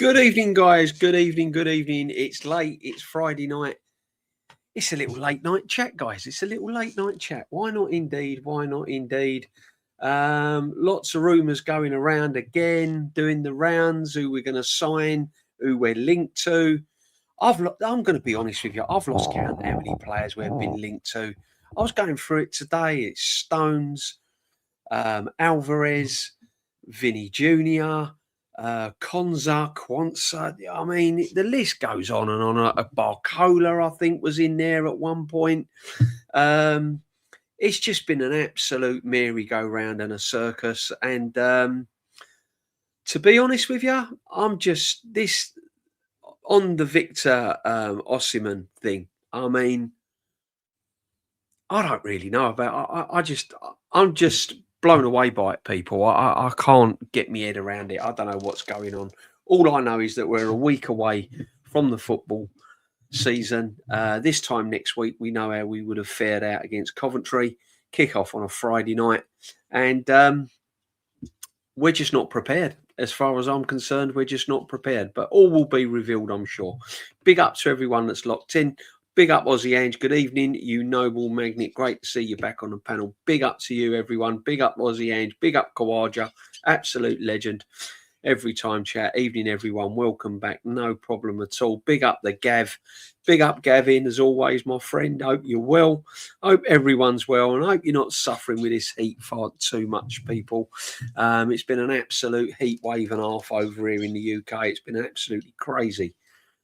Good evening, guys. Good evening. Good evening. It's late. It's Friday night. It's a little late night chat, guys. It's a little late night chat. Why not indeed? Why not indeed? Lots of rumours going around again, doing the rounds, who we're going to sign, who we're linked to. I'm going to be honest with you. I've lost count how many players we've been linked to. I was going through it today. It's Stones, Alvarez, Vinny Jr., Quansah. I mean, the list goes on and on. A Barcola, I think, was in there at one point. It's just been an absolute merry-go-round and a circus. And to be honest with you, I'm just this on the Victor Osimhen thing. I mean, I don't really know about. I'm just blown away by it, people. I can't get my head around it. I don't know what's going on. All I know is that we're a week away from the football season. This time next week, we know how we would have fared out against Coventry. Kick off on a Friday night, and we're just not prepared. As far as I'm concerned, we're just not prepared. But all will be revealed, I'm sure. Big up to everyone that's locked in. Big up, Aussie Ange. Good evening, you noble magnet. Great to see you back on the panel. Big up to you, everyone. Big up, Aussie Ange. Big up, Kawaja. Absolute legend. Every time chat. Evening, everyone. Welcome back. No problem at all. Big up the Gav. Big up, Gavin, as always, my friend. Hope you're well. Hope everyone's well. And I hope you're not suffering with this heat far too much, people. It's been an absolute heat wave and a half over here in the UK. It's been absolutely crazy.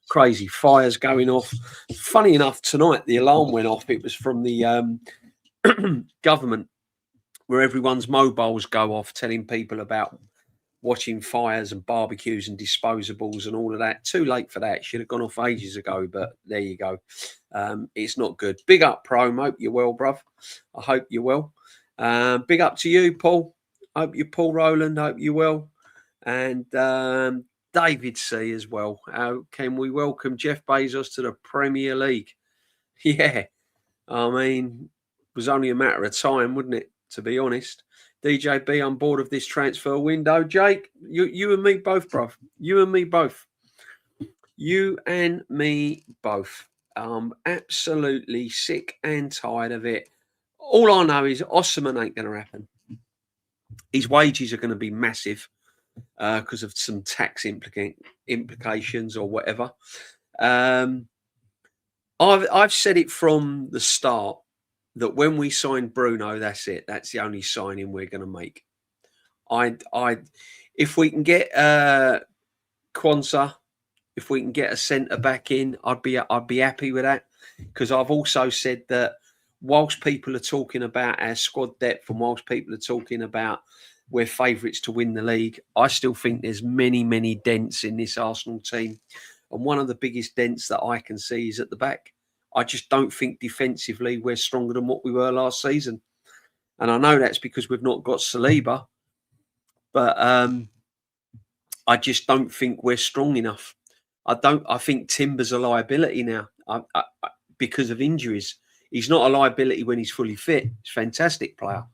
Crazy fires going off. Funny enough, tonight the alarm went off. It was from the government, where everyone's mobiles go off, telling people about watching fires and barbecues and disposables and all of that. Too late for that. It should have gone off ages ago, but there you go. It's not good. Big up, Pro. Hope you're well, bruv. I hope you're well. Big up to you, Paul. Hope you're Paul Rowland. Hope you're well. And David C as well. How can we welcome Jeff Bezos to the Premier League? Yeah, I mean, it was only a matter of time, wouldn't it, to be honest? DJB on board of this transfer window. Jake, you and me both, bruv. You and me both. You and me both. Absolutely sick and tired of it. All I know is Osimhen ain't going to happen. His wages are going to be massive. Because of some tax implications or whatever. I've said it from the start that when we sign Bruno, that's it. That's the only signing we're going to make. If we can get Quansah, if we can get a centre back in, I'd be happy with that. Because I've also said that whilst people are talking about our squad depth and whilst people are talking about we're favourites to win the league, I still think there's many, many dents in this Arsenal team. And one of the biggest dents that I can see is at the back. I just don't think defensively we're stronger than what we were last season. And I know that's because we've not got Saliba. But I just don't think we're strong enough. I think Timber's a liability now because of injuries. He's not a liability when he's fully fit. He's a fantastic player.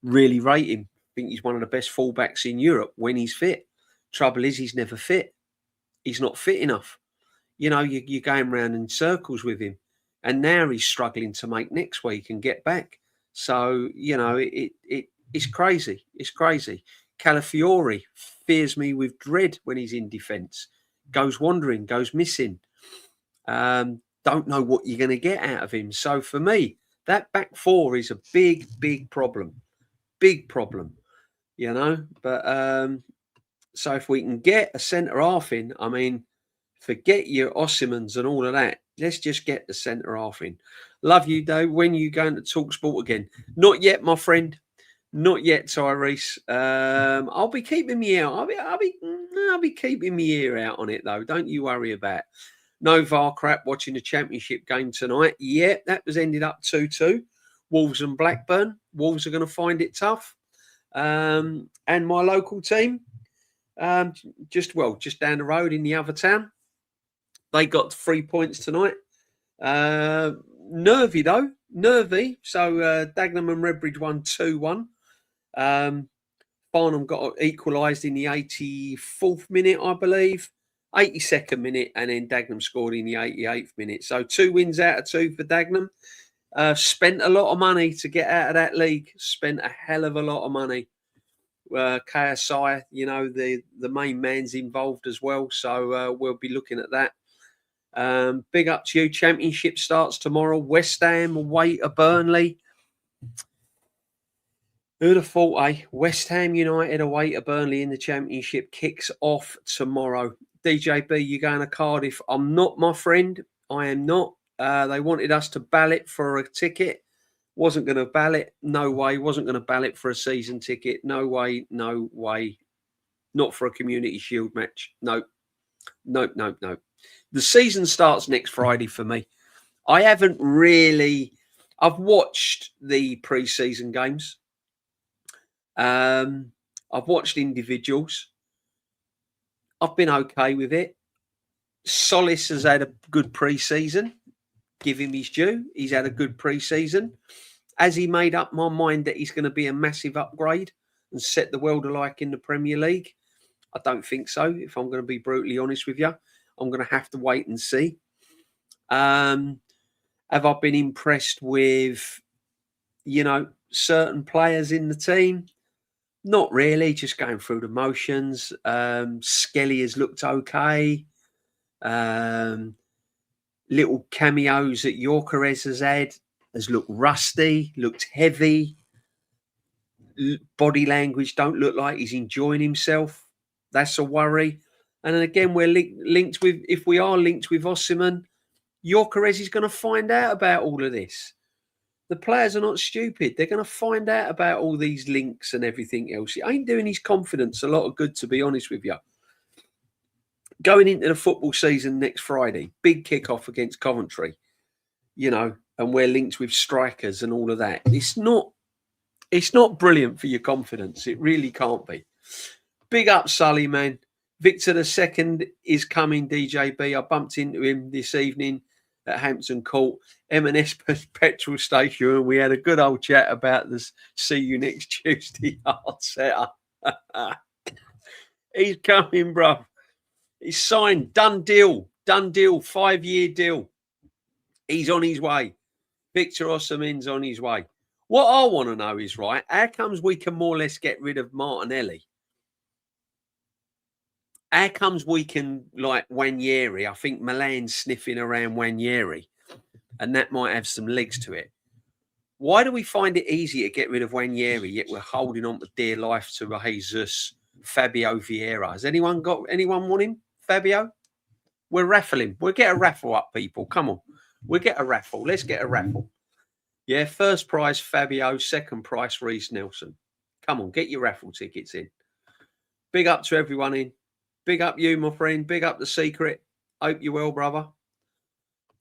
Really rate him. I think he's one of the best fullbacks in Europe when he's fit. Trouble is, he's never fit. He's not fit enough. You know, you're going around in circles with him. And now he's struggling to make next week and get back. So, you know, it's crazy. It's crazy. Calafiori fears me with dread when he's in defence. Goes wandering, goes missing. Don't know what you're going to get out of him. So for me, that back four is a big, big problem. Big problem. You know, but so if we can get a centre half in, I mean, forget your Osimhen's and all of that. Let's just get the centre half in. Love you, though. When you going to talk sport again? Not yet, my friend. Not yet, Tyrese. I'll be keeping my ear. I'll be keeping my ear out on it, though. Don't you worry about it. No VAR crap. Watching the Championship game tonight. Yeah, that was ended up 2-2. Wolves and Blackburn. Wolves are going to find it tough. And my local team, just down the road in the other town, they got 3 points tonight. Nervy though, nervy. So Dagenham and Redbridge won 2-1. Farnham got equalised in the 84th minute, I believe. 82nd minute, and then Dagenham scored in the 88th minute. So 2 wins out of 2 for Dagenham. Spent a lot of money to get out of that league. Spent a hell of a lot of money. KSI, you know, the main man's involved as well. So we'll be looking at that. Big up to you. Championship starts tomorrow. West Ham away to Burnley. Who'd have thought, eh? West Ham United away to Burnley in the Championship kicks off tomorrow. DJB, you going to Cardiff? I'm not, my friend. I am not. They wanted us to ballot for a ticket. Wasn't going to ballot. No way. Wasn't going to ballot for a season ticket. No way. No way. Not for a Community Shield match. Nope. Nope. Nope. Nope. The season starts next Friday for me. I haven't really... I've watched the pre-season games. I've watched individuals. I've been okay with it. Solis has had a good pre-season. Give him his due. He's had a good pre-season. Has he made up my mind that he's going to be a massive upgrade and set the world alike in the Premier League? I don't think so, if I'm going to be brutally honest with you. I'm going to have to wait and see. Have I been impressed with, you know, certain players in the team? Not really, just going through the motions. Skelly has looked okay. Little cameos that Yorkeres has had has looked rusty, looked heavy. Body language don't look like he's enjoying himself. That's a worry. And then again, we're linked with, if we are linked with Osimhen, Yorkeres is going to find out about all of this. The players are not stupid. They're going to find out about all these links and everything else. It ain't doing his confidence a lot of good, to be honest with you. Going into the football season next Friday, big kickoff against Coventry, you know, and we're linked with strikers and all of that. It's not brilliant for your confidence. It really can't be. Big up, Sully, man. Victor II is coming, DJB. I bumped into him this evening at Hampton Court, M&S petrol station, and we had a good old chat about this see you next Tuesday hard setup. He's coming, bro. He's signed. Done deal. 5-year deal. He's on his way. Victor Osimhen's on his way. What I want to know is, right, how comes we can more or less get rid of Martinelli? How comes we can, like, Wanyeri? I think Milan's sniffing around Wanyeri, and that might have some legs to it. Why do we find it easy to get rid of Wanyeri, yet we're holding on for dear life to Jesus, Fabio Vieira? Has anyone want him? Fabio? We're raffling. We'll get a raffle up, people. Come on. We'll get a raffle. Let's get a raffle. Yeah, first prize, Fabio. Second prize, Reece Nelson. Come on, get your raffle tickets in. Big up to everyone in. Big up you, my friend. Big up the secret. Hope you're well, brother.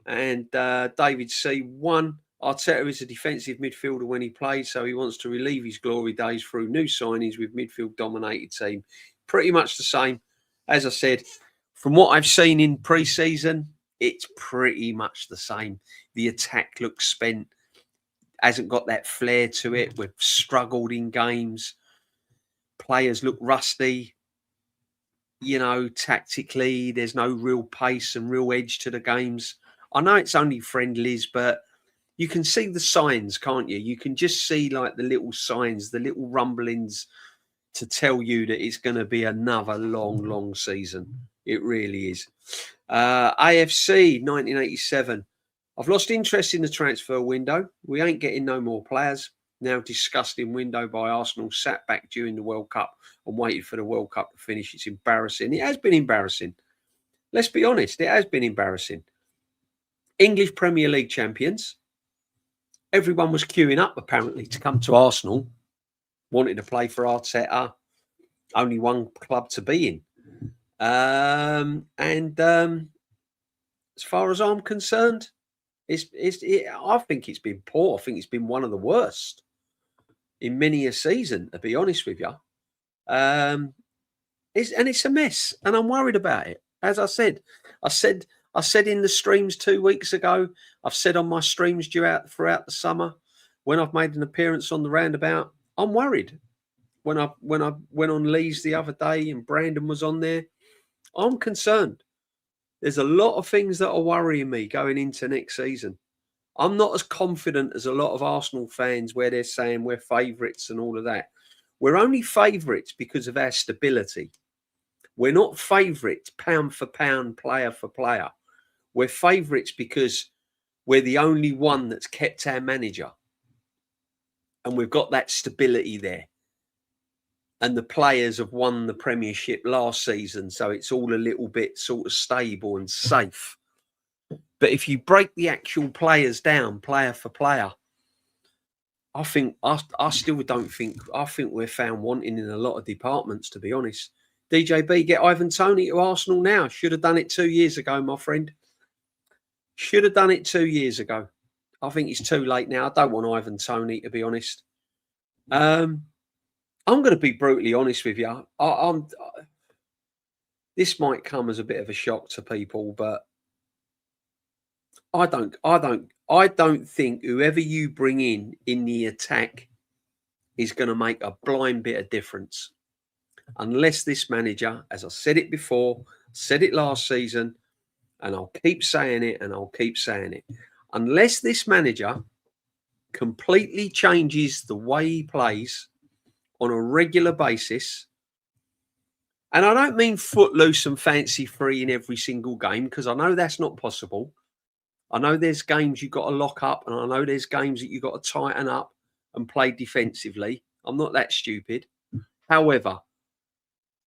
And David C1. Arteta is a defensive midfielder when he plays, so he wants to relieve his glory days through new signings with midfield-dominated team. Pretty much the same. As I said, from what I've seen in pre-season, it's pretty much the same. The attack looks spent. Hasn't got that flair to it. We've struggled in games. Players look rusty. You know, tactically, there's no real pace and real edge to the games. I know it's only friendlies, but you can see the signs, can't you? You can just see like the little signs, the little rumblings to tell you that it's going to be another long season. It really is. AFC 1987. I've lost interest in the transfer window. We ain't getting no more players. Now disgusting window by Arsenal, sat back during the World Cup and waited for the World Cup to finish. It's embarrassing. It has been embarrassing. Let's be honest. It has been embarrassing. English Premier League champions. Everyone was queuing up, apparently, to come to Arsenal. Wanted to play for Arteta. Only one club to be in. As far as I'm concerned, I think it's been poor. I think it's been one of the worst in many a season, to be honest with you. It's a mess, and I'm worried about it. As I said in the streams 2 weeks ago. I've said on my streams throughout the summer, when I've made an appearance on the roundabout, I'm worried. When I went on Lee's the other day and Brandon was on there, I'm concerned. There's a lot of things that are worrying me going into next season. I'm not as confident as a lot of Arsenal fans where they're saying we're favourites and all of that. We're only favourites because of our stability. We're not favourites pound for pound, player for player. We're favourites because we're the only one that's kept our manager. And we've got that stability there. And the players have won the Premiership last season, so it's all a little bit sort of stable and safe. But if you break the actual players down, player for player, I think I still don't think I think we're found wanting in a lot of departments, to be honest. DJB, get Ivan Toney to Arsenal now. Should have done it 2 years ago, my friend. Should have done it 2 years ago. I think it's too late now. I don't want Ivan Toney, to be honest. I'm going to be brutally honest with you. This might come as a bit of a shock to people, but I don't think whoever you bring in the attack is going to make a blind bit of difference, unless this manager, as I said it before, said it last season, and I'll keep saying it, unless this manager completely changes the way he plays on a regular basis. And I don't mean footloose and fancy free in every single game, because I know that's not possible. I know there's games you've got to lock up, and I know there's games that you've got to tighten up and play defensively. I'm not that stupid. However,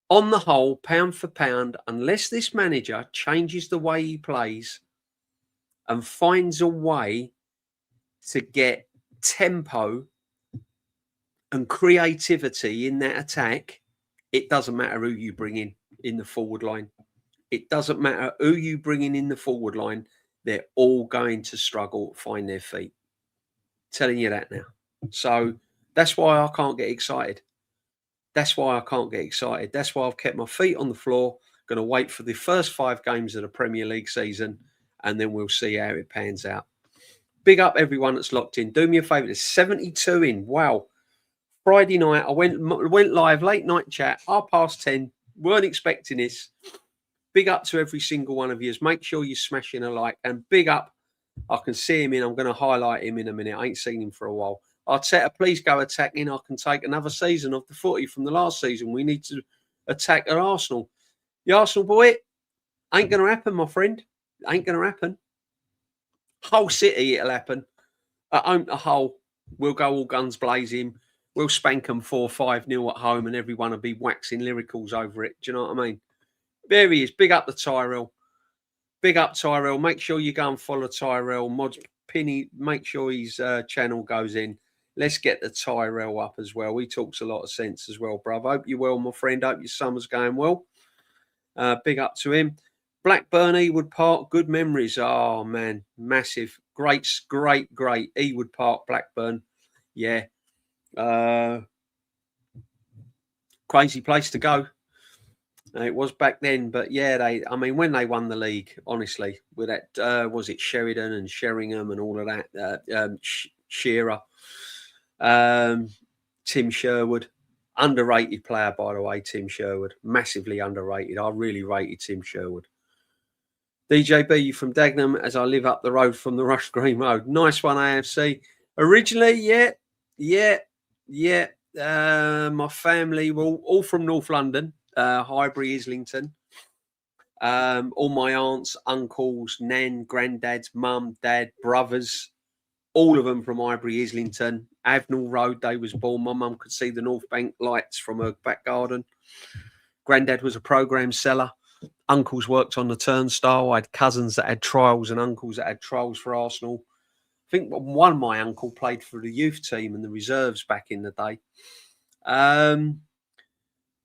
on the whole, pound for pound, unless this manager changes the way he plays and finds a way to get tempo and creativity in that attack, it doesn't matter who you bring in the forward line. It doesn't matter who you bring in the forward line. They're all going to struggle to find their feet. Telling you that now. So that's why I can't get excited. That's why I've kept my feet on the floor. Going to wait for the first 5 games of the Premier League season, and then we'll see how it pans out. Big up everyone that's locked in. Do me a favour. There's 72 in. Wow. Friday night, I went live, late night chat, 10:30. Weren't expecting this. Big up to every single one of you. Make sure you're smashing a like. And big up, I can see him in. I'm going to highlight him in a minute. I ain't seen him for a while. Arteta, please go attacking. I can take another season of the footy from the last season. We need to attack at Arsenal. The Arsenal boy, ain't going to happen, my friend. Ain't going to happen. Hull City, it'll happen. At home to Hull, we'll go all guns blazing. We'll spank them 4-5-0 at home, and everyone will be waxing lyricals over it. Do you know what I mean? There he is. Big up the Tyrell. Big up Tyrell. Make sure you go and follow Tyrell. Mods Pinny, make sure his channel goes in. Let's get the Tyrell up as well. He talks a lot of sense as well, bruv. Hope you're well, my friend. Hope your summer's going well. Big up to him. Blackburn, Ewood Park, good memories. Oh, man, massive. Great. Ewood Park, Blackburn. Yeah. Crazy place to go. It was back then, but yeah, when they won the league, honestly, with that, was it Sheridan and Sheringham and all of that, Shearer, Tim Sherwood, underrated player, by the way, Tim Sherwood, massively underrated. I really rated Tim Sherwood. DJB, you from Dagenham, as I live up the road from the Rush Green Road. Nice one, AFC. Originally, yeah. My family were all from North London. Highbury, Islington. All my aunts, uncles, nan, granddads, mum, dad, brothers, all of them from Highbury, Islington. Avenel Road, they was born. My mum could see the North Bank lights from her back garden. Granddad was a programme seller. Uncles worked on the turnstile. I had cousins that had trials and uncles that had trials for Arsenal. I think one of my uncle played for the youth team and the reserves back in the day.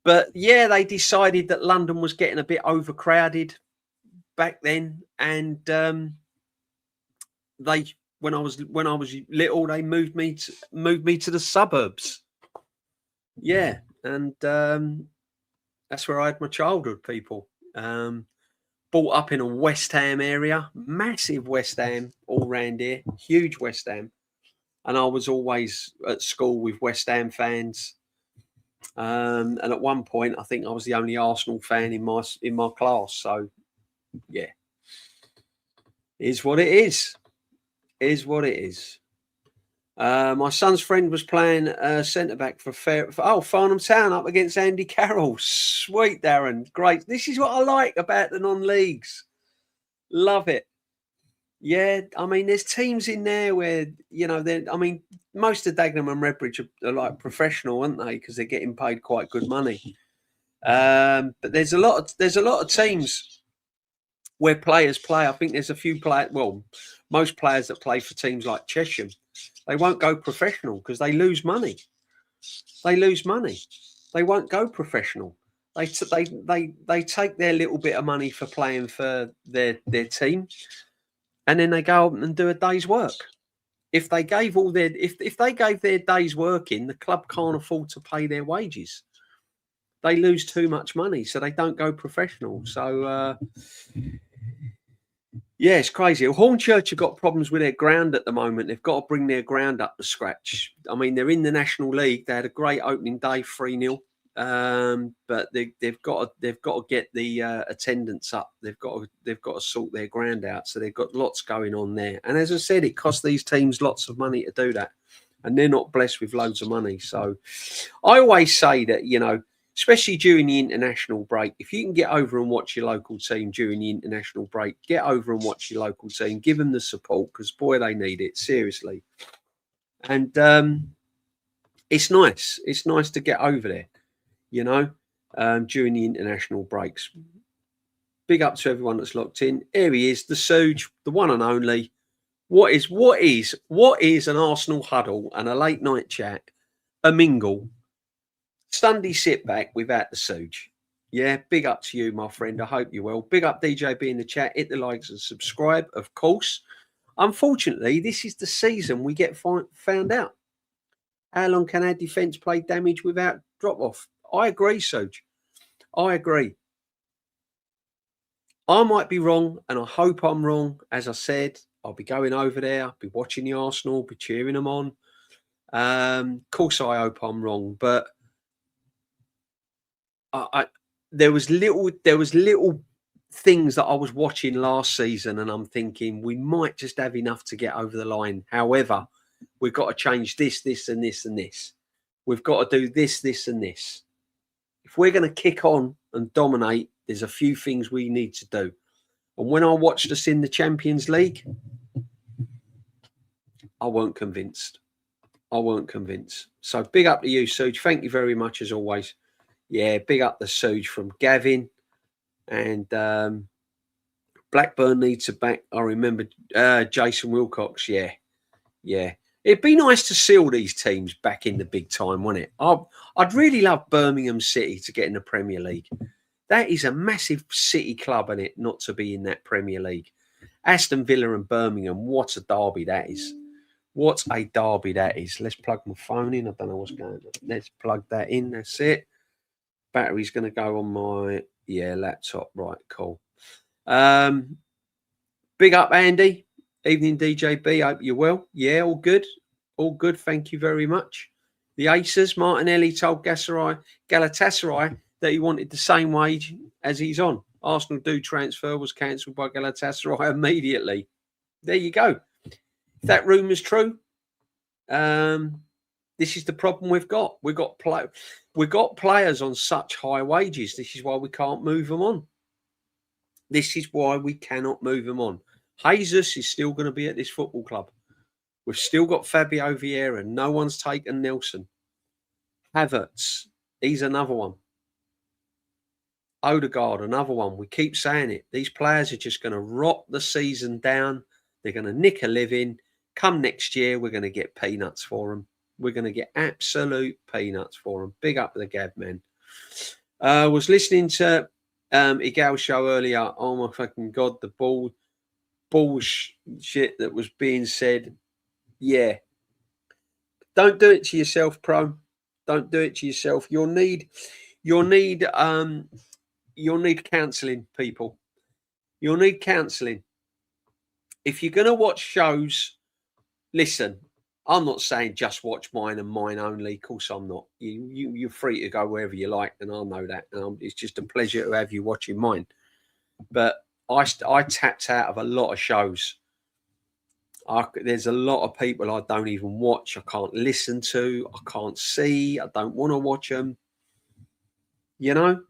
But yeah, they decided that London was getting a bit overcrowded back then, and when I was little, they moved me to the suburbs. Yeah, and that's where I had my childhood. People, brought up in a West Ham area, massive West Ham all round here, huge West Ham, and I was always at school with West Ham fans. And at one point, I think I was the only Arsenal fan in my class. So, yeah, Is what it is. Is what it is. My son's friend was playing centre back for Farnham Town up against Andy Carroll. Sweet, Darren. Great. This is what I like about the non-leagues. Love it. Yeah, I mean, there's teams in there where, you know, most of Dagenham and Redbridge are like professional, aren't they? Because they're getting paid quite good money. But there's a lot of teams where players play. I think there's a few players. Well, most players that play for teams like Chesham, they won't go professional because they lose money. They lose money. They won't go professional. They take their little bit of money for playing for their team, and then they go out and do a day's work. If they gave if they gave their day's work in, the club can't afford to pay their wages. They lose too much money, so they don't go professional. So yeah, it's crazy. Hornchurch have got problems with their ground at the moment. They've got to bring their ground up to scratch. I mean, they're in the National League. They had a great opening day, 3-0. But they've got to get the attendance up. They've got to sort their ground out. So they've got lots going on there. And as I said, it costs these teams lots of money to do that, and they're not blessed with loads of money. So I always say that, you know, especially during the international break, if you can get over and watch your local team during the international break, get over and watch your local team, give them the support, because boy, they need it, seriously. And it's nice. It's nice to get over there, you know, during the international breaks. Big up to everyone that's locked in. Here he is, the Suge, the one and only. What is an Arsenal huddle and a late night chat, a mingle, Sunday sit back without the Suge? Yeah, big up to you, my friend. I hope you're well. Big up DJB in the chat. Hit the likes and subscribe, of course. Unfortunately, this is the season we get found out. How long can our defence play damage without drop-off? I agree, Suge. I agree. I might be wrong, and I hope I'm wrong. As I said, I'll be going over there, I'll be watching the Arsenal, be cheering them on. Of course, I hope I'm wrong, but there was little things that I was watching last season, and I'm thinking we might just have enough to get over the line. However, we've got to change this, and this, and this. We've got to do this, and this. If we're going to kick on and dominate, there's a few things we need to do. And when I watched us in the Champions League, I weren't convinced. So big up to you, Suge. Thank you very much, as always. Yeah, big up the Suge from Gavin. And Blackburn needs a back. I remember Jason Wilcox. Yeah. It'd be nice to see all these teams back in the big time, wouldn't it? I'd really love Birmingham City to get in the Premier League. That is a massive city club, isn't it, not to be in that Premier League. Aston Villa and Birmingham, what a derby that is. What a derby that is. Let's plug my phone in. I don't know what's going on. Let's plug that in. That's it. Battery's going to go on my laptop. Right, cool. Big up, Andy. Evening, DJB. Hope you're well. Yeah, all good. All good. Thank you very much. The Aces, Martinelli told Galatasaray that he wanted the same wage as he's on. Arsenal do transfer was cancelled by Galatasaray immediately. There you go. If that rumour's true, this is the problem we've got. We've got players on such high wages. This is why we can't move them on. This is why we cannot move them on. Jesus is still going to be at this football club. We've still got Fabio Vieira. No one's taken Nelson. Havertz, he's another one. Odegaard, another one. We keep saying it. These players are just going to rot the season down. They're going to nick a living. Come next year, we're going to get peanuts for them. We're going to get absolute peanuts for them. Big up the Gab, man. Was listening to Igal's show earlier. Oh, my fucking God. The bullshit that was being said. Yeah. Don't do it to yourself, Pro. Don't do it to yourself. You'll need counselling, people. You'll need counselling. If you're going to watch shows, listen, I'm not saying just watch mine and mine only. Of course I'm not. You're free to go wherever you like, and I know that. It's just a pleasure to have you watching mine. But I tapped out of a lot of shows. There's a lot of people I don't even watch. I can't listen to. I can't see. I don't want to watch them. You know,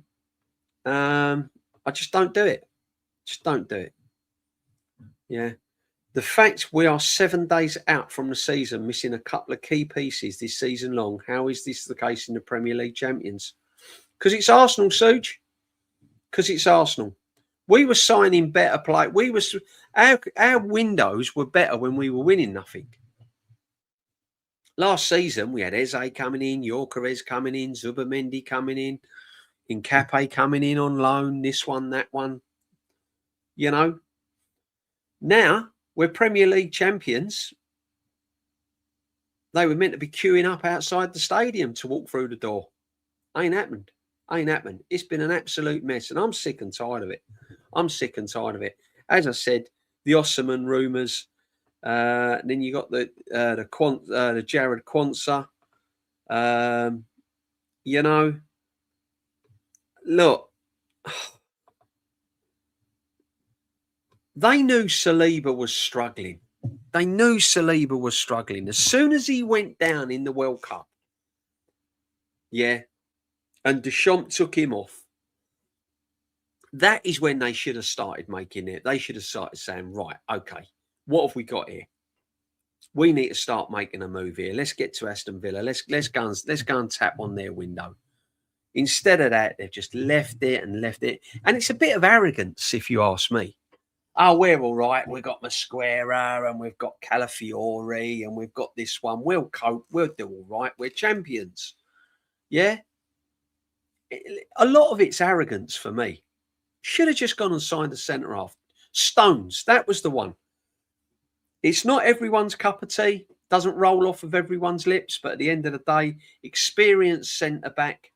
I just don't do it. Just don't do it. Yeah. The fact we are 7 days out from the season, missing a couple of key pieces this season long. How is this the case in the Premier League champions? Because it's Arsenal, Suge. Because it's Arsenal. We were signing better play. Our windows were better when we were winning nothing. Last season, we had Eze coming in, Gyökeres coming in, Zubimendi coming in, Nkape coming in on loan, this one, that one. You know, now we're Premier League champions. They were meant to be queuing up outside the stadium to walk through the door. Ain't happened. Ain't happened. It's been an absolute mess, and I'm sick and tired of it. I'm sick and tired of it. As I said, the Osimhen rumours. Then you got the Jared Quansah. You know, look, they knew Saliba was struggling. They knew Saliba was struggling. As soon as he went down in the World Cup, yeah, and Deschamps took him off, that is when they should have started making it. They should have started saying, right, okay, what have we got here? We need to start making a move here. Let's get to Aston Villa. Let's go and tap on their window. Instead of that, they've just left it. And it's a bit of arrogance, if you ask me. Oh, we're all right. We've got Mosquera and we've got Calafiori and we've got this one. We'll cope. We'll do all right. We're champions. Yeah? A lot of it's arrogance for me. Should have just gone and signed a centre-half. Stones, that was the one. It's not everyone's cup of tea. Doesn't roll off of everyone's lips. But at the end of the day, experienced centre-back.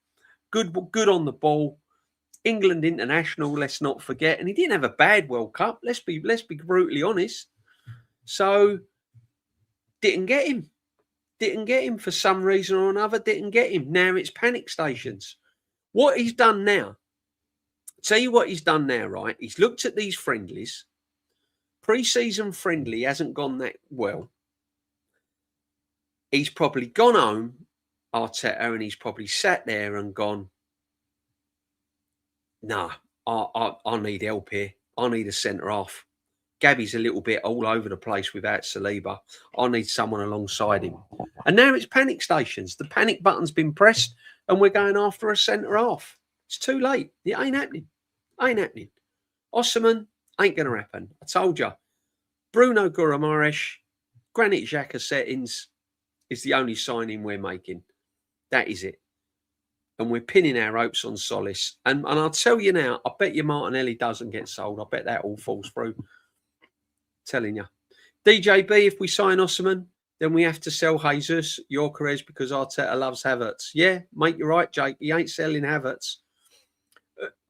Good on the ball. England international, let's not forget. And he didn't have a bad World Cup. Let's be brutally honest. So, didn't get him. Didn't get him for some reason or another. Didn't get him. Now it's panic stations. What he's done now, tell you what he's done now, right? He's looked at these friendlies. Pre-season friendly hasn't gone that well. He's probably gone home, Arteta, and he's probably sat there and gone, nah, I need help here. I need a centre-half. Gabby's a little bit all over the place without Saliba. I need someone alongside him. And now it's panic stations. The panic button's been pressed and we're going after a centre-half. It's too late. It ain't happening. Ain't happening. Osimhen ain't going to happen. I told you. Bruno Guimaraes, Granit Xhaka settings is the only signing we're making. That is it. And we're pinning our hopes on Solis. And I'll tell you now, I bet you Martinelli doesn't get sold. I bet that all falls through. Telling you. DJB, if we sign Osimhen, then we have to sell Jesus, Gyökeres, because Arteta loves Havertz. Yeah, mate, you're right, Jake. He ain't selling Havertz.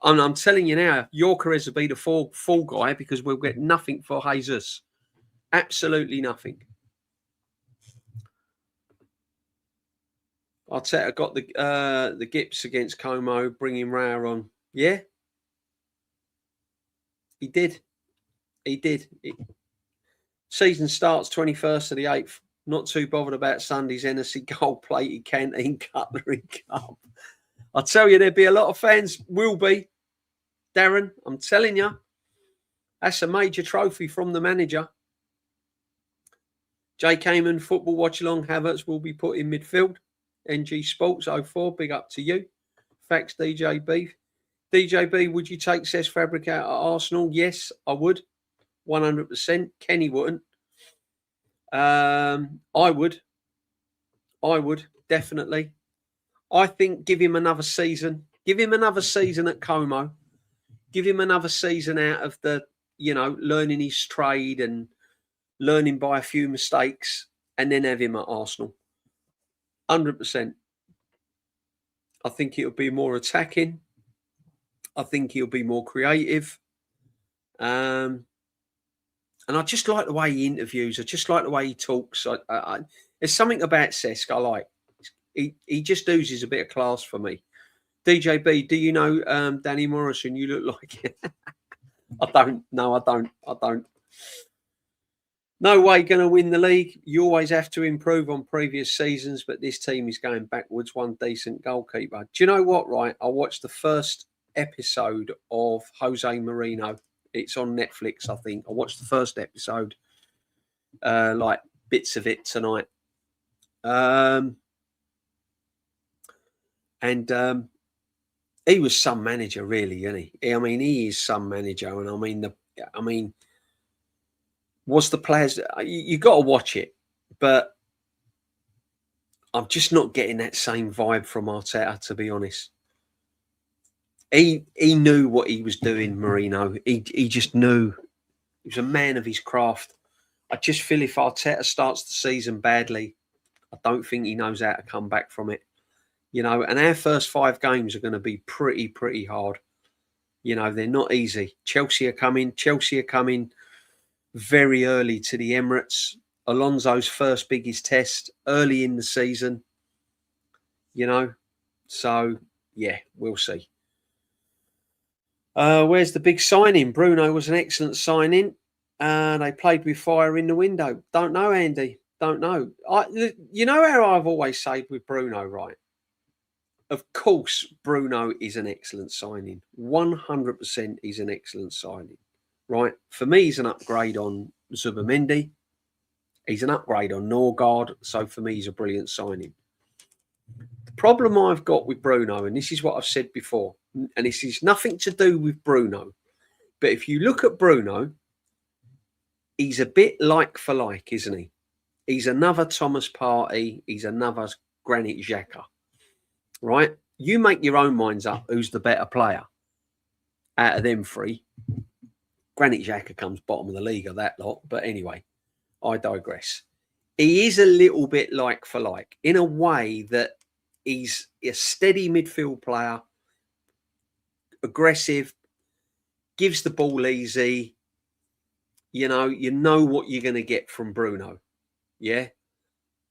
And I'm telling you now, Gyökeres will be the full guy because we'll get nothing for Jesus. Absolutely nothing. Arteta got the Gips against Como, bringing Raya on. Yeah, he did. He did. Season starts 21st of the 8th. Not too bothered about Sunday's Hennessy gold-plated canteen cutlery cup. I tell you, there'll be a lot of fans. Will be. Darren, I'm telling you. That's a major trophy from the manager. Jay Kamen, football watch-along. Havertz will be put in midfield. NG Sports 04, big up to you. Facts, DJB. DJB, would you take Cesc Fabregas out at Arsenal? Yes, I would. 100%. Kenny wouldn't. I would, definitely. I think give him another season. Give him another season at Como. Give him another season out of the, learning his trade and learning by a few mistakes, and then have him at Arsenal. 100%. I think it'll be more attacking. I think he'll be more creative. And I just like the way he interviews. I just like the way he talks. There's something about Cesc I like. He just oozes a bit of class for me. DJB, do you know Danny Morrison? You look like I don't. No, I don't. I don't. No way going to win the league. You always have to improve on previous seasons, but this team is going backwards. One decent goalkeeper. Do you know what? Right, I watched the first episode of Jose Mourinho. It's on Netflix, I think. I watched the first episode, like bits of it tonight. And he was some manager, really, isn't he? I mean, he is some manager, and I mean, was the players? You got to watch it, but I'm just not getting that same vibe from Arteta, to be honest. He knew what he was doing, Mourinho. He just knew. He was a man of his craft. I just feel if Arteta starts the season badly, I don't think he knows how to come back from it. And our first 5 games are going to be pretty hard. They're not easy. Chelsea are coming very early to the Emirates. Alonso's first biggest test early in the season. So yeah, we'll see. Where's the big signing? Bruno was an excellent signing. They played with fire in the window. Don't know, Andy. Don't know. You know how I've always said with Bruno, right? Of course, Bruno is an excellent signing. 100% he's an excellent signing, right? For me, he's an upgrade on Zubamendi. He's an upgrade on Norgard. So for me, he's a brilliant signing. The problem I've got with Bruno, and this is what I've said before, and this is nothing to do with Bruno, but if you look at Bruno, he's a bit like for like, isn't he? He's another Thomas Partey. He's another Granit Xhaka. Right? You make your own minds up who's the better player out of them 3. Granit Xhaka comes bottom of the league of that lot. But anyway, I digress. He is a little bit like for like in a way that he's a steady midfield player, aggressive, gives the ball easy. You know what you're going to get from Bruno. Yeah.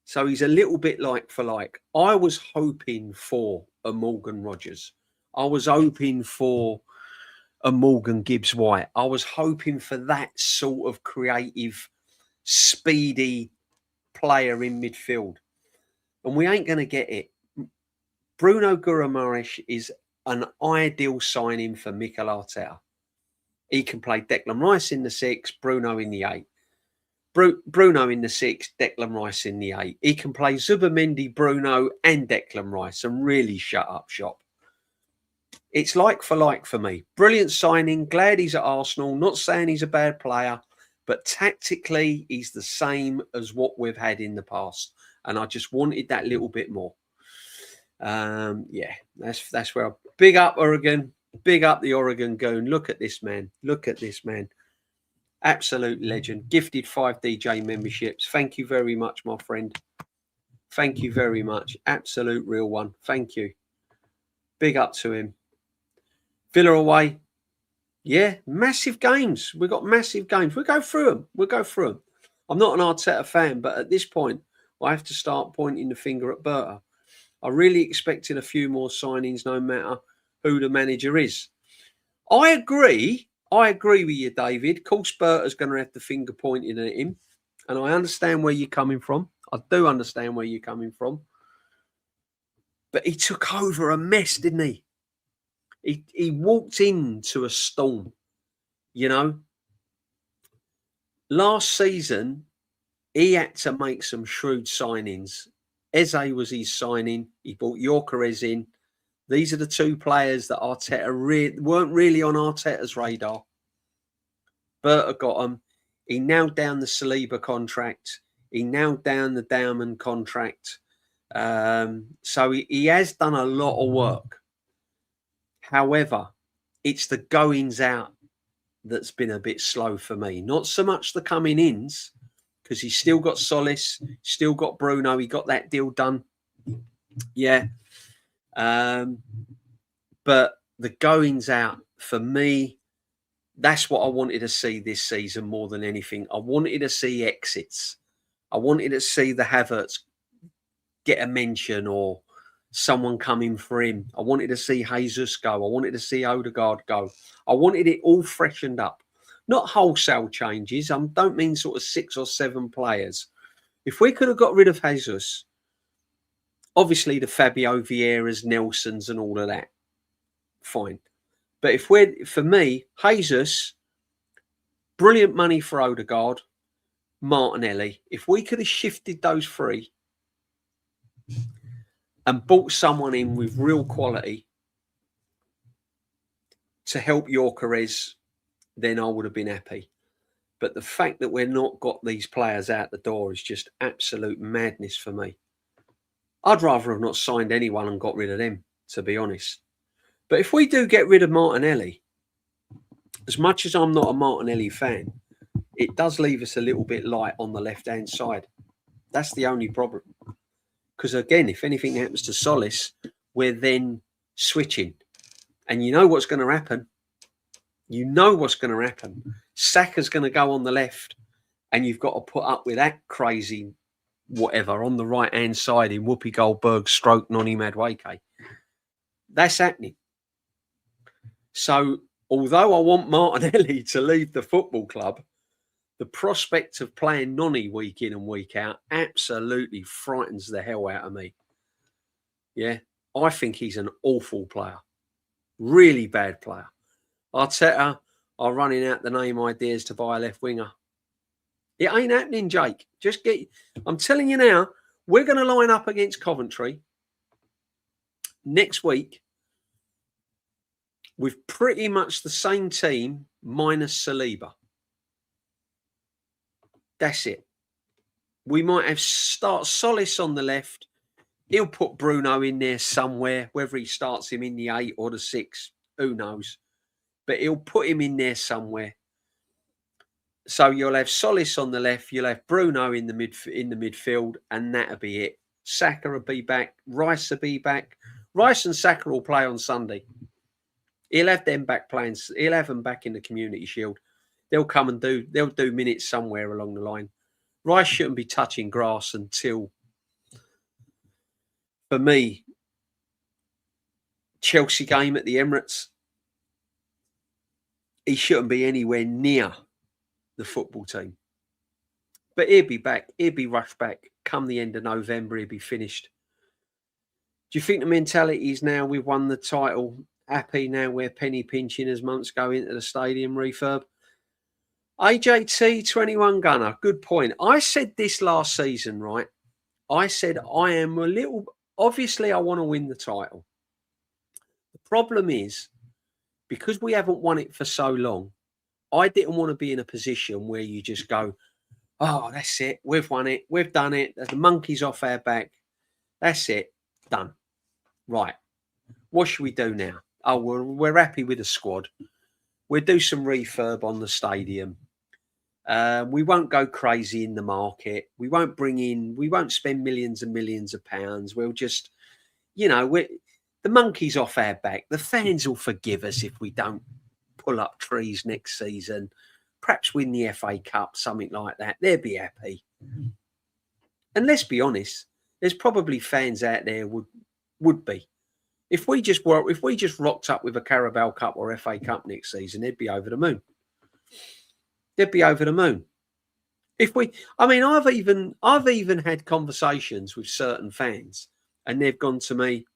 So he's a little bit like for like. I was hoping for a Morgan Rogers. I was hoping for a Morgan Gibbs-White. I was hoping for that sort of creative, speedy player in midfield. And we ain't going to get it. Bruno Guimaraes is an ideal signing for Mikel Arteta. He can play Declan Rice in the 6, Bruno in the 8. Bruno in the 6, Declan Rice in the 8. He can play Zubamendi, Bruno and Declan Rice and really shut up shop. It's like for me. Brilliant signing. Glad he's at Arsenal. Not saying he's a bad player, but tactically he's the same as what we've had in the past. And I just wanted that little bit more. Yeah, that's where big up Oregon. Big up the Oregon Goon. Look at this man. Look at this man. Absolute legend. Gifted 5 DJ memberships. Thank you very much, my friend. Thank you very much. Absolute real one. Thank you. Big up to him. Villa away. Yeah, massive games. We've got massive games. We'll go through them. I'm not an Arteta fan, but at this point, I have to start pointing the finger at Berta. I really expected a few more signings, no matter who the manager is. I agree with you, David. Of course, Berta's going to have the finger pointing at him. And I understand where you're coming from. I do understand where you're coming from. But he took over a mess, didn't he? He walked into a storm, Last season, he had to make some shrewd signings. Eze was his signing. He brought Gyökeres in. These are the 2 players that Arteta weren't really on Arteta's radar. Berta got them. He nailed down the Saliba contract. He nailed down the Dowman contract. So he has done a lot of work. However, it's the goings out that's been a bit slow for me. Not so much the coming ins, because he's still got Solis, still got Bruno. He got that deal done. Yeah. But the goings out, for me, that's what I wanted to see this season more than anything. I wanted to see exits. I wanted to see the Havertz get a mention or, someone come in for him. I wanted to see Jesus go. I wanted to see Odegaard go. I wanted it all freshened up. Not wholesale changes. I don't mean sort of 6 or 7 players. If we could have got rid of Jesus, obviously the Fabio Vieiras, Nelsons and all of that, fine. But for me, Jesus, brilliant money for Odegaard, Martinelli. If we could have shifted those 3 and brought someone in with real quality to help Gyökeres, then I would have been happy. But the fact that we're not got these players out the door is just absolute madness for me. I'd rather have not signed anyone and got rid of them, to be honest. But if we do get rid of Martinelli, as much as I'm not a Martinelli fan, it does leave us a little bit light on the left-hand side. That's the only problem. Because again, if anything happens to Solis, we're then switching. And you know what's going to happen. You know what's going to happen. Saka's going to go on the left, and you've got to put up with that crazy whatever on the right-hand side in Whoopi Goldberg stroke Noni Madueke. That's happening. So, although I want Martinelli to leave the football club, the prospect of playing Noni week in and week out absolutely frightens the hell out of me. Yeah, I think he's an awful player. Really bad player. Arteta are running out the name ideas to buy a left winger. It ain't happening, Jake. I'm telling you now, we're going to line up against Coventry next week with pretty much the same team minus Saliba. That's it. We might have start Solis on the left. He'll put Bruno in there somewhere, whether he starts him in the 8 or the 6, who knows. But he'll put him in there somewhere. So you'll have Solis on the left, you'll have Bruno in the midfield, and that'll be it. Saka will be back, Rice will be back. Rice and Saka will play on Sunday. He'll have them back playing. He'll have them back in the Community Shield. They'll come and they'll do minutes somewhere along the line. Rice shouldn't be touching grass until, for me, Chelsea game at the Emirates. He shouldn't be anywhere near the football team. But he'll be back. He'll be rushed back. Come the end of November, he'll be finished. Do you think the mentality is now we've won the title, happy now we're penny pinching as months go into the stadium refurb? AJT 21 Gunner, good point. I said this last season, right? I said I am a little, obviously I want to win the title. The problem is, because we haven't won it for so long, I didn't want to be in a position where you just go, oh, that's it. We've won it. We've done it. The monkey's off our back. That's it. Done. Right. What should we do now? Oh, we're happy with the squad. We'll do some refurb on the stadium. We won't go crazy in the market. We won't spend millions and millions of pounds. We'll just, the monkey's off our back. The fans will forgive us if we don't pull up trees next season. Perhaps win the FA Cup, something like that. They'll be happy. And let's be honest, there's probably fans out there would be. If we just rocked up with a Carabao Cup or FA Cup next season, they'd be over the moon. They'd be over the moon. I've even had conversations with certain fans, and they've gone to me,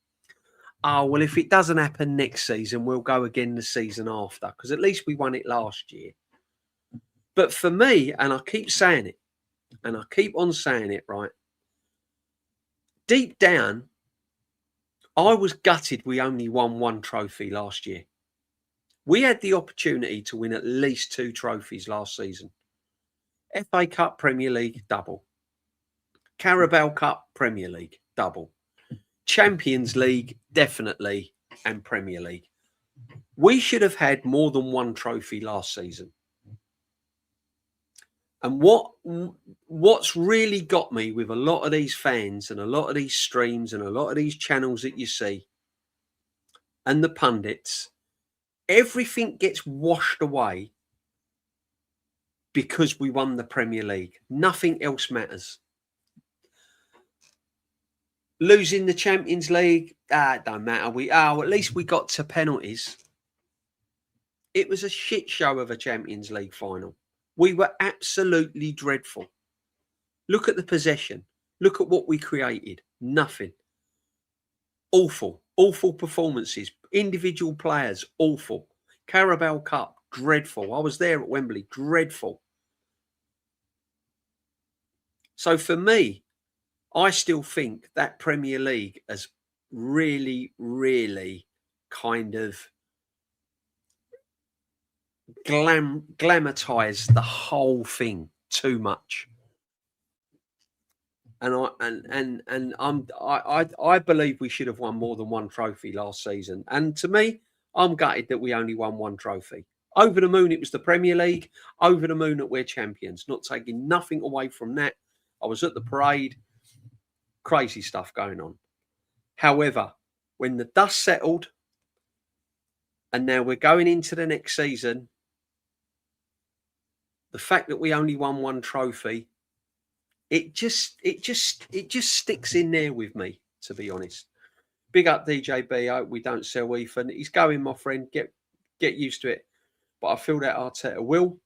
oh, well, if it doesn't happen next season, we'll go again the season after, because at least we won it last year. But for me, and I keep saying it, and I keep on saying it, right? Deep down, I was gutted we only won 1 trophy last year. We had the opportunity to win at least 2 trophies last season. FA Cup, Premier League, double. Carabao Cup, Premier League, double. Champions League, definitely, and Premier League. We should have had more than 1 trophy last season. And what's really got me with a lot of these fans and a lot of these streams and a lot of these channels that you see and the pundits, everything gets washed away because we won the Premier League. Nothing else matters. Losing the Champions League, it don't matter. At least we got to penalties. It was a shit show of a Champions League final. We were absolutely dreadful. Look at the possession. Look at what we created. Nothing. Awful. Awful performances. Individual players, awful. Carabao Cup, dreadful. I was there at Wembley, dreadful. So for me, I still think that Premier League has really, really kind of glamorized the whole thing too much. And I believe we should have won more than one trophy last season. And to me, I'm gutted that we only won one trophy. Over the moon, it was the Premier League. Over the moon, that we're champions. Not taking nothing away from that. I was at the parade. Crazy stuff going on. However, when the dust settled, and now we're going into the next season, the fact that we only won one trophy, it just sticks in there with me, to be honest. Big up DJB. I hope we don't sell Ethan. He's going, my friend. Get used to it. But I feel that Arteta will.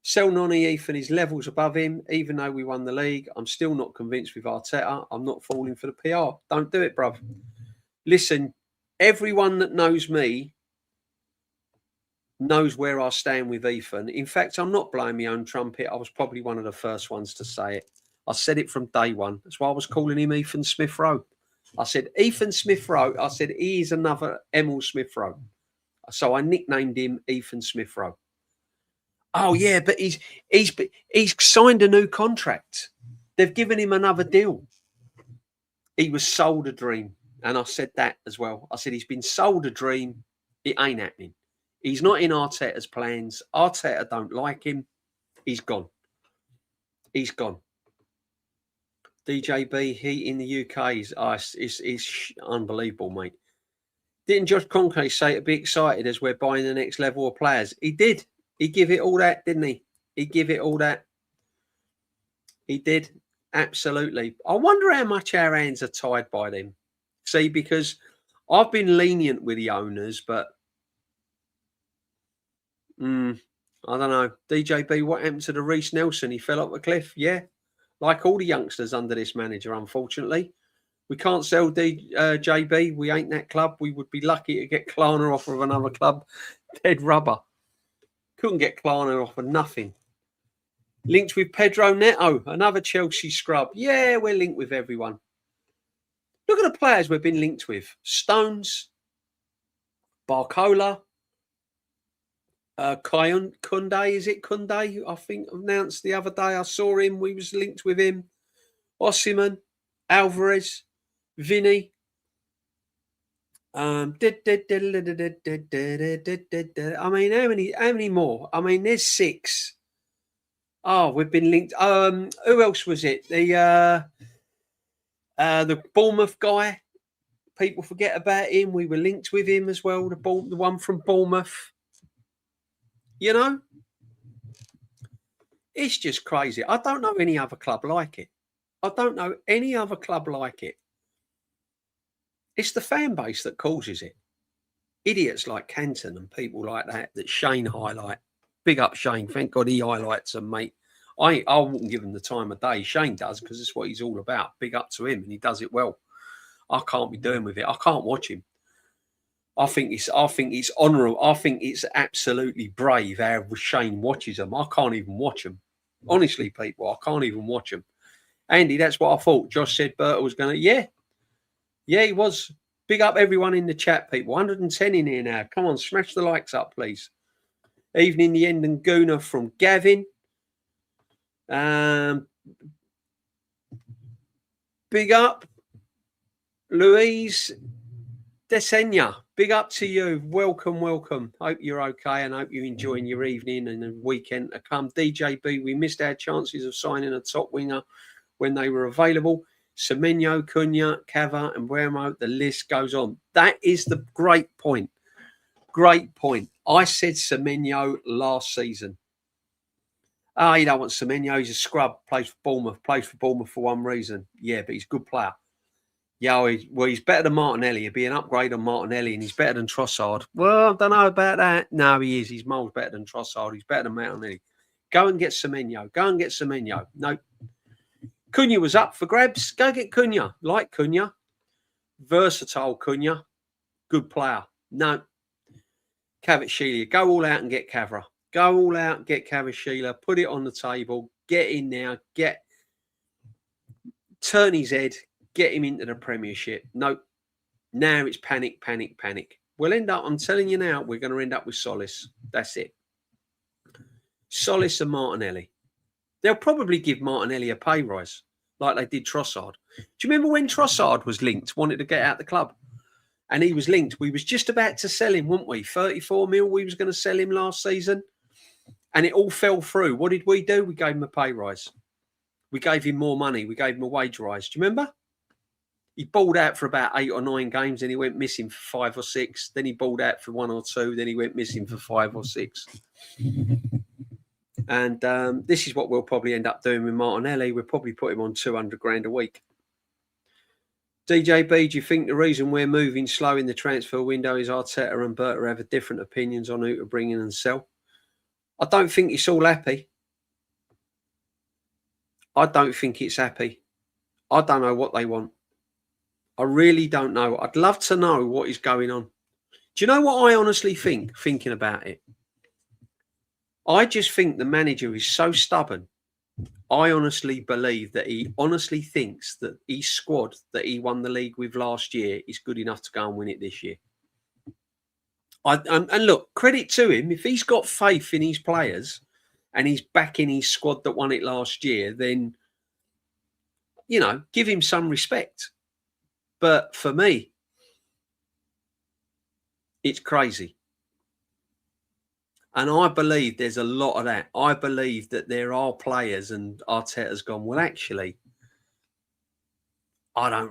Sell Nonny Ethan is levels above him, even though we won the league. I'm still not convinced with Arteta. I'm not falling for the PR. Don't do it, bruv. Listen, everyone that knows me knows where I stand with Ethan. In fact, I'm not blowing my own trumpet. I was probably one of the first ones to say it. I said it from day one. That's why I was calling him Ethan Smith Rowe. I said, Ethan Smith Rowe. I said, he is another Emil Smith Rowe. So I nicknamed him Ethan Smith Rowe. Oh, yeah, but he's signed a new contract. They've given him another deal. He was sold a dream. And I said that as well. I said, he's been sold a dream. It ain't happening. He's not in Arteta's plans. Arteta don't like him. He's gone. He's gone. DJB, he in the UK is unbelievable, mate. Didn't Josh Kroenke say to be excited as we're buying the next level of players? He did. He give it all that, didn't he? He give it all that. He did. Absolutely. I wonder how much our hands are tied by them. See, because I've been lenient with the owners, but I don't know. DJB, what happened to the Reece Nelson? He fell off a cliff. Yeah. Like all the youngsters under this manager, unfortunately. We can't sell DJB. We ain't that club. We would be lucky to get Klarna off of another club. Dead rubber. Couldn't get Klarna off of nothing. Linked with Pedro Neto, another Chelsea scrub. Yeah, we're linked with everyone. Look at the players we've been linked with. Stones, Barcola, Kunde, is it Kunde? I think announced the other day. I saw him. We was linked with him. Osimhen, Alvarez, Vinny. I mean, how many more? I mean, there's 6. Oh, we've been linked. Who else was it? The Bournemouth guy. People forget about him. We were linked with him as well. The one from Bournemouth. You know, it's just crazy. I don't know any other club like it. I don't know any other club like it. It's the fan base that causes it. Idiots like Canton and people like that Shane highlight. Big up Shane. Thank God he highlights them, mate. I wouldn't give him the time of day. Shane does, because it's what he's all about. Big up to him, and he does it well. I can't be doing with it. I can't watch him. I think it's honourable. I think it's absolutely brave how Shane watches them. I can't even watch them. Honestly, people, I can't even watch them. Andy, that's what I thought. Josh said Berta was going to... Yeah, he was. Big up everyone in the chat, people. 110 in here now. Come on, smash the likes up, please. Evening, the end and Guna from Gavin. Big up, Louise Desenya. Big up to you. Welcome. Hope you're okay and hope you're enjoying your evening and the weekend to come. DJB, we missed our chances of signing a top winger when they were available. Semenyo, Cunha, Cava and Buemo, the list goes on. That is the great point. Great point. I said Semenyo last season. You don't want Semenyo. He's a scrub. Plays for Bournemouth for one reason. Yeah, but he's a good player. Yeah, he's better than Martinelli. He'd be an upgrade on Martinelli, and he's better than Trossard. Well, I don't know about that. No, he is. He's miles better than Trossard. He's better than Martinelli. Go and get Semenyo. Go and get Semenyo. No, Cunha was up for grabs. Go get Cunha. Like Cunha. Versatile Cunha. Good player. No. Kvaratskhelia. Go all out and get Kavra. Go all out and get Kvaratskhelia. Put it on the table. Get in now. Turn his head. Get him into the Premiership. No. Now it's panic, panic, panic. We'll end up, I'm telling you now, we're going to end up with Solis. That's it. Solis and Martinelli. They'll probably give Martinelli a pay rise like they did Trossard. Do you remember when Trossard was linked, wanted to get out the club? And he was linked. We was just about to sell him, weren't we? 34 mil we was going to sell him last season. And it all fell through. What did we do? We gave him a pay rise. We gave him more money. We gave him a wage rise. Do you remember? He balled out for about 8 or 9 games. Then he went missing for 5 or 6. Then he balled out for 1 or 2. Then he went missing for 5 or 6. And this is what we'll probably end up doing with Martinelli. We'll probably put him on 200 grand a week. DJB, do you think the reason we're moving slow in the transfer window is Arteta and Berta have different opinions on who to bring in and sell? I don't think it's all happy. I don't think it's happy. I don't know what they want. I really don't know. I'd love to know what is going on. Do you know what I honestly think, thinking about it? I just think the manager is so stubborn. I honestly believe that he honestly thinks that his squad that he won the league with last year is good enough to go and win it this year. And look, credit to him. If he's got faith in his players and he's backing his squad that won it last year, then, you know, give him some respect. But for me, it's crazy. And I believe there's a lot of that. I believe that there are players, and Arteta's gone, well, actually, I don't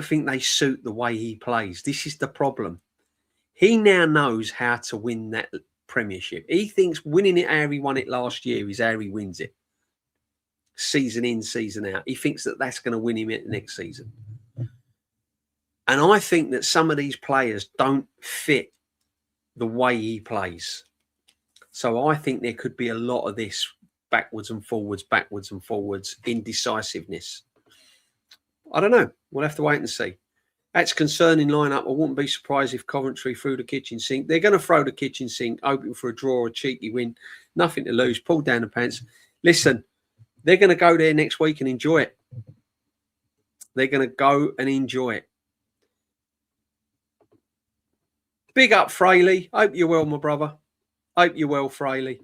think they suit the way he plays. This is the problem. He now knows how to win that Premiership. He thinks winning it how he won it last year is how he wins it. Season in, season out. He thinks that that's going to win him it next season. And I think that some of these players don't fit the way he plays. So I think there could be a lot of this backwards and forwards, indecisiveness. I don't know. We'll have to wait and see. That's concerning lineup. I wouldn't be surprised if Coventry threw the kitchen sink. They're going to throw the kitchen sink, hoping for a draw or a cheeky win. Nothing to lose. Pull down the pants. Listen, they're going to go there next week and enjoy it. They're going to go and enjoy it. Big up, Fraley. Hope you're well, my brother. Hope you're well, Fraley.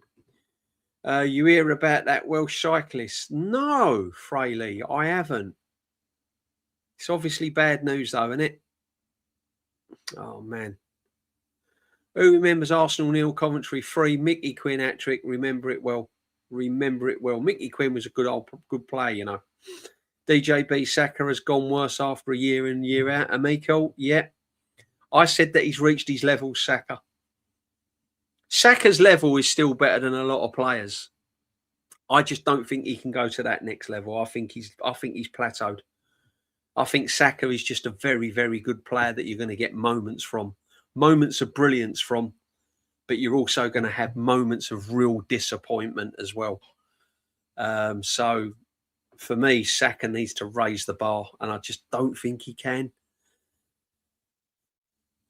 You hear about that Welsh cyclist? No, Fraley, I haven't. It's obviously bad news, though, isn't it? Oh, man. Who remembers Arsenal 0, Coventry 3? Mickey Quinn hat-trick. Remember it well. Remember it well. Mickey Quinn was a good player, you know. DJB Saka has gone worse after a year in, year out. Amico, yeah. I said that he's reached his level, Saka. Saka's level is still better than a lot of players. I just don't think he can go to that next level. I think he's plateaued. I think Saka is just a very, very good player that you're going to get moments from, moments of brilliance from, but you're also going to have moments of real disappointment as well. So for me, Saka needs to raise the bar, and I just don't think he can.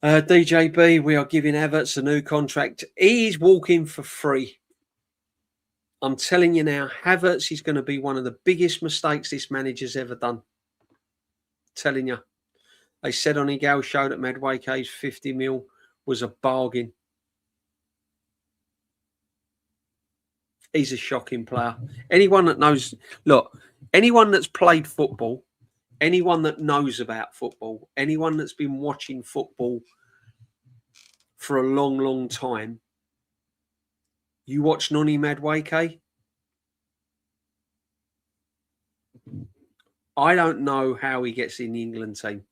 DJB, we are giving Havertz a new contract. He is walking for free. I'm telling you now, Havertz is going to be one of the biggest mistakes this manager's ever done. Telling you. They said on Egal show that Madueke's 50 mil was a bargain. He's a shocking player. Anyone that knows, look, anyone that's played football, anyone that knows about football, anyone that's been watching football for a long, long time, you watch Noni Madueke? I don't know how he gets in the England team.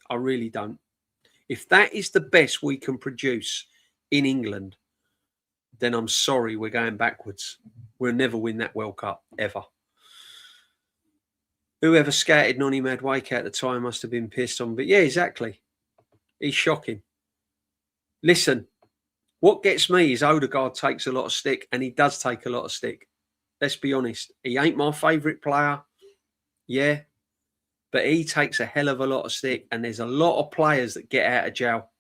I really don't. If that is the best we can produce in England, then I'm sorry, we're going backwards. We'll never win that World Cup, ever. Whoever scouted Nonny Madueke at the time must have been pissed on. But yeah, exactly. He's shocking. Listen, what gets me is Odegaard takes a lot of stick, and he does take a lot of stick. Let's be honest. He ain't my favourite player. Yeah. But he takes a hell of a lot of stick, and there's a lot of players that get out of jail.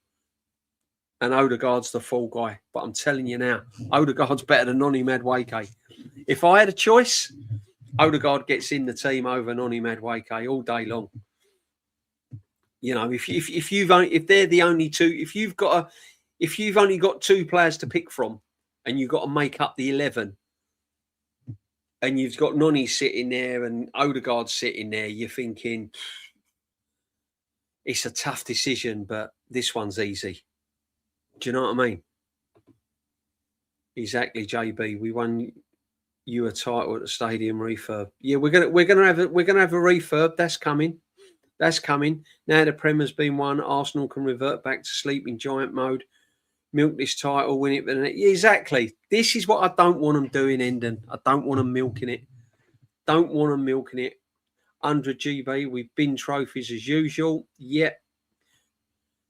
And Odegaard's the fall guy. But I'm telling you now, Odegaard's better than Nonny Madueke. If I had a choice, Odegaard gets in the team over Nonny Madueke all day long. You know, if they're the only two, if you've only got two players to pick from, and you've got to make up the 11, and you've got Nonny sitting there and Odegaard sitting there, you're thinking it's a tough decision, but this one's easy. Do you know what I mean? Exactly, JB. We won you a title at the stadium refurb. Yeah, we're gonna have a refurb. That's coming. That's coming. Now the Prem has been won, Arsenal can revert back to sleeping giant mode. Milk this title, win it. Yeah, exactly. This is what I don't want them doing, Enden. I don't want them milking it. Don't want them milking it. 100 GB, we've been trophies as usual. Yep.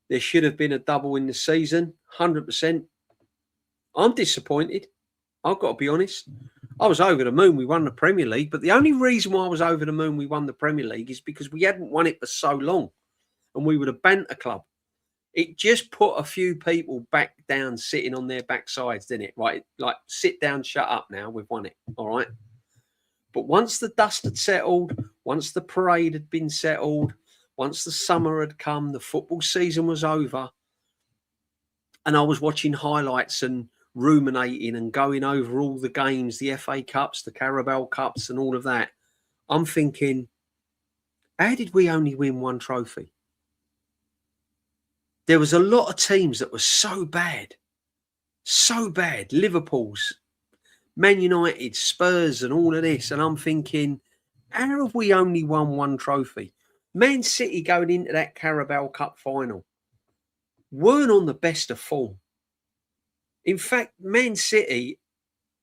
There should have been a double in the season. 100%. I'm disappointed. I've got to be honest. I was over the moon we won the Premier League, but the only reason why I was over the moon we won the Premier League is because we hadn't won it for so long, and we were the banter club. It just put a few people back down, sitting on their backsides, didn't it? Right, like, sit down, shut up now, we've won it, all right? But once the dust had settled, once the parade had been settled, once the summer had come, the football season was over, and I was watching highlights and ruminating and going over all the games, the FA Cups, the Carabao Cups and all of that, I'm thinking, how did we only win one trophy? There was a lot of teams that were so bad. Liverpool's, Man United, Spurs and all of this. And I'm thinking, how have we only won one trophy? Man City going into that Carabao Cup final weren't on the best of form. In fact, Man City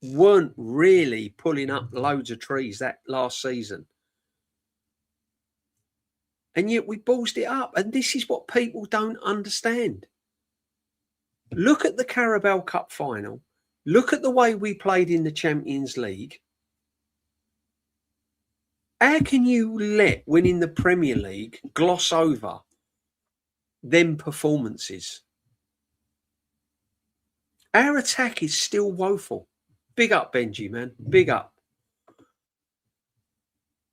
weren't really pulling up loads of trees that last season. And yet we ballsed it up. And this is what people don't understand. Look at the Carabao Cup final. Look at the way we played in the Champions League. How can you let winning the Premier League gloss over them performances? Our attack is still woeful. Big up, Benji, man. Big up.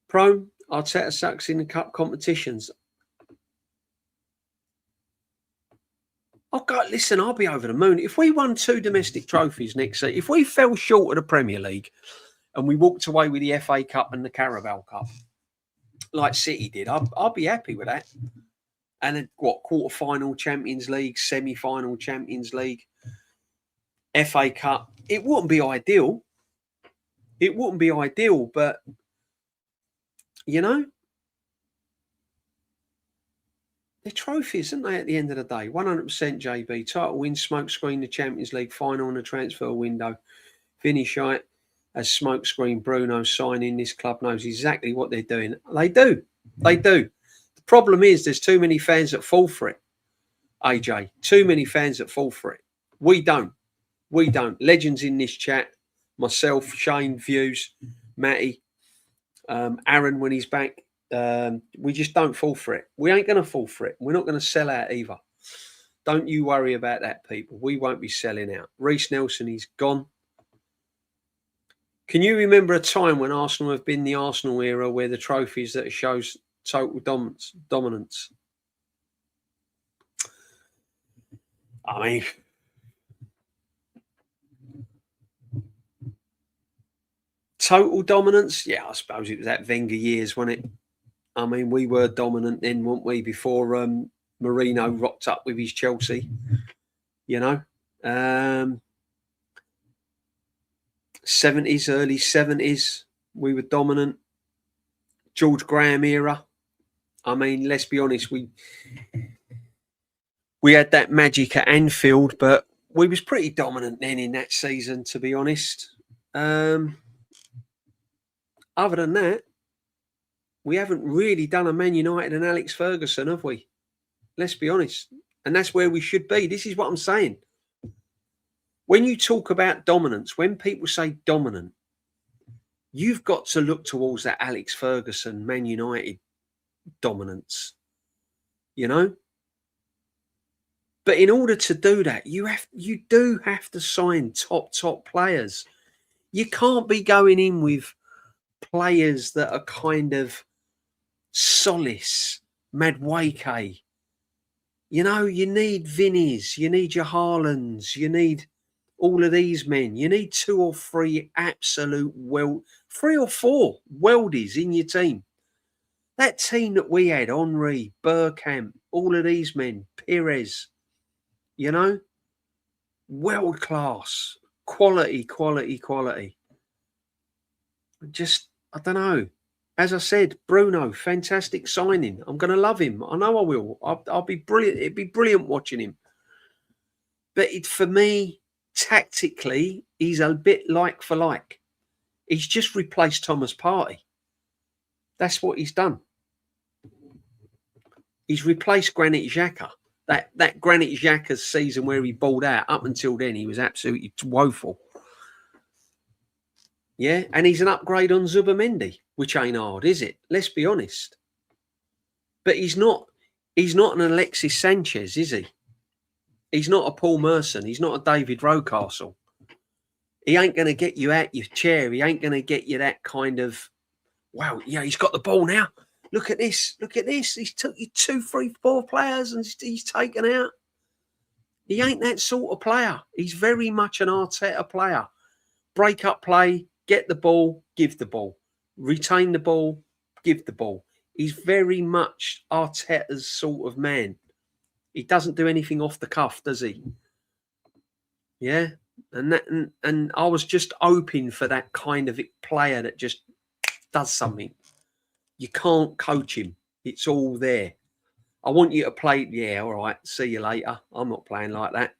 Prone, Arteta sucks in the cup competitions. Listen, I'll be over the moon. If we won 2 domestic trophies next season, if we fell short of the Premier League and we walked away with the FA Cup and the Carabao Cup, like City did, I'll be happy with that. And then, quarter-final Champions League, semi-final Champions League, FA Cup. It wouldn't be ideal. It wouldn't be ideal, but, you know, they're trophies, aren't they, at the end of the day? 100% JB. Title win, smoke screen, the Champions League final and the transfer window. Finish right as smoke screen. Bruno signing. This club knows exactly what they're doing. They do. They do. The problem is there's too many fans that fall for it, AJ. Too many fans that fall for it. We don't. We don't. Legends in this chat. Myself, Shane, Views, Matty, Aaron when he's back. We just don't fall for it. We ain't going to fall for it. We're not going to sell out either. Don't you worry about that, people. We won't be selling out. Reece Nelson, he's gone. Can you remember a time when Arsenal have been the Arsenal era where the trophies that shows total dominance? I mean, total dominance? Yeah, I suppose it was that Wenger years, wasn't it? I mean, we were dominant then, weren't we, before Mourinho rocked up with his Chelsea, you know? 70s, early 70s, we were dominant. George Graham era. I mean, let's be honest, we had that magic at Anfield, but we was pretty dominant then in that season, to be honest. Other than that, We haven't really done a Man United and Alex Ferguson, have we? Let's be honest. And that's where we should be. This is what I'm saying. When you talk about dominance, when people say dominant, you've got to look towards that Alex Ferguson, Man United dominance, you know? But in order to do that, you do have to sign top players. You can't be going in with players that are kind of Solis, Madueke. You know, you need Vinnies, you need your Haalands, you need all of these men. You need 2 or 3 absolute 3 or 4 worldies in your team. That team that we had, Henry, Bergkamp, all of these men, Pires, you know, world class, quality. Just, I don't know. As I said, Bruno, fantastic signing. I'm going to love him. I know I will. I'll be brilliant. It'd be brilliant watching him. But for me, tactically, he's a bit like for like. He's just replaced Thomas Partey. That's what he's done. He's replaced Granit Xhaka. That Granit Xhaka season where he balled out, up until then, he was absolutely woeful. Yeah, and he's an upgrade on Zubimendi, which ain't hard, is it? Let's be honest. But he's not an Alexis Sanchez, is he? He's not a Paul Merson. He's not a David Rocastle. He ain't going to get you out your chair. He ain't going to get you that kind of, wow, yeah, he's got the ball now. Look at this. Look at this. He's took you 2, 3, 4 players and he's taken out. He ain't that sort of player. He's very much an Arteta player. Break up play, get the ball, give the ball. Retain the ball, give the ball. He's very much Arteta's sort of man. He doesn't do anything off the cuff, does he? Yeah. And I was just hoping for that kind of player that just does something. You can't coach him. It's all there. I want you to play. Yeah, all right. See you later. I'm not playing like that.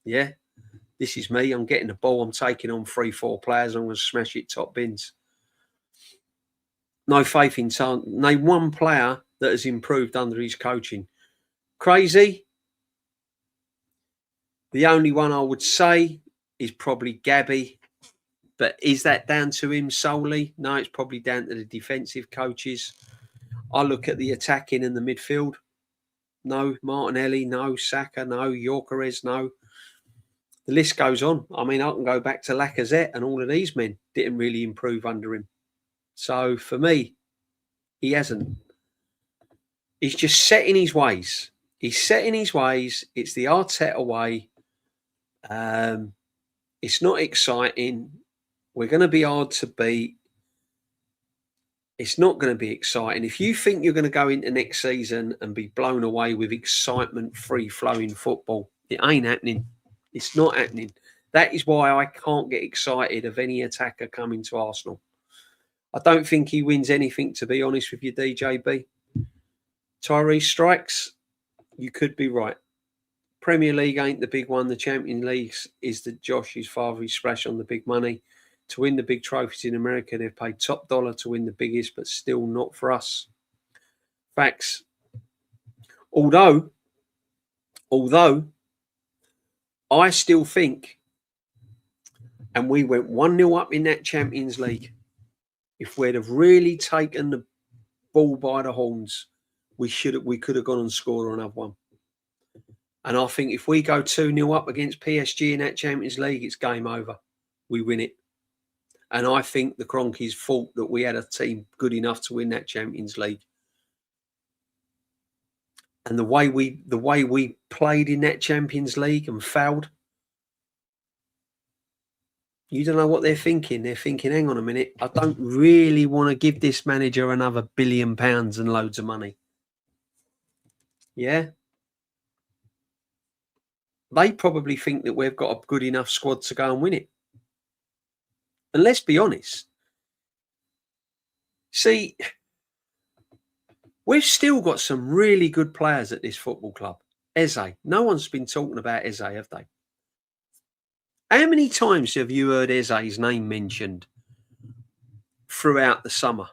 Yeah. This is me. I'm getting the ball. I'm taking on 3, 4 players. I'm going to smash it top bins. No faith in time. Name one player that has improved under his coaching. Crazy. The only one I would say is probably Gabby. But is that down to him solely? No, it's probably down to the defensive coaches. I look at the attacking and the midfield. No. Martinelli, no. Saka, no. Gyökeres, no. The list goes on. I mean, I can go back to Lacazette, and all of these men didn't really improve under him. So for me, he hasn't. He's just set in his ways. He's set in his ways. It's the Arteta way. It's not exciting. We're going to be hard to beat. It's not going to be exciting. If you think you're going to go into next season and be blown away with excitement, free-flowing football, it ain't happening. It's not happening. That is why I can't get excited of any attacker coming to Arsenal. I don't think he wins anything, to be honest with you, DJB. Tyrese strikes. You could be right. Premier League ain't the big one. The Champions League is the Josh's father. He splashed on the big money. To win the big trophies in America, they've paid top dollar to win the biggest, but still not for us. Facts. Although I still think, and we went 1-0 up in that Champions League, if we'd have really taken the ball by the horns, we could have gone and scored another one. And I think if we go 2-0 up against PSG in that Champions League, it's game over. We win it. And I think the Cronkies thought that we had a team good enough to win that Champions League. And the way we played in that Champions League and fouled, you don't know what they're thinking. They're thinking, hang on a minute, I don't really want to give this manager another £1 billion and loads of money. Yeah? They probably think that we've got a good enough squad to go and win it. And let's be honest. See, we've still got some really good players at this football club. Eze. No one's been talking about Eze, have they? How many times have you heard Eze's name mentioned throughout the summer?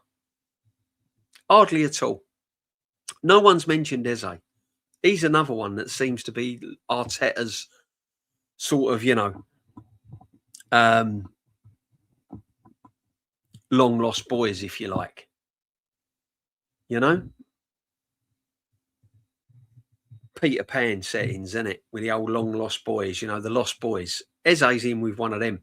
Hardly at all. No one's mentioned Eze. He's another one that seems to be Arteta's sort of, um, long lost boys, if you like. You know? Peter Pan settings, isn't it? With the old long lost boys, the lost boys. Eze's in with one of them.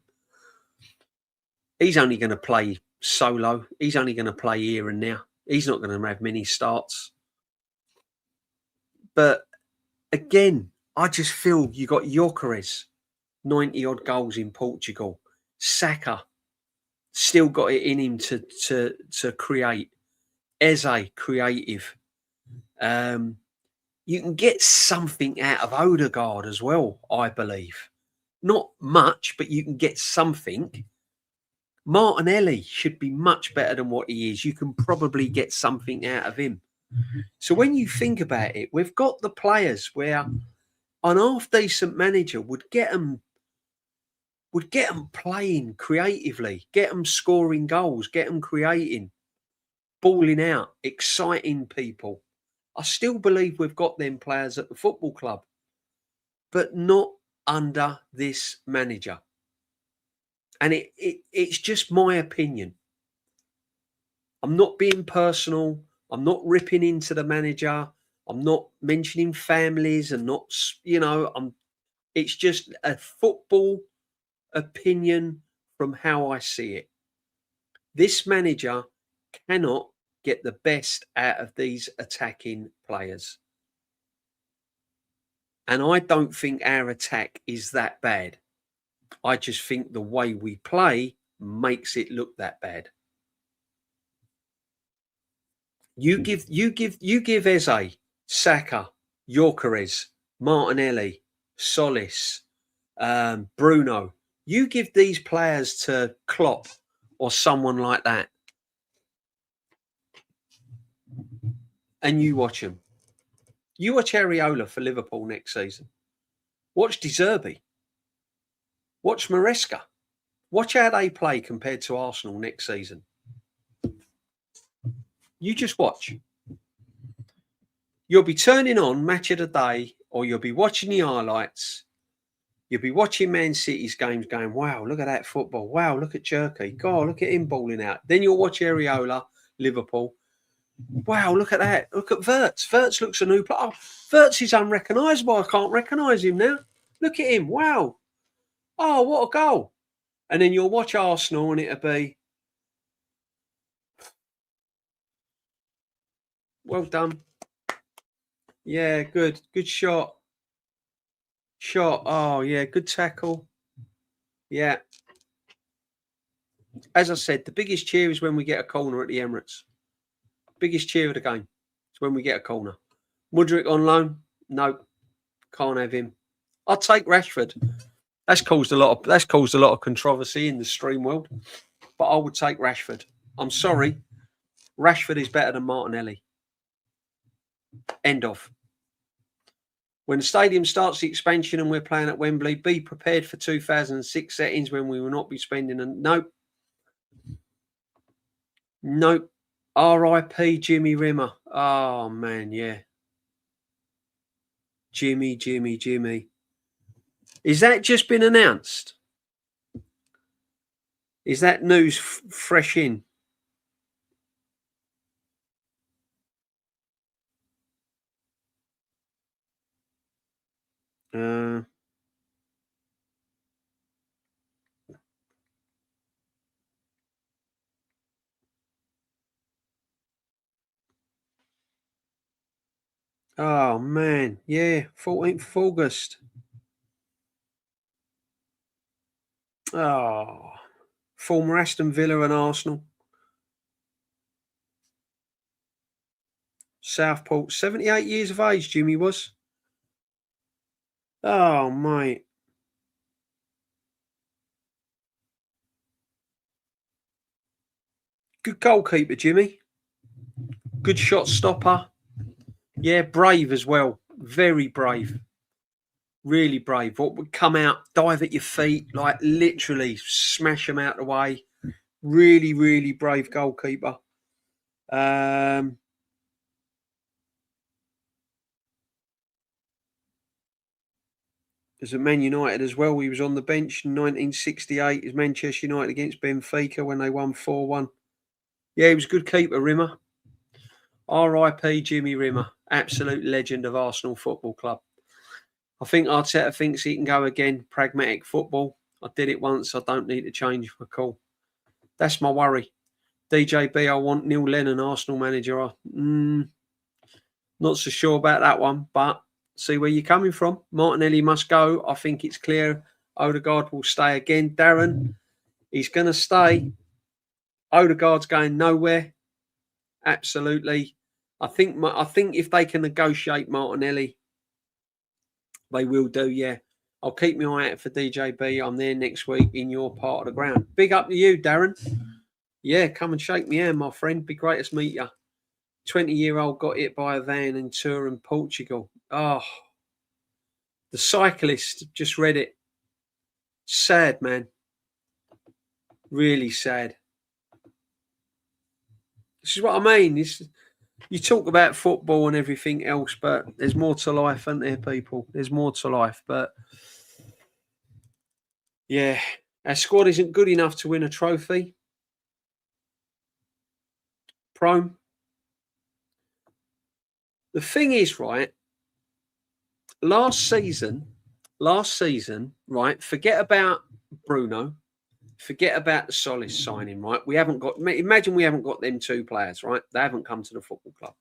He's only going to play solo. He's only going to play here and there. He's not going to have many starts. But again, I just feel you got Gyökeres, 90 odd goals in Portugal. Saka still got it in him to create. Eze, creative. You can get something out of Odegaard as well, I believe. Not much, but you can get something. Martinelli should be much better than what he is. You can probably get something out of him. So when you think about it, we've got the players where an half-decent manager would get them playing creatively, get them scoring goals, get them creating, balling out, exciting people. I still believe we've got them players at the football club, but not under this manager. And it's just my opinion. I'm not being personal. I'm not ripping into the manager. I'm not mentioning families and not, it's just a football opinion from how I see it. This manager cannot get the best out of these attacking players. And I don't think our attack is that bad. I just think the way we play makes it look that bad. You give Eze, Saka, Gyökeres, Martinelli, Solis, Bruno. You give these players to Klopp or someone like that, and you watch them. You watch Areola for Liverpool next season. Watch De Zerbi. Watch Maresca. Watch how they play compared to Arsenal next season. You just watch. You'll be turning on Match of the Day, or you'll be watching the highlights. You'll be watching Man City's games going, wow, look at that football. Wow, look at Cherky. God, look at him balling out. Then you'll watch Areola, Liverpool. Wow, look at that. Look at Wirtz. Wirtz looks a new player. Oh, Wirtz is unrecognisable. I can't recognise him now. Look at him. Wow. Oh, what a goal. And then you'll watch Arsenal and it'll be, well done. Yeah, good. Good shot. Oh, yeah, good tackle. Yeah. As I said, the biggest cheer is when we get a corner at the Emirates. Biggest cheer of the game is when we get a corner. Mudryk on loan? No, can't have him. I'll take Rashford. That's caused a lot of controversy in the stream world, but I would take Rashford. I'm sorry, Rashford is better than Martinelli. End of. When the stadium starts the expansion and we're playing at Wembley, be prepared for 2006 settings when we will not be spending. Nope. R.I.P. Jimmy Rimmer. Oh man, yeah. Jimmy. Is that just been announced? Is that news fresh in? Oh man, yeah, 14th of August. Oh, former Aston Villa and Arsenal. Southport, 78 years of age, Jimmy was. Oh, mate. Good goalkeeper, Jimmy. Good shot stopper. Yeah, brave as well. Very brave. Really brave. What would come out, dive at your feet, like literally smash them out the way. Really, really brave goalkeeper. Um, As a Man United as well, he was on the bench in 1968 as Manchester United against Benfica when they won 4-1. Yeah, he was a good keeper, Rimmer. R.I.P. Jimmy Rimmer, absolute legend of Arsenal Football Club. I think Arteta thinks he can go again. Pragmatic football. I did it once. I don't need to change my call. That's my worry. DJB, I want Neil Lennon, Arsenal manager. Not so sure about that one, but see where you're coming from. Martinelli must go. I think it's clear Odegaard will stay again. Darren, he's going to stay. Odegaard's going nowhere. Absolutely. I think if they can negotiate Martinelli, they will do, yeah. I'll keep my eye out for DJB. I'm there next week in your part of the ground. Big up to you, Darren. Yeah, come and shake me hand, my friend. Be great to meet you. 20-year-old got hit by a van in Turin, Portugal. Oh, the cyclist, just read it. Sad, man. Really sad. This is what I mean. You talk about football and everything else, but there's more to life, isn't there, people? There's more to life. But, yeah, our squad isn't good enough to win a trophy. Prone. The thing is, right, last season, right, forget about Bruno, forget about the Solis signing, right? Imagine we haven't got them two players, right? They haven't come to the football club.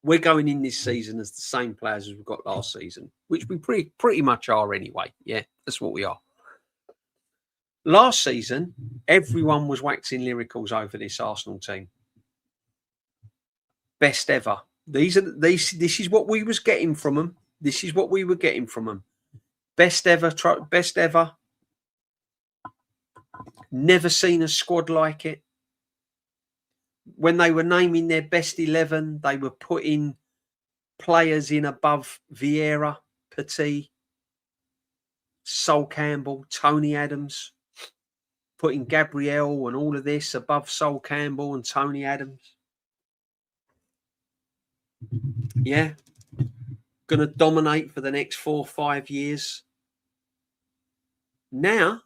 We're going in this season as the same players as we've got last season, which we pretty much are anyway. Yeah, that's what we are. Last season, everyone was waxing lyricals over this Arsenal team. Best ever. This is what we was getting from them. This is what we were getting from them. Best ever. Best ever. Never seen a squad like it. When they were naming their best 11, they were putting players in above Vieira, Petit, Sol Campbell, Tony Adams, putting Gabriel and all of this above Sol Campbell and Tony Adams. Yeah. Going to dominate for the next 4 or 5 years. Now,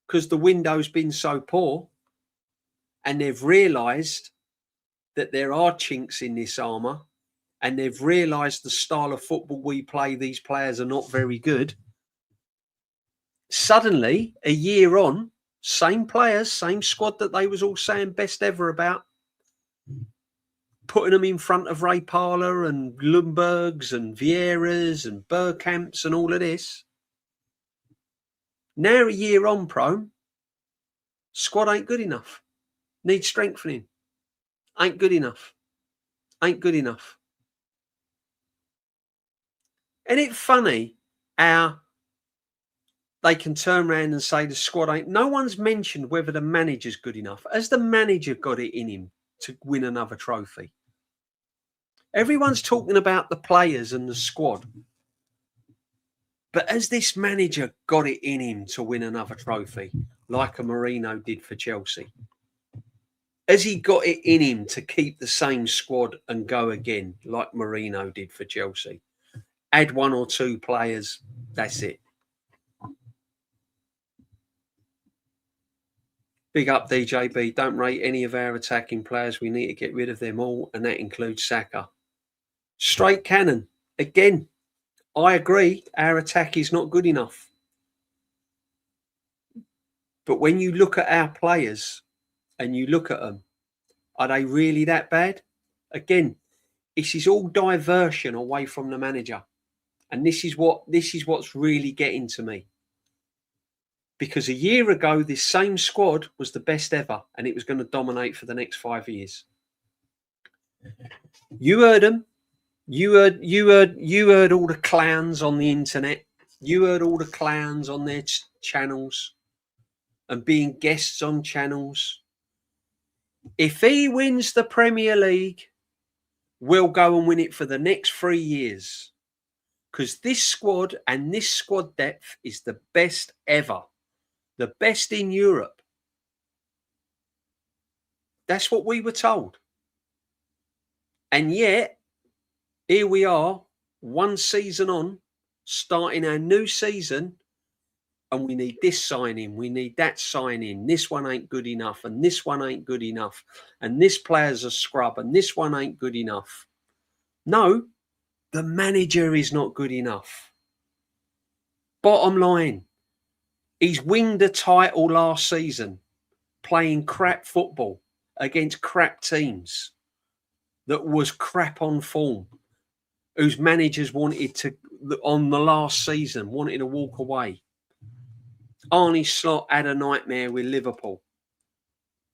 because the window's been so poor and they've realised that there are chinks in this armour and they've realised the style of football we play, these players are not very good. Suddenly, a year on, same players, same squad that they was all saying best ever about, putting them in front of Ray Parlour and Lundbergs and Vieiras and Bergkamps and all of this. Now a year on, Prone, squad ain't good enough. Needs strengthening. Ain't good enough. Ain't good enough. Isn't it funny how they can turn around and say the squad ain't... No one's mentioned whether the manager's good enough. Has the manager got it in him to win another trophy? Everyone's talking about the players and the squad. But has this manager got it in him to win another trophy like a Mourinho did for Chelsea? Has he got it in him to keep the same squad and go again like Mourinho did for Chelsea? Add 1 or 2 players, that's it. Big up DJB. Don't rate any of our attacking players. We need to get rid of them all, and that includes Saka. Straight cannon. Again, I agree, our attack is not good enough. But when you look at our players and you look at them, are they really that bad? Again, this is all diversion away from the manager. And this is what's really getting to me. Because a year ago, this same squad was the best ever, and it was going to dominate for the next 5 years. You heard them. You heard all the clowns on the internet. You heard all the clowns on their channels and being guests on channels. If he wins the Premier League, we'll go and win it for the next 3 years. Because this squad and this squad depth is the best ever. The best in Europe. That's what we were told. And yet, here we are, one season on, starting our new season, and we need this signing, we need that signing, this one ain't good enough, and this one ain't good enough, and this player's a scrub, and this one ain't good enough. No, the manager is not good enough. Bottom line, he's winged a title last season, playing crap football against crap teams that was crap on form, whose managers wanted to, on the last season, wanted to walk away. Arne Slot had a nightmare with Liverpool.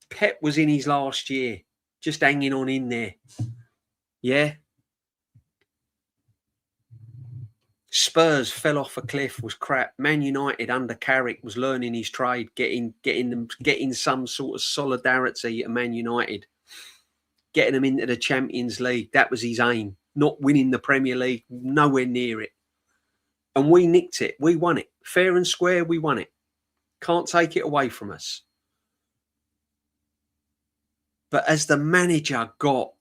Pep was in his last year, just hanging on in there. Yeah. Spurs fell off a cliff, was crap. Man United under Carrick was learning his trade, getting some sort of solidarity at Man United, getting them into the Champions League. That was his aim. Not winning the Premier League, nowhere near it. And we nicked it. We won it. Fair and square, we won it. Can't take it away from us. But as the manager got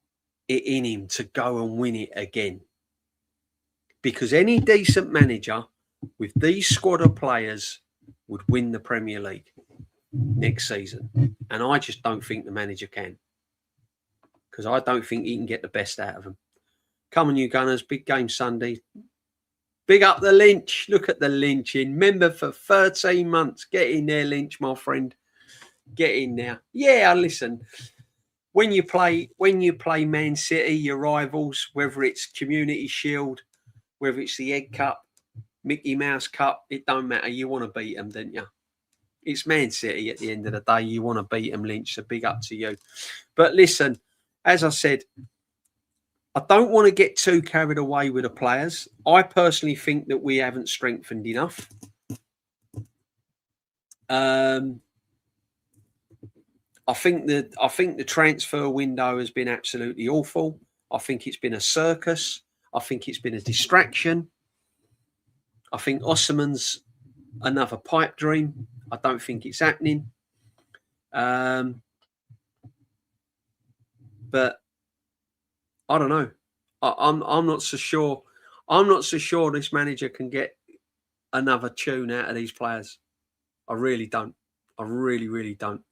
it in him to go and win it again, because any decent manager with these squad of players would win the Premier League next season. And I just don't think the manager can, because I don't think he can get the best out of them. Come on, you Gunners. Big game Sunday. Big up the Lynch. Look at the lynching. Member for 13 months. Get in there, Lynch, my friend. Get in there. Yeah, listen. When you play Man City, your rivals, whether it's Community Shield, whether it's the Egg Cup, Mickey Mouse Cup, it don't matter. You want to beat them, don't you? It's Man City at the end of the day. You want to beat them, Lynch. So big up to you. But listen, as I said, I don't want to get too carried away with the players. I personally think that we haven't strengthened enough. I think the transfer window has been absolutely awful. I think it's been a circus. I think it's been a distraction. I think Osimhen's another pipe dream. I don't think it's happening. But I don't know. I'm not so sure. I'm not so sure this manager can get another tune out of these players. I really don't. I really, really don't.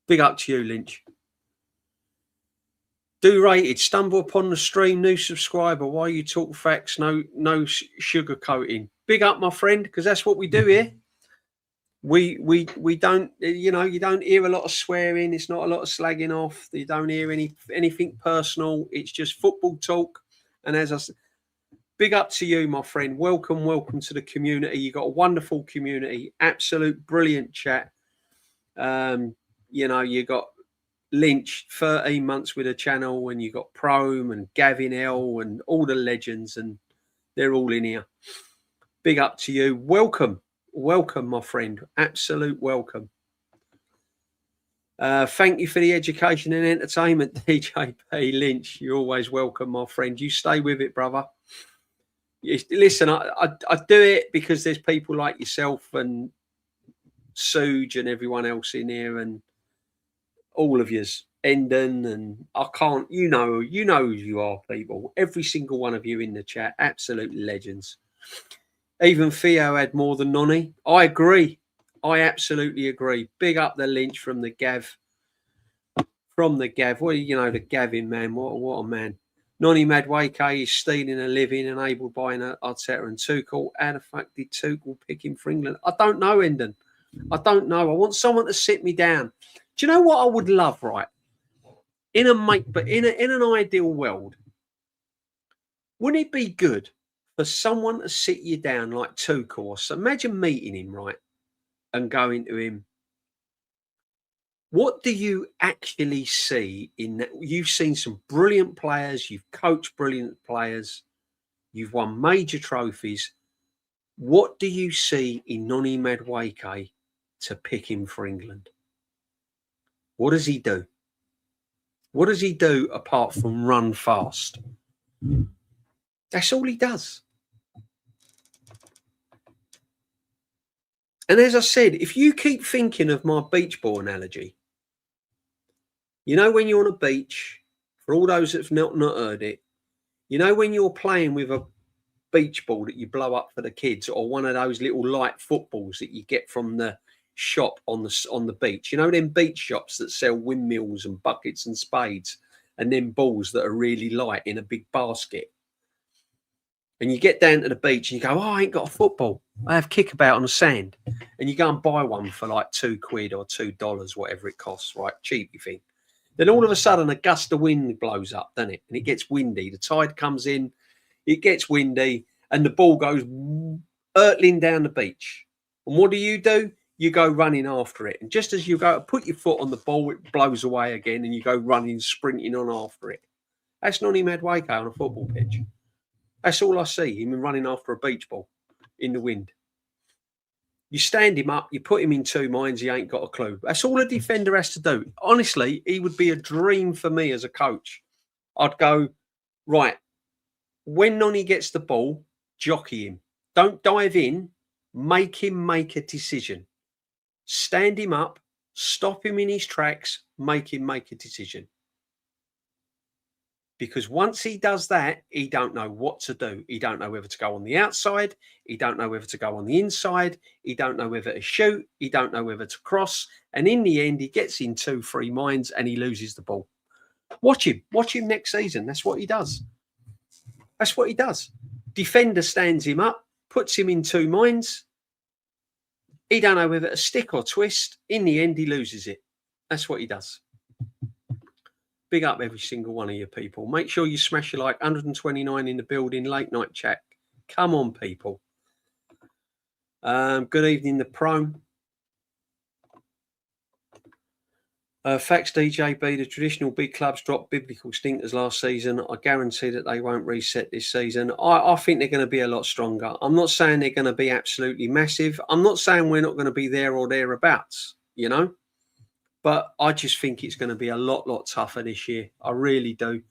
Big up to you, Lynch. Do rated. Stumble upon the stream. New subscriber. Why you talk facts? No sugarcoating. Big up, my friend, because that's what we do here. We don't, you don't hear a lot of swearing. It's not a lot of slagging off. You don't hear anything personal. It's just football talk. And as I said, big up to you, my friend. Welcome to the community. You got a wonderful community. Absolute brilliant chat. You got Lynch, 13 months with a channel, and you got Prome and Gavin L and all the legends, and they're all in here. Big up to you. Welcome, my friend. Absolute welcome. Thank you for the education and entertainment, DJB. Lynch. You're always welcome, my friend. You stay with it, brother. Listen, I do it because there's people like yourself and Suge and everyone else in here, and all of yous, Endon, and I can't, you know who you are, people. Every single one of you in the chat, absolute legends. Even Theo had more than Nonny. I agree. I absolutely agree. Big up the Lynch from the Gav. Well, the Gavin man. What a man. Nonny Madueke is stealing a living, enabled by an Arteta and Tuchel. How the fuck did Tuchel pick him for England? I don't know, Endon. I don't know. I want someone to sit me down. Do you know what I would love, right? In an ideal world, wouldn't it be good for someone to sit you down like Tuchel? So imagine meeting him, right, and going to him. What do you actually see in that? You've seen some brilliant players. You've coached brilliant players. You've won major trophies. What do you see in Nonny Madueke to pick him for England? What does he do? What does he do apart from run fast? That's all he does. And as I said, if you keep thinking of my beach ball analogy, when you're on a beach For all those that have not heard it, you know when you're playing with a beach ball that you blow up for the kids, or one of those little light footballs that you get from the shop on the beach. You know them beach shops that sell windmills and buckets and spades, and then balls that are really light in a big basket. And you get down to the beach and you go, oh, I ain't got a football. I have kickabout on the sand. And you go and buy one for like £2 or $2, whatever it costs, right? Cheap, you think. Then all of a sudden a gust of wind blows up, doesn't it? And it gets windy. The tide comes in, it gets windy, and the ball goes hurtling down the beach. And what do? You go running after it. And just as you go to put your foot on the ball, it blows away again, and you go running, sprinting on after it. That's Nonny Madueke on a football pitch. That's all I see, him running after a beach ball in the wind. You stand him up, you put him in two minds, he ain't got a clue. That's all a defender has to do. Honestly, he would be a dream for me as a coach. I'd go, right, when Nonny gets the ball, jockey him. Don't dive in, make him make a decision. Stand him up, stop him in his tracks, make him make a decision. Because once he does that, he don't know what to do. He don't know whether to go on the outside. He don't know whether to go on the inside. He don't know whether to shoot. He don't know whether to cross. And in the end, he gets in 2-3 minds and he loses the ball. Watch him. Watch him next season. That's what he does. That's what he does. Defender stands him up, puts him in 2 minds. He don't know whether to stick or twist. In the end, he loses it. That's what he does. Big up every single one of you people. Make sure you smash your like. 129 in the building. Late night chat. Come on, people. Good evening, the Prone. Facts, DJB. The traditional big clubs dropped biblical stinkers last season. I guarantee that they won't reset this season. I think they're going to be a lot stronger. I'm not saying they're going to be absolutely massive. I'm not saying we're not going to be there or thereabouts, you know. But I just think it's going to be a lot tougher this year. I really do.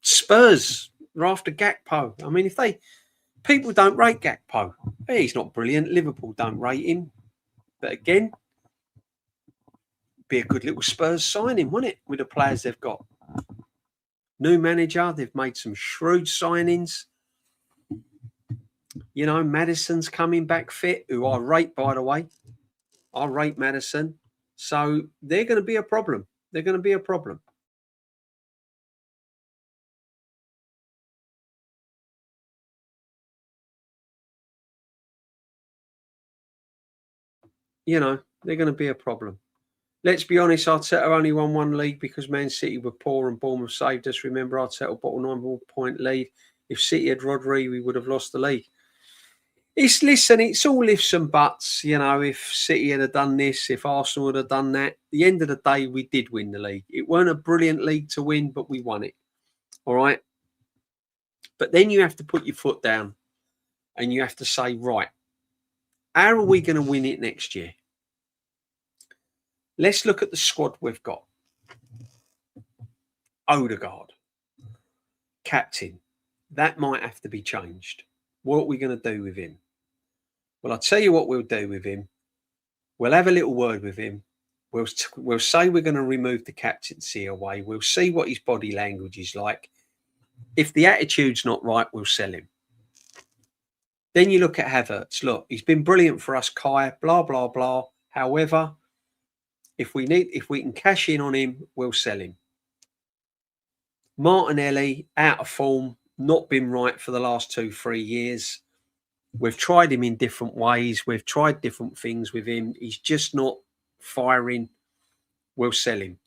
Spurs are after Gakpo. I mean, people don't rate Gakpo. Hey, he's not brilliant. Liverpool don't rate him. But again, be a good little Spurs signing, wouldn't it? With the players they've got. New manager. They've made some shrewd signings. You know, Maddison's coming back fit, who I rate, by the way. I rate Maddison. So they're going to be a problem. They're going to be a problem. You know, they're going to be a problem. Let's be honest, Arteta only won 1 league because Man City were poor and Bournemouth saved us. Remember, Arteta bought a 9-point lead. If City had Rodri, we would have lost the league. It's all ifs and buts. You know, if City had done this, if Arsenal had have done that, at the end of the day, we did win the league. It weren't a brilliant league to win, but we won it. All right. But then you have to put your foot down and you have to say, right, how are we going to win it next year? Let's look at the squad we've got. Odegaard, captain. That might have to be changed. What are we going to do with him? Well, I'll tell you what we'll do with him. We'll have a little word with him. We'll say we're going to remove the captaincy away. We'll see what his body language is like. If the attitude's not right, we'll sell him. Then you look at Havertz. Look, he's been brilliant for us, Kai, blah, blah, blah. However, if we can cash in on him, we'll sell him. Martinelli, out of form, not been right for the last 2-3 years. We've tried him in different ways. We've tried different things with him. He's just not firing. We'll sell him.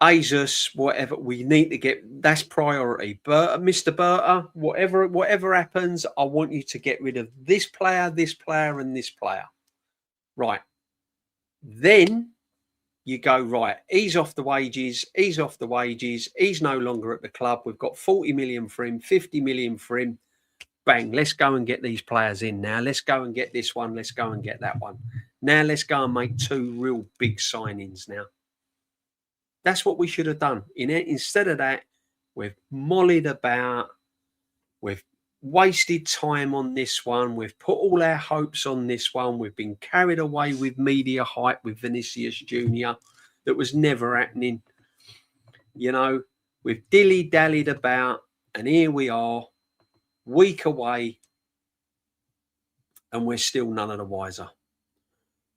Jesus, whatever we need to get, that's priority. But Mr. Berta, whatever happens, I want you to get rid of this player, and this player. Right. Then you go, right, he's off the wages. He's no longer at the club. We've got 40 million for him, 50 million for him. Bang, let's go and get these players in now. Let's go and get this one. Let's go and get that one. Now let's go and make 2 real big signings now. That's what we should have done. Instead of that, we've mollied about. We've wasted time on this one. We've put all our hopes on this one. We've been carried away with media hype with Vinicius Jr. that was never happening. You know, we've dilly-dallied about, and here we are, week away, and we're still none of the wiser.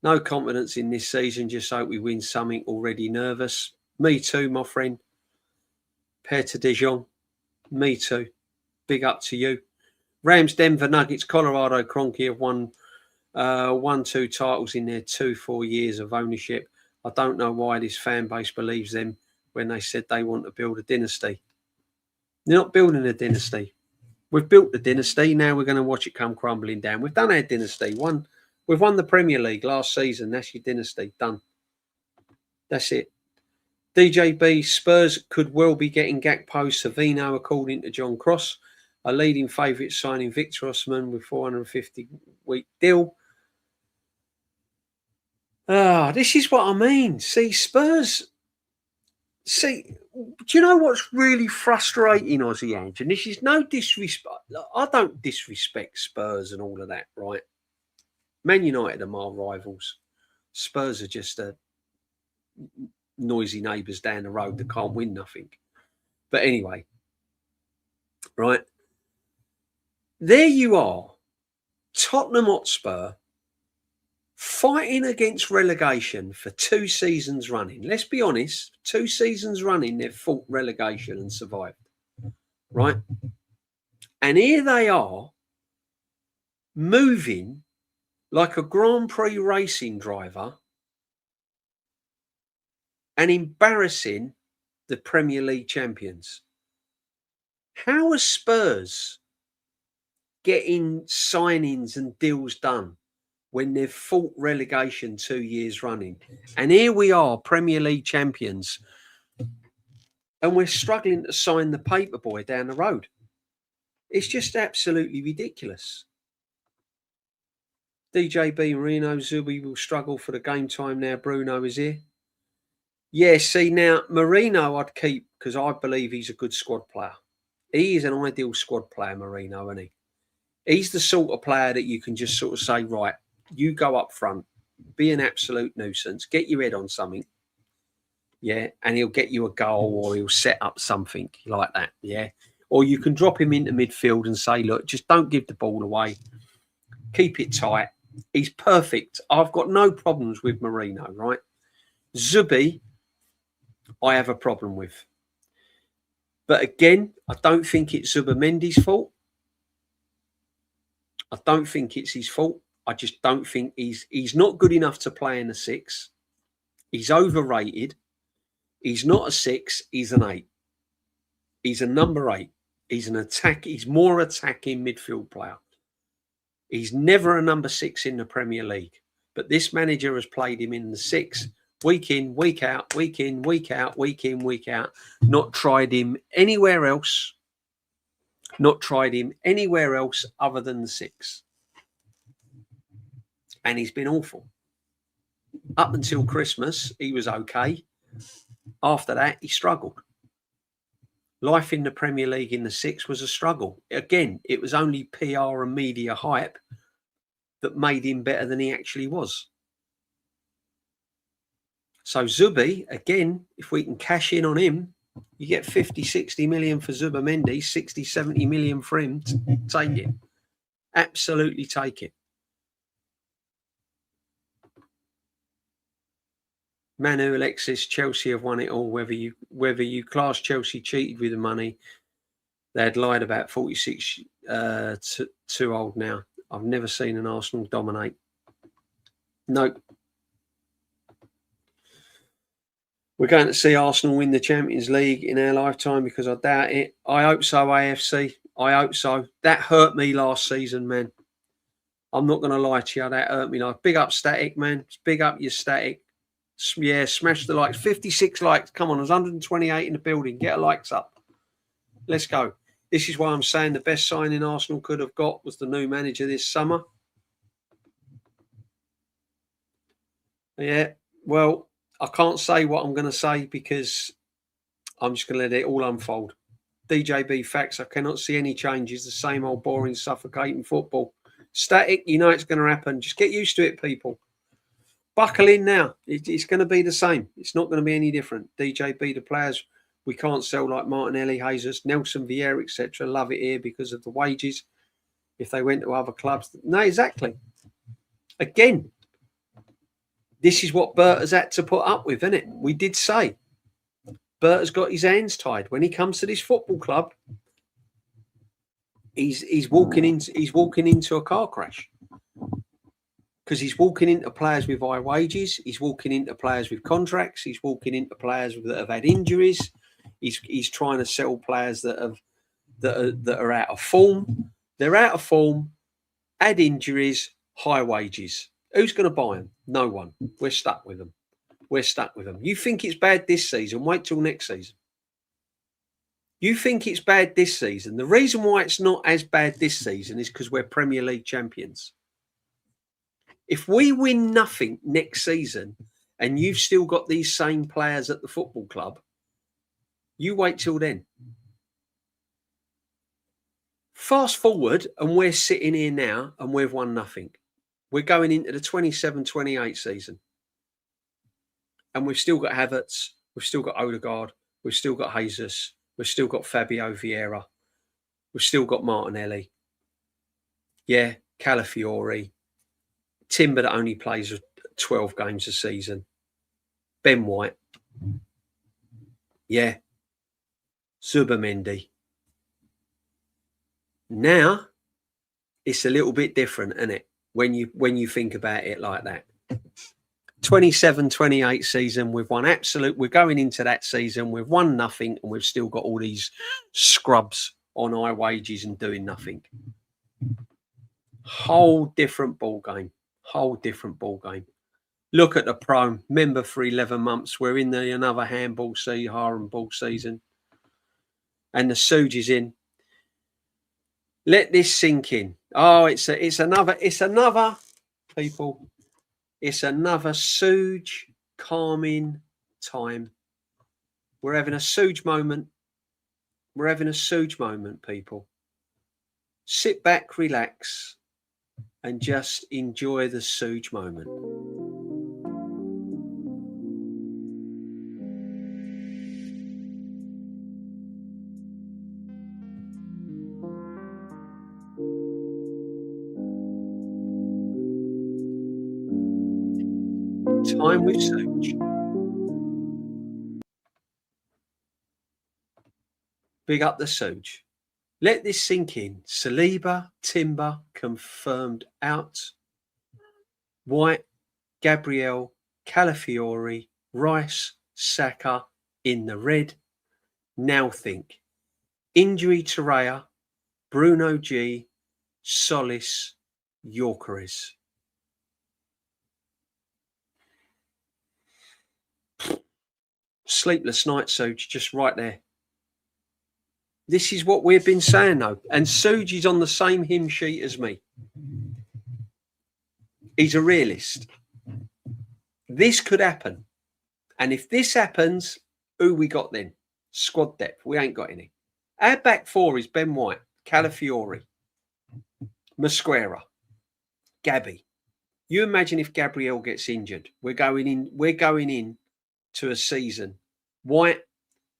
No confidence in this season, just hope we win something. Already nervous. Me too, my friend. Père to Dijon. Me too. Big up to you. Rams, Denver Nuggets, Colorado Kroenke have won 1-2 titles in their 2-4 years of ownership. I don't know why this fan base believes them when they said they want to build a dynasty. They're not building a dynasty. We've built the dynasty. Now we're going to watch it come crumbling down. We've done our dynasty. We've won the Premier League last season. That's your dynasty. Done. That's it. DJB, Spurs could well be getting Gakpo, Savino, according to John Cross. A leading favourite signing Victor Osimhen with 450-week deal. This is what I mean. See, Spurs. See, do you know what's really frustrating, Aussie Ange? And this is no disrespect. I don't disrespect Spurs and all of that, right? Man United are my rivals. Spurs are just noisy neighbours down the road that can't win nothing. But anyway, right? There you are, Tottenham Hotspur, fighting against relegation for 2 seasons running. Let's be honest, 2 seasons running, they've fought relegation and survived, right? And here they are, moving like a Grand Prix racing driver and embarrassing the Premier League champions. How are Spurs getting signings and deals done when they've fought relegation 2 years running? And here we are, Premier League champions, and we're struggling to sign the paper boy down the road. It's just absolutely ridiculous. DJB, Marino, Zubi will struggle for the game time now Bruno is here. Yeah, see, now, Marino I'd keep because I believe he's a good squad player. He is an ideal squad player, Marino, isn't he? He's the sort of player that you can just sort of say, right, you go up front, be an absolute nuisance, get your head on something, yeah, and he'll get you a goal or he'll set up something like that, yeah. Or you can drop him into midfield and say, look, just don't give the ball away, keep it tight. He's perfect. I've got no problems with Marino, right? Zubi, I have a problem with. But again, I don't think it's Zubamendi's fault. I don't think it's his fault. I just don't think he's not good enough to play in a 6. He's overrated. He's not a 6. He's an 8. He's a number 8. He's an attack. He's more attacking midfield player. He's never a number 6 in the Premier League. But this manager has played him in the 6 week in, week out, week in, week out, week in, week out. Not tried him anywhere else. Not tried him anywhere else other than the 6. And he's been awful. Up until Christmas, he was okay. After that, he struggled. Life in the Premier League in the 6 was a struggle. Again, it was only PR and media hype that made him better than he actually was. So Zubi, again, if we can cash in on him, you get 50, 60 million for Zubamendi, 60, 70 million for him. Take it. Absolutely take it. Manu, Alexis, Chelsea have won it all. Whether you class Chelsea cheated with the money, they had lied about 46 too old now. I've never seen an Arsenal dominate. Nope. We're going to see Arsenal win the Champions League in our lifetime because I doubt it. I hope so, AFC. I hope so. That hurt me last season, man. I'm not going to lie to you. That hurt me. Like, big up Static, man. Big up your Static. Yeah, smash the likes. 56 likes. Come on, there's 128 in the building. Get a likes up. Let's go. This is why I'm saying the best signing Arsenal could have got was the new manager this summer. Yeah, well, I can't say what I'm going to say because I'm just going to let it all unfold. DJB facts, I cannot see any changes. The same old boring, suffocating football. Static, you know it's going to happen. Just get used to it, people. Buckle in now. It's going to be the same. It's not going to be any different. DJB, the players We can't sell like Martinelli, Jesus, Nelson, Vieira, etc. Love it here because of the wages. If they went to other clubs. No, exactly. Again, this is what Bert has had to put up with, isn't it? We did say Bert has got his hands tied. When he comes to this football club, he's walking into a car crash. Because he's walking into players with high wages, he's walking into players with contracts, he's walking into players that have had injuries, he's trying to sell players that are out of form. They're out of form, had injuries, high wages. Who's going to buy them? No one. We're stuck with them. We're stuck with them. You think it's bad this season? Wait till next season. You think it's bad this season? The reason why it's not as bad this season is because we're Premier League champions. If we win nothing next season and you've still got these same players at the football club, you wait till then. Fast forward and we're sitting here now and we've won nothing. We're going into the 27-28 season. And we've still got Havertz, we've still got Odegaard, we've still got Jesus, we've still got Fabio Vieira, we've still got Martinelli. Yeah, Calafiori. Timber that only plays 12 games a season. Ben White. Yeah. Zubimendi. Now, it's a little bit different, isn't it? When you think about it like that. 27-28 season, we've won we're going into that season, we've won nothing, and we've still got all these scrubs on high wages and doing nothing. Whole different ball game. Whole different ball game. Look at the Pro, member for 11 months. We're in another handball season. And the Suge is in. Let this sink in. Oh, it's another people. It's another Suge calming time. We're having a Suge moment. We're having a Suge moment, people. Sit back, relax, and just enjoy the Suge moment. Time with Suge. Big up the Suge. Let this sink in. Saliba, Timber confirmed out. White, Gabriel, Calafiori, Rice, Saka in the red. Now think. Injury to Raya, Bruno G, Solis, Yorkeres. Sleepless night, Suge, just right there. This is what we've been saying, though. And Suge is on the same hymn sheet as me. He's a realist. This could happen. And if this happens, who we got then? Squad depth. We ain't got any. Our back four is Ben White, Calafiori, Mosquera, Gabby. You imagine if Gabriel gets injured. We're going in to a season. White,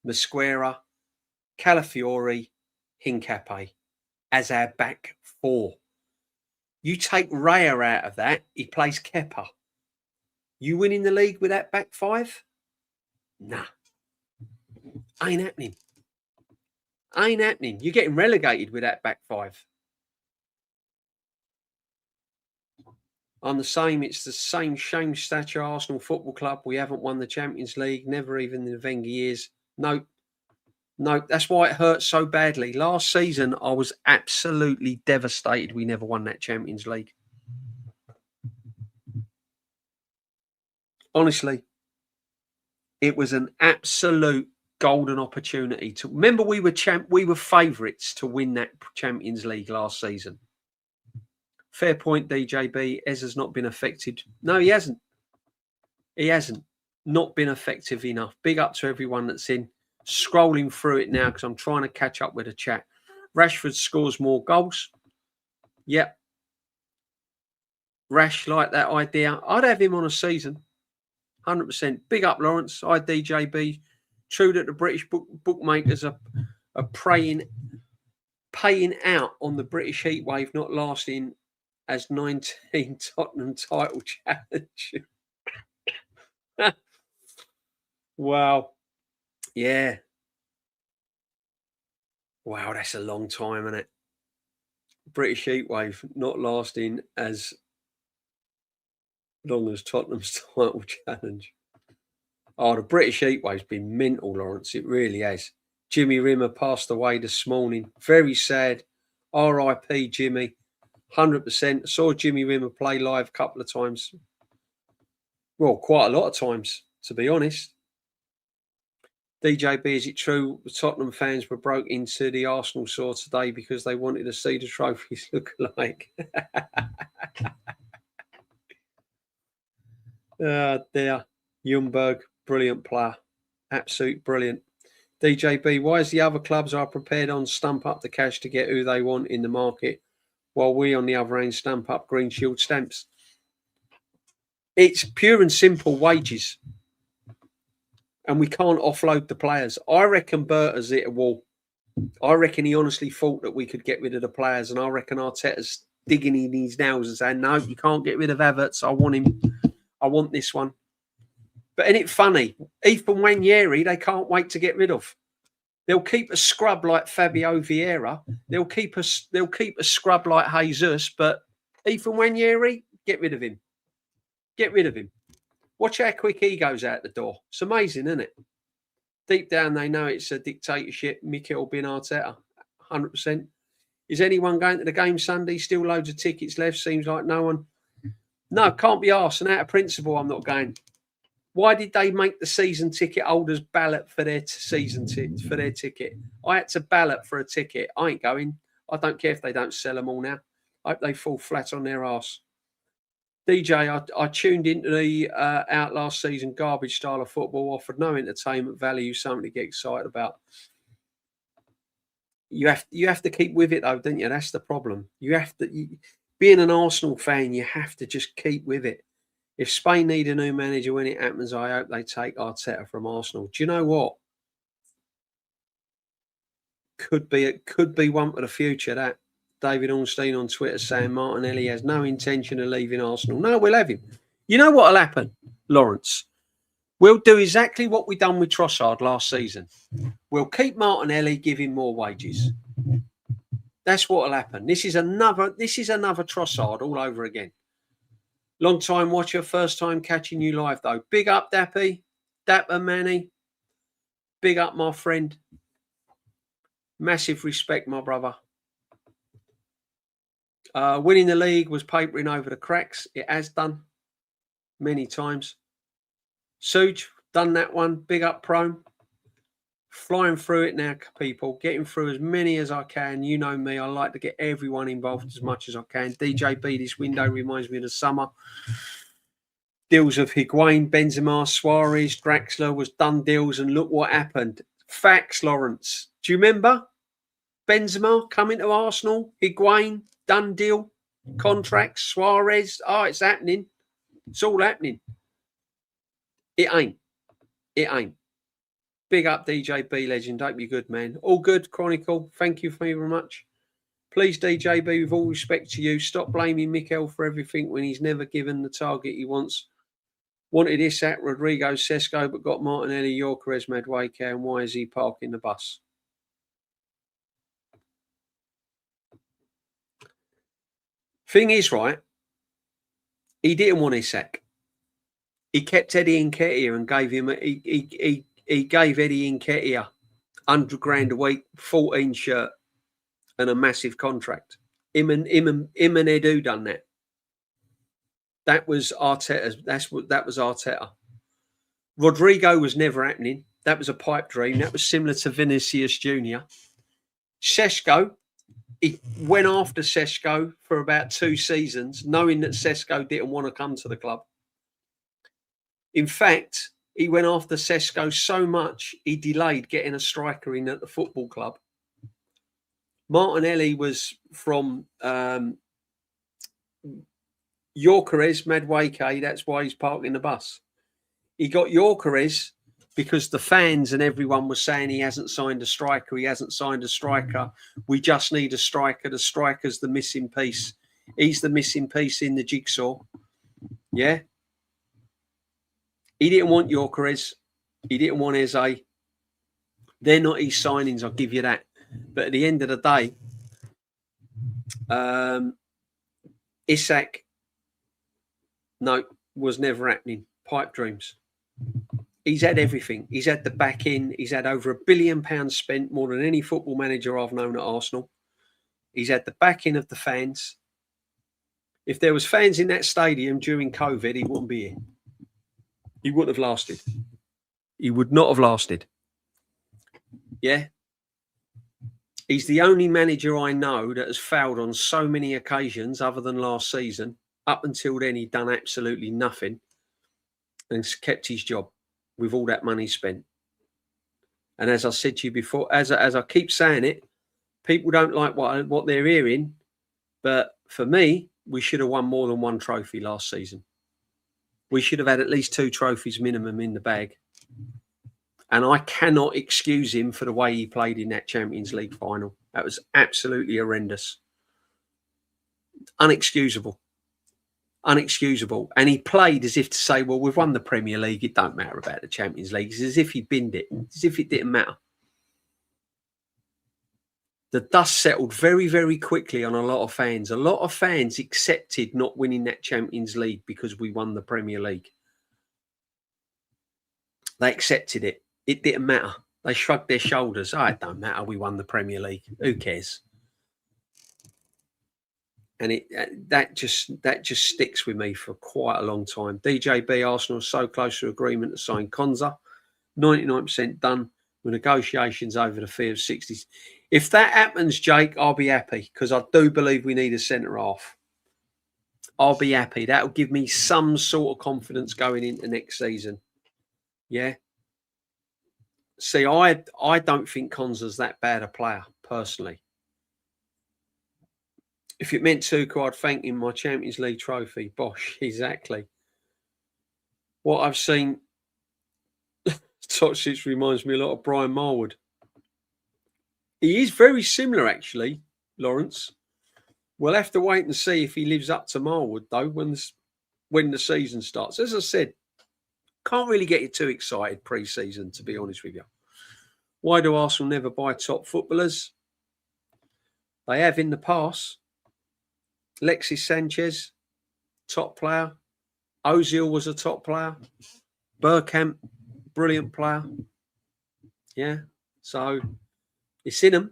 Mosquera, Calafiori, Hincapié as our back four. You take Raya out of that, he plays Kepa. You winning the league with that back five? Nah. Ain't happening. Ain't happening. You're getting relegated with that back five. I'm the same. It's the same shame stature Arsenal Football Club. We haven't won the Champions League, never even in the Wenger years. No, that's why it hurts so badly. Last season, I was absolutely devastated we never won that Champions League. Honestly, it was an absolute golden opportunity to remember we were favourites to win that Champions League last season. Fair point, DJB. Ez has not been affected. No, he hasn't. He hasn't. Not been effective enough. Big up to everyone that's in. Scrolling through it now because I'm trying to catch up with the chat. Rashford scores more goals. Yep. Rash like that idea. I'd have him on a season. 100%. Big up, Lawrence. Hi, DJB. True that the British bookmakers are paying out on the British heatwave not lasting as 19 Tottenham title challenge. Wow. Yeah. Wow, that's a long time, isn't it? British heatwave not lasting as long as Tottenham's title challenge. Oh, the British heatwave's been mental, Lawrence. It really has. Jimmy Rimmer passed away this morning. Very sad. R.I.P. Jimmy. 100%. I saw Jimmy Rimmer play live a couple of times. Well, quite a lot of times, to be honest. DJB, is it true the Tottenham fans were broke into the Arsenal saw today because they wanted to see the trophies look alike? There. Ljungberg, brilliant player. Absolute brilliant. DJB, why is the other clubs are prepared on stump up the cash to get who they want in the market, while we on the other hand stamp up Green Shield stamps? It's pure and simple wages. And we can't offload the players. I reckon Berta's hit a wall. I reckon he honestly thought that we could get rid of the players. And I reckon Arteta's digging in his nails and saying, no, you can't get rid of Havertz. I want him. I want this one. But isn't it funny? Ethan Nwaneri, they can't wait to get rid of. They'll keep a scrub like Fabio Vieira. They'll keep a scrub like Jesus. But Ethan Nwaneri, get rid of him. Get rid of him. Watch how quick he goes out the door. It's amazing, isn't it? Deep down, they know it's a dictatorship. Mikel bin Arteta, 100%. Is anyone going to the game Sunday? Still loads of tickets left. Seems like no one. No, can't be arsed. And out of principle, I'm not going. Why did they make the season ticket holders ballot for their for their ticket? I had to ballot for a ticket. I ain't going. I don't care if they don't sell them all now. I hope they fall flat on their arse. DJ, I tuned into the out last season garbage style of football, offered no entertainment value, something to get excited about. You have to keep with it though, don't you? That's the problem. You have to, being an Arsenal fan, you have to just keep with it. If Spain need a new manager when it happens, I hope they take Arteta from Arsenal. Do you know what? Could be one for the future, that. David Ornstein on Twitter saying Martinelli has no intention of leaving Arsenal. No, we'll have him. You know what will happen, Lawrence? We'll do exactly what we done with Trossard last season. We'll keep Martinelli, give him more wages. That's what will happen. This is another Trossard all over again. Long time watcher, first time catching you live though. Big up, Dappy, Dapper Manny. Big up, my friend. Massive respect, my brother. Winning the league was papering over the cracks. It has done many times. Suge, done that one. Big up, Prone. Flying through it now, people. Getting through as many as I can. You know me. I like to get everyone involved as much as I can. DJB, this window reminds me of the summer. Deals of Higuain, Benzema, Suarez, Draxler was done deals, and look what happened. Facts, Lawrence. Do you remember? Benzema coming to Arsenal, Higuain, done deal, contracts, Suarez. Oh, it's happening. It's all happening. It ain't. It ain't. Big up DJB legend. Hope you're good, man. All good, Chronicle. Thank you very much. Please, DJB, with all respect to you, stop blaming Mikel for everything when he's never given the target he wants. Wanted Isak, Rodrigo, Sesko, but got Martinelli, Yorkeres, Madueke, and why is he parking the bus? Thing is, right, he didn't want Isak. He kept Eddie Nketiah and gave him he gave Eddie Nketiah $100,000 a week, 14 shirt, and a massive contract. Him and Edu done that. That was Arteta. That was Arteta. Rodrigo was never happening. That was a pipe dream. That was similar to Vinicius Jr. Sesko, he went after Sesko for about 2 seasons, knowing that Sesko didn't want to come to the club. In fact, he went after Sesko so much, he delayed getting a striker in at the football club. Martinelli was from Yorkeres, Madueke. That's why he's parking the bus. He got Yorkeres because the fans and everyone was saying he hasn't signed a striker. He hasn't signed a striker. We just need a striker. The striker's the missing piece. He's the missing piece in the jigsaw. Yeah. He didn't want Gyökeres. He didn't want Eze. They're not his signings, I'll give you that. But at the end of the day, Isak, no, was never happening. Pipe dreams. He's had everything. He's had the back in. He's had over £1 billion spent, more than any football manager I've known at Arsenal. He's had the backing of the fans. If there was fans in that stadium during COVID, he wouldn't be here. He wouldn't have lasted. He would not have lasted. Yeah. He's the only manager I know that has failed on so many occasions other than last season. Up until then, he'd done absolutely nothing and kept his job with all that money spent. And as I said to you before, as I keep saying it, people don't like what they're hearing. But for me, we should have won more than one trophy last season. We should have had at least 2 trophies minimum in the bag. And I cannot excuse him for the way he played in that Champions League final. That was absolutely horrendous. Unexcusable. Unexcusable. And he played as if to say, well, we've won the Premier League. It don't matter about the Champions League. It's as if he binned it. As if it didn't matter. The dust settled very, very quickly on a lot of fans. A lot of fans accepted not winning that Champions League because we won the Premier League. They accepted it. It didn't matter. They shrugged their shoulders. Oh, it don't matter. We won the Premier League. Who cares? And that just sticks with me for quite a long time. DJB, Arsenal so close to agreement to sign Konza. 99% done with negotiations over the fee of 60s. If that happens, Jake, I'll be happy because I do believe we need a centre half. I'll be happy. That'll give me some sort of confidence going into next season. Yeah. See, I don't think Konza's that bad a player, personally. If it meant Tuchel, I'd thank him my Champions League trophy. Bosh, exactly. What I've seen, Toxic reminds me a lot of Brian Marwood. He is very similar, actually, Lawrence. We'll have to wait and see if he lives up to Marwood, though, when the season starts. As I said, can't really get you too excited pre-season, to be honest with you. Why do Arsenal never buy top footballers? They have in the past. Alexis Sanchez, top player. Ozil was a top player. Bergkamp, brilliant player. Yeah, so it's in them.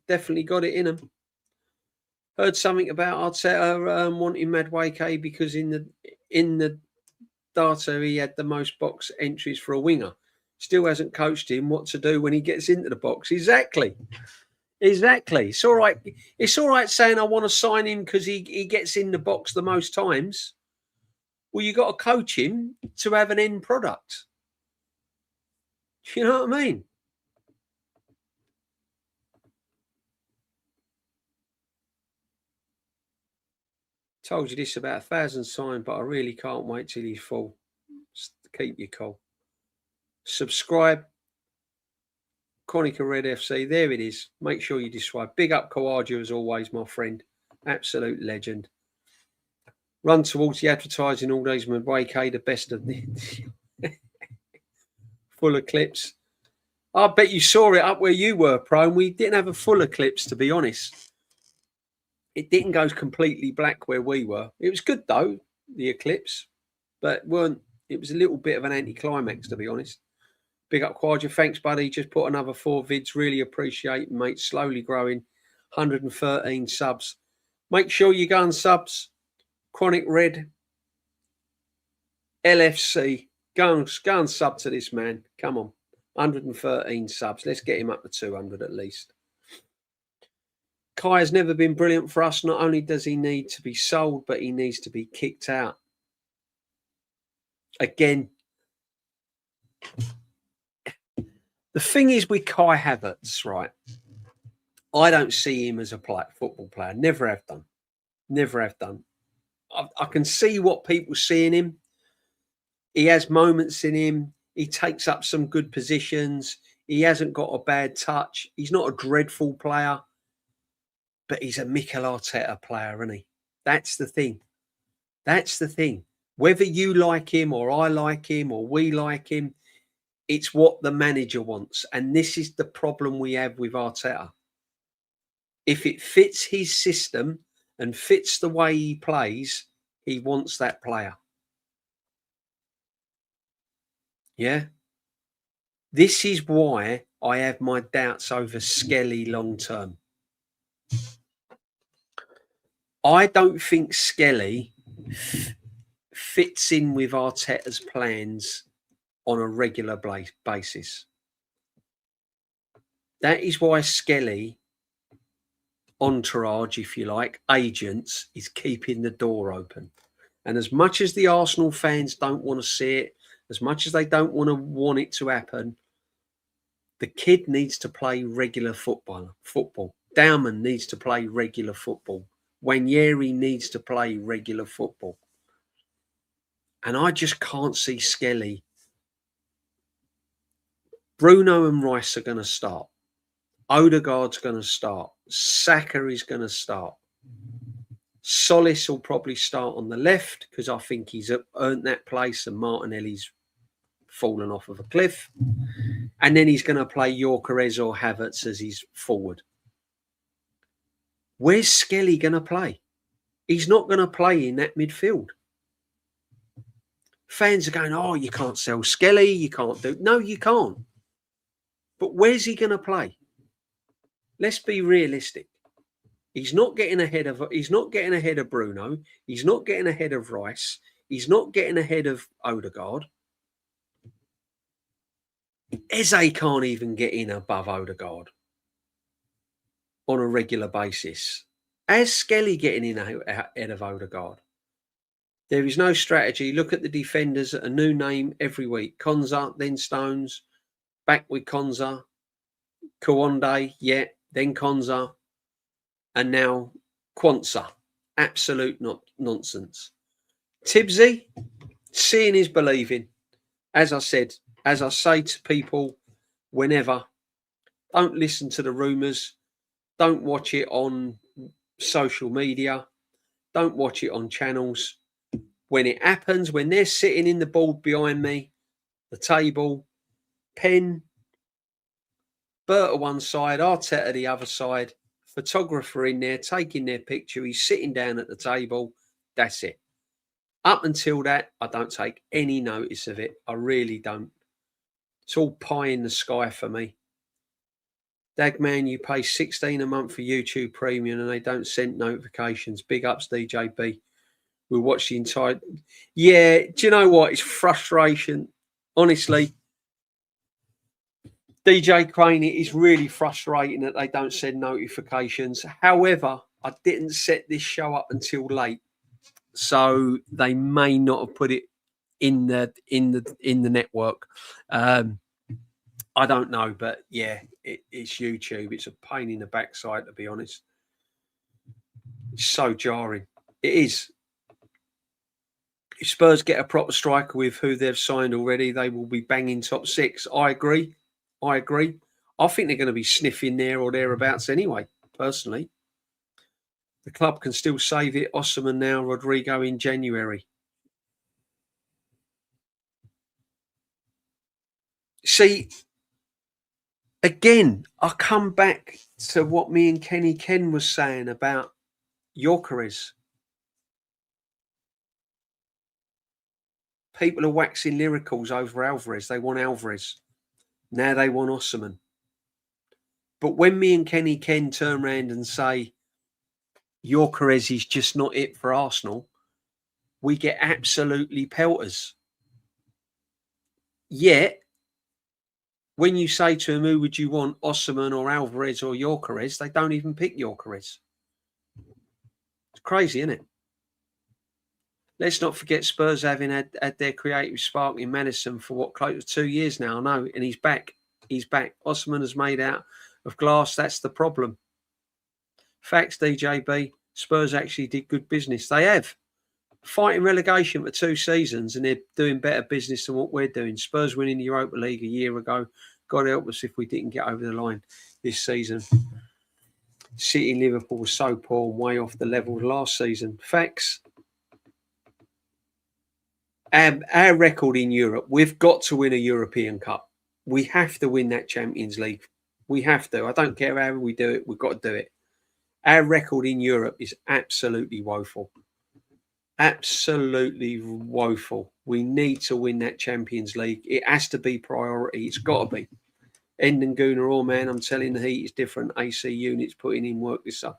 Definitely got it in them. Heard something about Arteta wanting Madueke because in the data he had the most box entries for a winger. Still hasn't coached him what to do when he gets into the box. Exactly. It's all right. It's all right saying I want to sign him because he gets in the box the most times. Well, you got to coach him to have an end product. You know what I mean? Told you this about 1,000 times, but I really can't wait till he's full. Just keep your cool. Subscribe. Konica Red FC. There it is. Make sure you subscribe. Big up Kawaja as always, my friend. Absolute legend. Run towards the advertising all days. Madueke, the best of the full of clips. I bet you saw it up where you were, Pro, and we didn't have a full eclipse, to be honest. It didn't go completely black where we were. It was good, though, the eclipse, but it was a little bit of an anticlimax, to be honest. Big up Quadra. Thanks, buddy. Just put another 4 vids. Really appreciate it, mate. Slowly growing. 113 subs. Make sure you go and subs. Chronic Red. LFC. Go and sub to this man. Come on. 113 subs. Let's get him up to 200 at least. Kai has never been brilliant for us. Not only does he need to be sold, but he needs to be kicked out. Again, the thing is with Kai Havertz, right? I don't see him as a football player. Never have done. Never have done. I can see what people see in him. He has moments in him. He takes up some good positions. He hasn't got a bad touch. He's not a dreadful player, but he's a Mikel Arteta player, isn't he? That's the thing. That's the thing. Whether you like him or I like him or we like him, it's what the manager wants. And this is the problem we have with Arteta. If it fits his system and fits the way he plays, he wants that player. Yeah. This is why I have my doubts over Skelly long term. I don't think Skelly fits in with Arteta's plans on a regular basis. That is why Skelly, entourage, if you like, agents, is keeping the door open. And as much as the Arsenal fans don't want to see it, as much as they don't want it to happen, the kid needs to play regular football. Dauman needs to play regular football. Wanyeri needs to play regular football. And I just can't see Skelly. Bruno and Rice are going to start. Odegaard's going to start. Saka is going to start. Solis will probably start on the left because I think he's earned that place and Martinelli's fallen off of a cliff. And then he's going to play Gyökeres or Havertz as he's forward. Where's Skelly going to play? He's not going to play in that midfield. Fans are going, oh, you can't sell Skelly. You can't do. No, you can't. But where's he going to play? Let's be realistic. He's not getting ahead of Bruno. He's not getting ahead of Rice. He's not getting ahead of Odegaard. Eze can't even get in above Odegaard on a regular basis. As Skelly getting in ahead of Odegaard. There is no strategy. Look at the defenders, a new name every week. Konza, then Stones, back with Konza, Kawande, yeah, then Konza, and now Quansah. Absolute nonsense. Tibbsy, seeing is believing. As I say to people whenever, don't listen to the rumours. Don't watch it on social media. Don't watch it on channels. When it happens, when they're sitting in the board behind me, the table, pen, Bert at one side, Arteta the other side, photographer in there taking their picture. He's sitting down at the table. That's it. Up until that, I don't take any notice of it. I really don't. It's all pie in the sky for me. Dagman, you pay $16 a month for YouTube Premium and they don't send notifications. Big ups, DJB. We'll watch the entire... Yeah, do you know what? It's frustration. Honestly, DJ Crane, it is really frustrating that they don't send notifications. However, I didn't set this show up until late, so they may not have put it in the network. I don't know, but yeah, it's YouTube. It's a pain in the backside, to be honest. It's so jarring. It is. If Spurs get a proper striker with who they've signed already, they will be banging top six. I agree. I think they're going to be sniffing there or thereabouts anyway, personally. The club can still save it. Osimhen now, Rodrigo in January. See, again, I come back to what me and Kenny Ken was saying about Gyökeres. People are waxing lyricals over Alvarez. They want Alvarez. Now they want Osimhen. But when me and Kenny Ken turn around and say Gyökeres is just not it for Arsenal, we get absolutely pelters. Yet, when you say to them, who would you want, Osimhen or Alvarez or Gyökeres, they don't even pick Gyökeres. It's crazy, isn't it? Let's not forget Spurs having had their creative spark in Maddison for what, close to 2 years now. I know, and he's back. He's back. Osimhen is made out of glass. That's the problem. Facts, DJB. Spurs actually did good business. They have. fighting relegation for 2 seasons, and they're doing better business than what we're doing. Spurs winning the Europa League a year ago. God help us if we didn't get over the line this season. City and Liverpool were so poor and way off the level last season. Facts. Our record in Europe, we've got to win a European Cup. We have to win that Champions League. We have to. I don't care how we do it. We've got to do it. Our record in Europe is absolutely woeful. Absolutely woeful. We need to win that Champions League. It has to be priority. It's got to be. Endon Gunnar, oh man, I'm telling the heat is different. AC units putting in work this summer.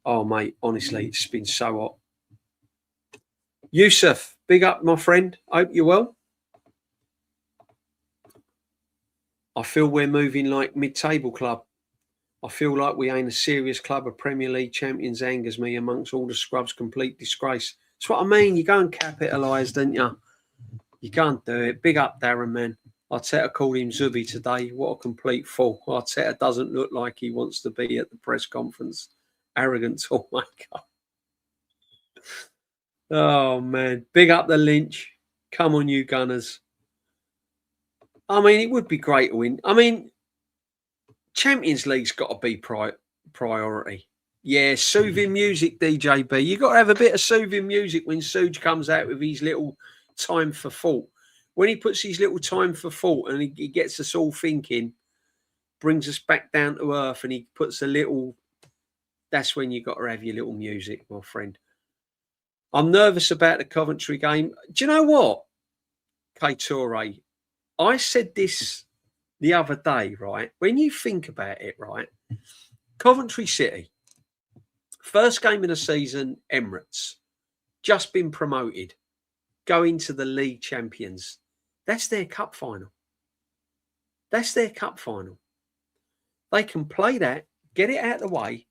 Oh mate, honestly, it's been so hot. Yusuf, big up, my friend. Hope you're well. I feel we're moving like mid-table club. I feel like we ain't a serious club of Premier League champions. Angers me amongst all the scrubs. Complete disgrace. That's what I mean. You go and capitalise, don't you? You can't do it. Big up, Darren, man. Arteta called him Zubi today. What a complete fool. Arteta doesn't look like he wants to be at the press conference. Arrogant. Oh, my God. Oh, man. Big up the Lynch. Come on, you Gunners. I mean, it would be great to win. I mean, Champions League's got to be priority. Yeah, soothing music, DJB. You got to have a bit of soothing music when Suge comes out with his little time for thought. When he puts his little time for thought and he gets us all thinking, brings us back down to earth, and he puts a little. That's when you got to have your little music, my friend. I'm nervous about the Coventry game. Do you know what, K-Toure? I said this the other day, right? When you think about it, right? Coventry City, first game of the season, Emirates, just been promoted, going to the league champions. That's their cup final. That's their cup final. They can play that, get it out of the way,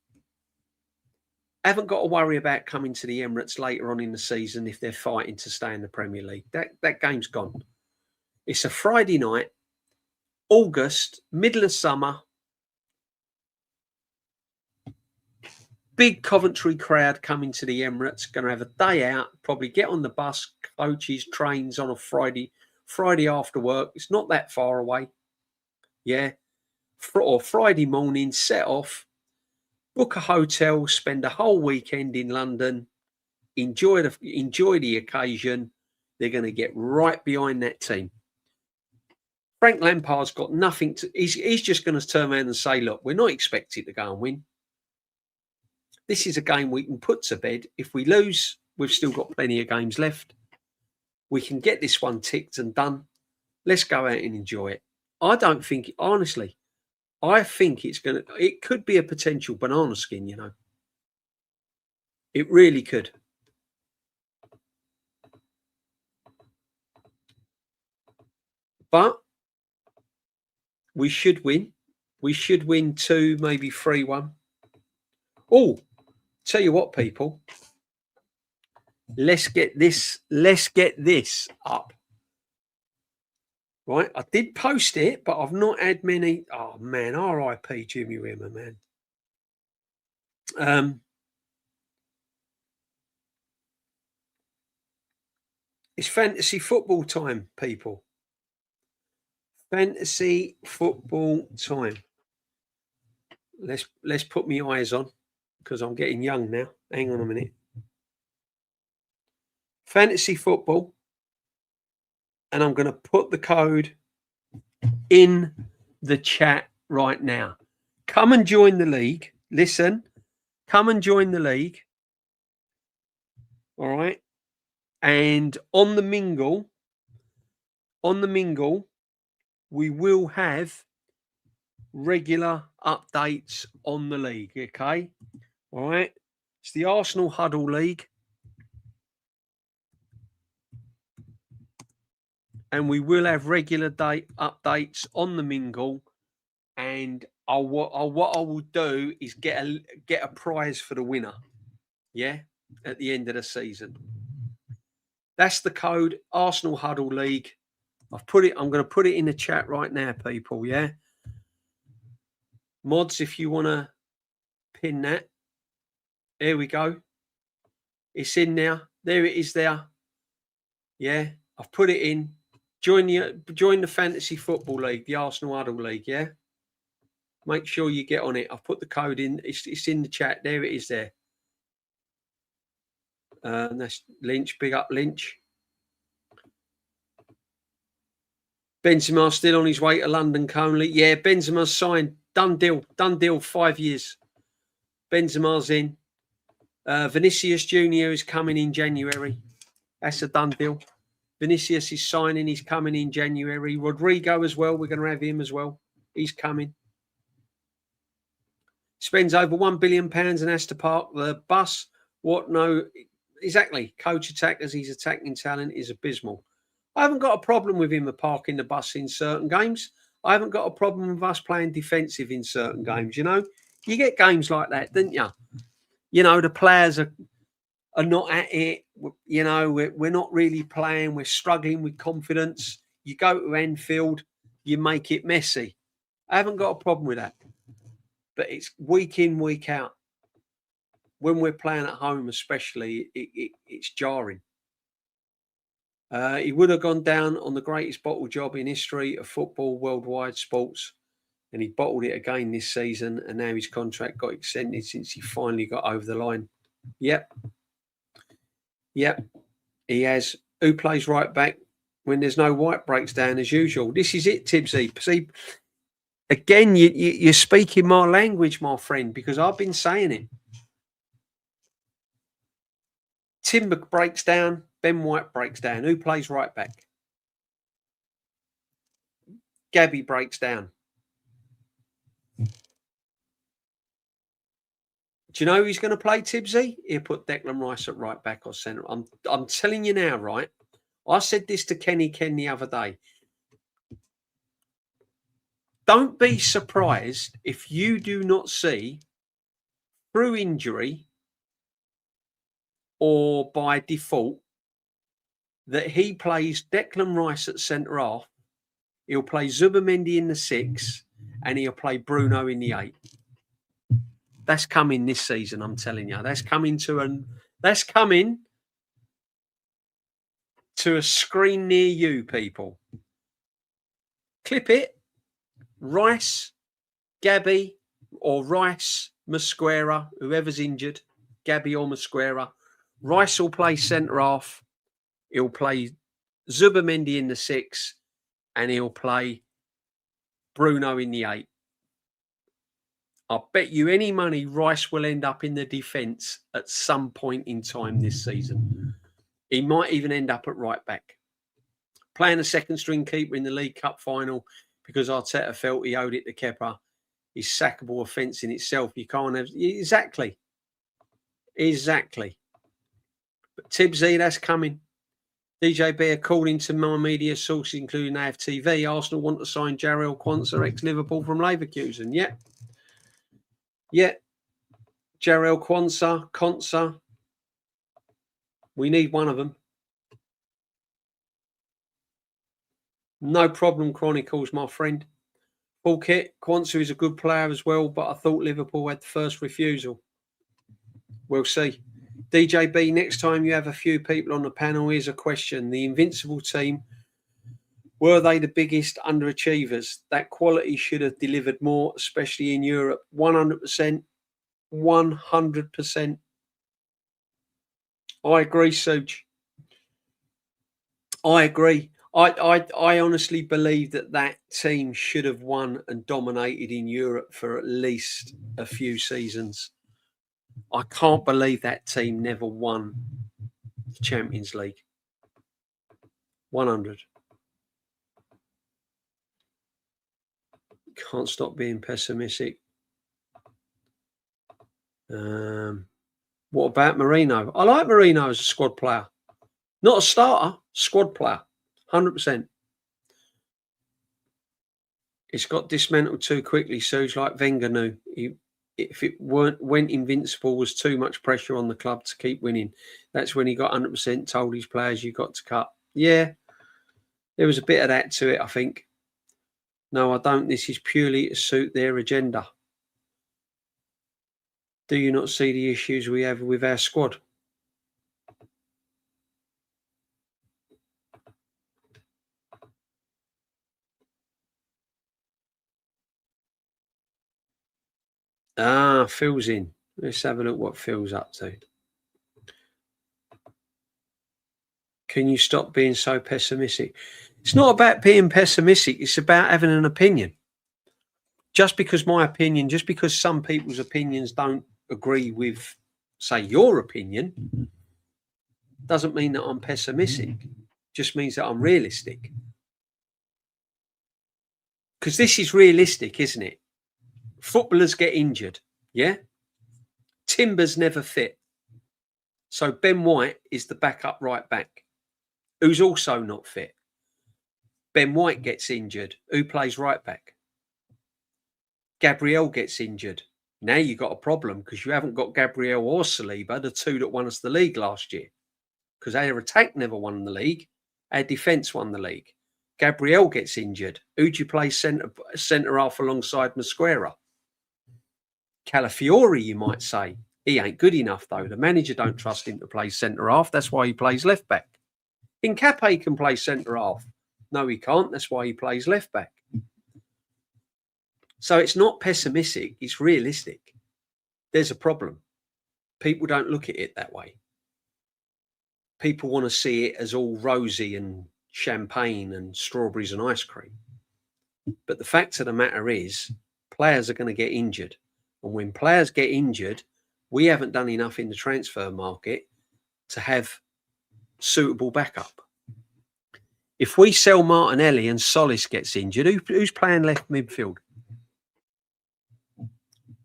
haven't got to worry about coming to the Emirates later on in the season if they're fighting to stay in the Premier League. That game's gone. It's a Friday night, August, middle of summer. Big Coventry crowd coming to the Emirates, going to have a day out, probably get on the bus, coaches, trains on a Friday after work. It's not that far away. Yeah. Or Friday morning, set off, book a hotel, spend a whole weekend in London, enjoy the occasion. They're going to get right behind that team. Frank Lampard's got nothing to. He's just going to turn around and say, "Look, we're not expected to go and win. This is a game we can put to bed. If we lose, we've still got plenty of games left. We can get this one ticked and done. Let's go out and enjoy it." I don't think, honestly, I think it could be a potential banana skin, you know. It really could. But we should win. We should win 2, maybe 3-1. Oh, tell you what, people. Let's get this up. Right, I did post it, but I've not had many. Oh man, R.I.P. Jimmy Rimmer, man. It's fantasy football time, people. Fantasy football time. Let's put my eyes on because I'm getting young now. Hang on a minute. Fantasy football. And I'm going to put the code in the chat right now. Come and join the league. Listen, come and join the league. All right. And on the mingle, we will have regular updates on the league. Okay. All right. It's the Arsenal Huddle League. And we will have regular updates on the mingle. And what I will do is get a prize for the winner. Yeah, at the end of the season. That's the code, Arsenal Huddle League. I'm going to put it in the chat right now, people. Yeah. Mods, if you want to pin that. Here we go. It's in there. There it is there. Yeah, I've put it in. Join the Fantasy Football League, the Arsenal Huddle League, yeah? Make sure you get on it. I've put the code in. It's in the chat. There it is there. That's Lynch. Big up, Lynch. Benzema still on his way to London, Conley. Yeah, Benzema's signed. Done deal. Done deal. 5 years. Benzema's in. Vinicius Junior is coming in January. That's a done deal. Vinicius is signing. He's coming in January. Rodrigo as well. We're going to have him as well. He's coming. Spends over £1 billion and has to park the bus. What? No, exactly. Coach attackers. His attacking talent is abysmal. I haven't got a problem with him parking the bus in certain games. I haven't got a problem with us playing defensive in certain games. You know, you get games like that, don't you? You know, the players are not at it. You know, we're not really playing. We're struggling with confidence. You go to Anfield, you make it messy. I haven't got a problem with that. But it's week in, week out. When we're playing at home, especially, it's jarring. He would have gone down on the greatest bottle job in history of football, worldwide sports, and he bottled it again this season, and now his contract got extended since he finally got over the line. Yep, he has. Who plays right back when there's no White breaks down as usual? This is it, Tibbsy. See, again, you're speaking my language, my friend, because I've been saying it. Timber breaks down. Ben White breaks down. Who plays right back? Gabby breaks down. Do you know who's going to play, Tibbsy? He'll put Declan Rice at right back or centre. I'm telling you now, right? I said this to Kenny Ken the other day. Don't be surprised if you do not see, through injury or by default, that he plays Declan Rice at centre half, he'll play Zubimendi in the 6, and he'll play Bruno in the 8. That's coming this season, I'm telling you. That's coming to a screen near you, people. Clip it. Rice, Gabby, or Rice, Mosquera, whoever's injured, Gabby or Mosquera. Rice will play centre half. He'll play Zubimendi in the 6, and he'll play Bruno in the 8. I'll bet you any money Rice will end up in the defence at some point in time this season. He might even end up at right back. Playing a second string keeper in the League Cup final because Arteta felt he owed it to Kepa is sackable offence in itself. You can't have... Exactly. But Tibbsy, that's coming. DJB, according to my media sources, including AFTV, Arsenal want to sign Jarrell Quansah, ex-Liverpool, from Leverkusen. Yeah. Jarrell Quansah. We need one of them. No problem, Chronicles, my friend. Full kit. Quansah is a good player as well, but I thought Liverpool had the first refusal. We'll see. DJB, next time you have a few people on the panel, here's a question. The Invincible team, were they the biggest underachievers? That quality should have delivered more, especially in Europe. 100%. 100%. I agree, Suj. I agree. I honestly believe that team should have won and dominated in Europe for at least a few seasons. I can't believe that team never won the Champions League. 100. Can't stop being pessimistic. What about Marino? I like Marino as a squad player. Not a starter, squad player. 100%. It's got dismantled too quickly, so it's like Wenger knew. If it went invincible, was too much pressure on the club to keep winning. That's when he got 100%, told his players, you got to cut. Yeah, there was a bit of that to it, I think. No, I don't. This is purely to suit their agenda. Do you not see the issues we have with our squad? Phil's in. Let's have a look what Phil's up to. Can you stop being so pessimistic? It's not about being pessimistic. It's about having an opinion. Just because some people's opinions don't agree with, say, your opinion, doesn't mean that I'm pessimistic. Just means that I'm realistic. Because this is realistic, isn't it? Footballers get injured, yeah? Timber's never fit. So Ben White is the backup right back, who's also not fit. Ben White gets injured. Who plays right back? Gabriel gets injured. Now you've got a problem because you haven't got Gabriel or Saliba, the two that won us the league last year. Because our attack never won the league. Our defence won the league. Gabriel gets injured. Who do you play centre half alongside Mosquera? Calafiori, you might say. He ain't good enough, though. The manager don't trust him to play centre half. That's why he plays left back. Incape can play centre half. No, he can't. That's why he plays left back. So it's not pessimistic. It's realistic. There's a problem. People don't look at it that way. People want to see it as all rosy and champagne and strawberries and ice cream. But the fact of the matter is, players are going to get injured. And when players get injured, we haven't done enough in the transfer market to have suitable backup. If we sell Martinelli and Solis gets injured, who's playing left midfield?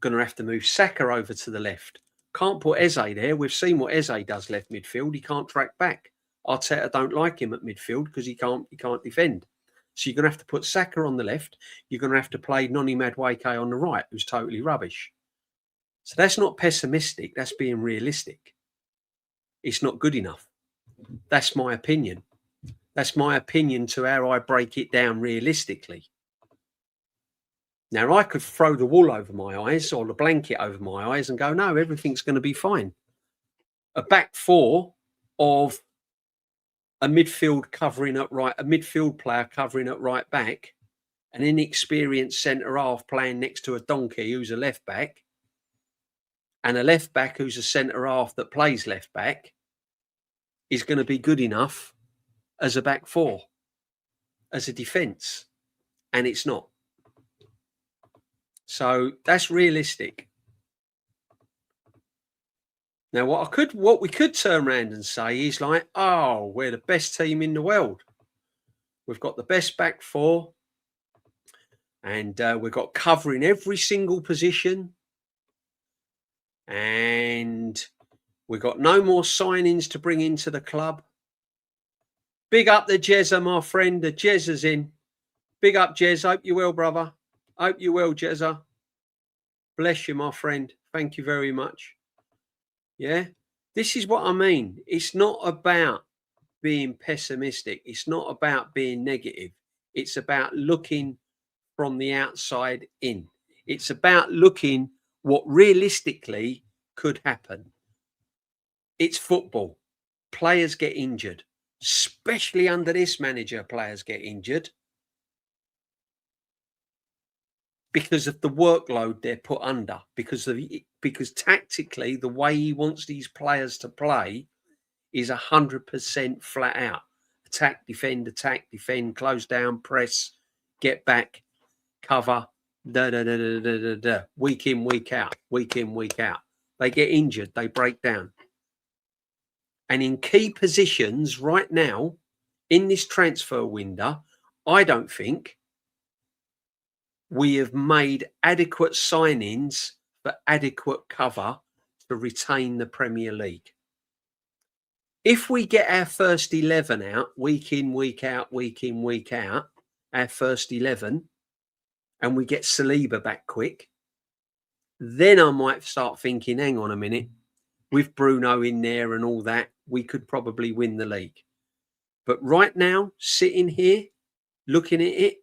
Going to have to move Saka over to the left. Can't put Eze there. We've seen what Eze does left midfield. He can't track back. Arteta don't like him at midfield because he can't defend. So you're going to have to put Saka on the left. You're going to have to play Noni Madueke on the right, who's totally rubbish. So that's not pessimistic. That's being realistic. It's not good enough. That's my opinion. That's my opinion to how I break it down realistically. Now, I could throw the wool over my eyes or the blanket over my eyes and go, no, everything's going to be fine. A back four of a midfield player covering at right back, an inexperienced centre half playing next to a donkey who's a left back, and a left back who's a centre half that plays left back, is going to be good enough as a back four, as a defence. And it's not. So that's realistic. Now, what we could turn around and say is like, oh, we're the best team in the world. We've got the best back four, and we've got covering every single position, and we've got no more signings to bring into the club. Big up the Jezza, my friend. The Jezza's in. Big up, Jez. Hope you're well, brother. Hope you're well, Jezza. Bless you, my friend. Thank you very much. Yeah, this is what I mean. It's not about being pessimistic. It's not about being negative. It's about looking from the outside in. It's about looking what realistically could happen. It's football. Players get injured, especially under this manager. Players get injured because of the workload they're put under, because tactically the way he wants these players to play is 100% flat out. Attack, defend, close down, press, get back, cover, week in, week out. They get injured, they break down. And in key positions right now, in this transfer window, I don't think we have made adequate signings for adequate cover to retain the Premier League. If we get our first 11 out, week in, week out, our first 11, and we get Saliba back quick, then I might start thinking, hang on a minute, with Bruno in there and all that, we could probably win the league. But right now, sitting here, looking at it,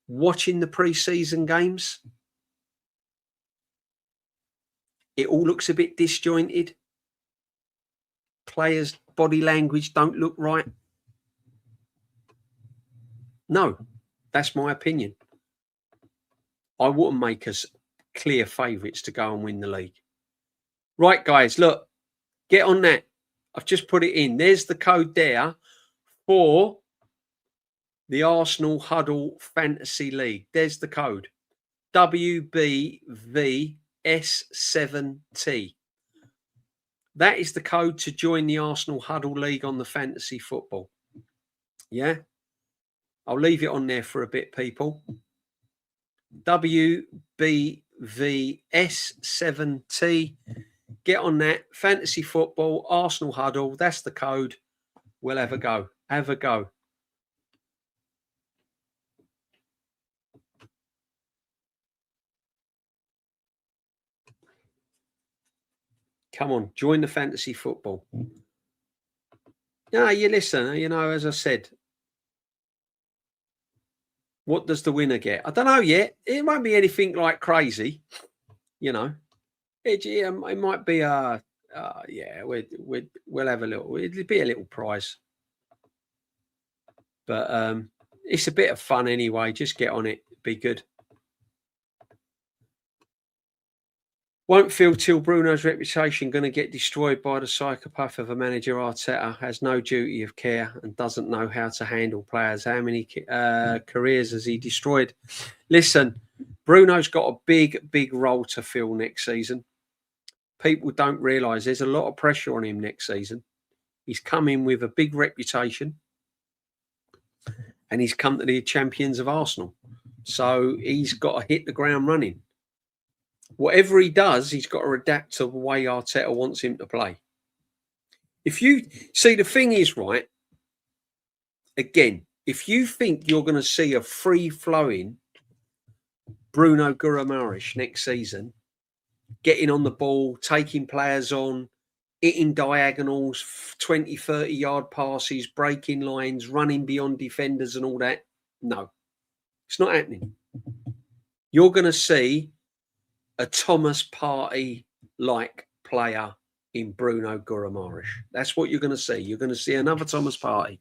watching the pre-season games, it all looks a bit disjointed. Players' body language don't look right. No, that's my opinion. I wouldn't make us clear favourites to go and win the league. Right, guys, look, get on that. I've just put it in. There's the code there for the Arsenal Huddle Fantasy League. There's the code. WBVS7T. That is the code to join the Arsenal Huddle League on the fantasy football. Yeah? I'll leave it on there for a bit, people. WBVS7T. Get on that. Fantasy football, Arsenal Huddle. That's the code. We'll have a go. Have a go. Come on, join the fantasy football. Yeah, you listen, you know, as I said, what does the winner get? I don't know yet. It won't be anything like crazy, you know. It might be yeah, we'll have a little. It'll be a little prize, but it's a bit of fun anyway. Just get on it. Be good. Won't feel till Bruno's reputation going to get destroyed by the psychopath of a manager. Arteta has no duty of care and doesn't know how to handle players. How many careers has he destroyed? Listen, Bruno's got a big role to fill next season. People don't realise there's a lot of pressure on him next season. He's come in with a big reputation and he's come to the champions of Arsenal. So he's got to hit the ground running. Whatever he does, he's got to adapt to the way Arteta wants him to play. If you see, the thing is, right, again, if you think you're going to see a free-flowing Bruno Guimaraes next season, getting on the ball, taking players on, hitting diagonals, 20, 30-yard passes, breaking lines, running beyond defenders and all that, no, it's not happening. You're going to see a Thomas Partey-like player in Bruno Guimaraes. That's what you're going to see. You're going to see another Thomas Partey.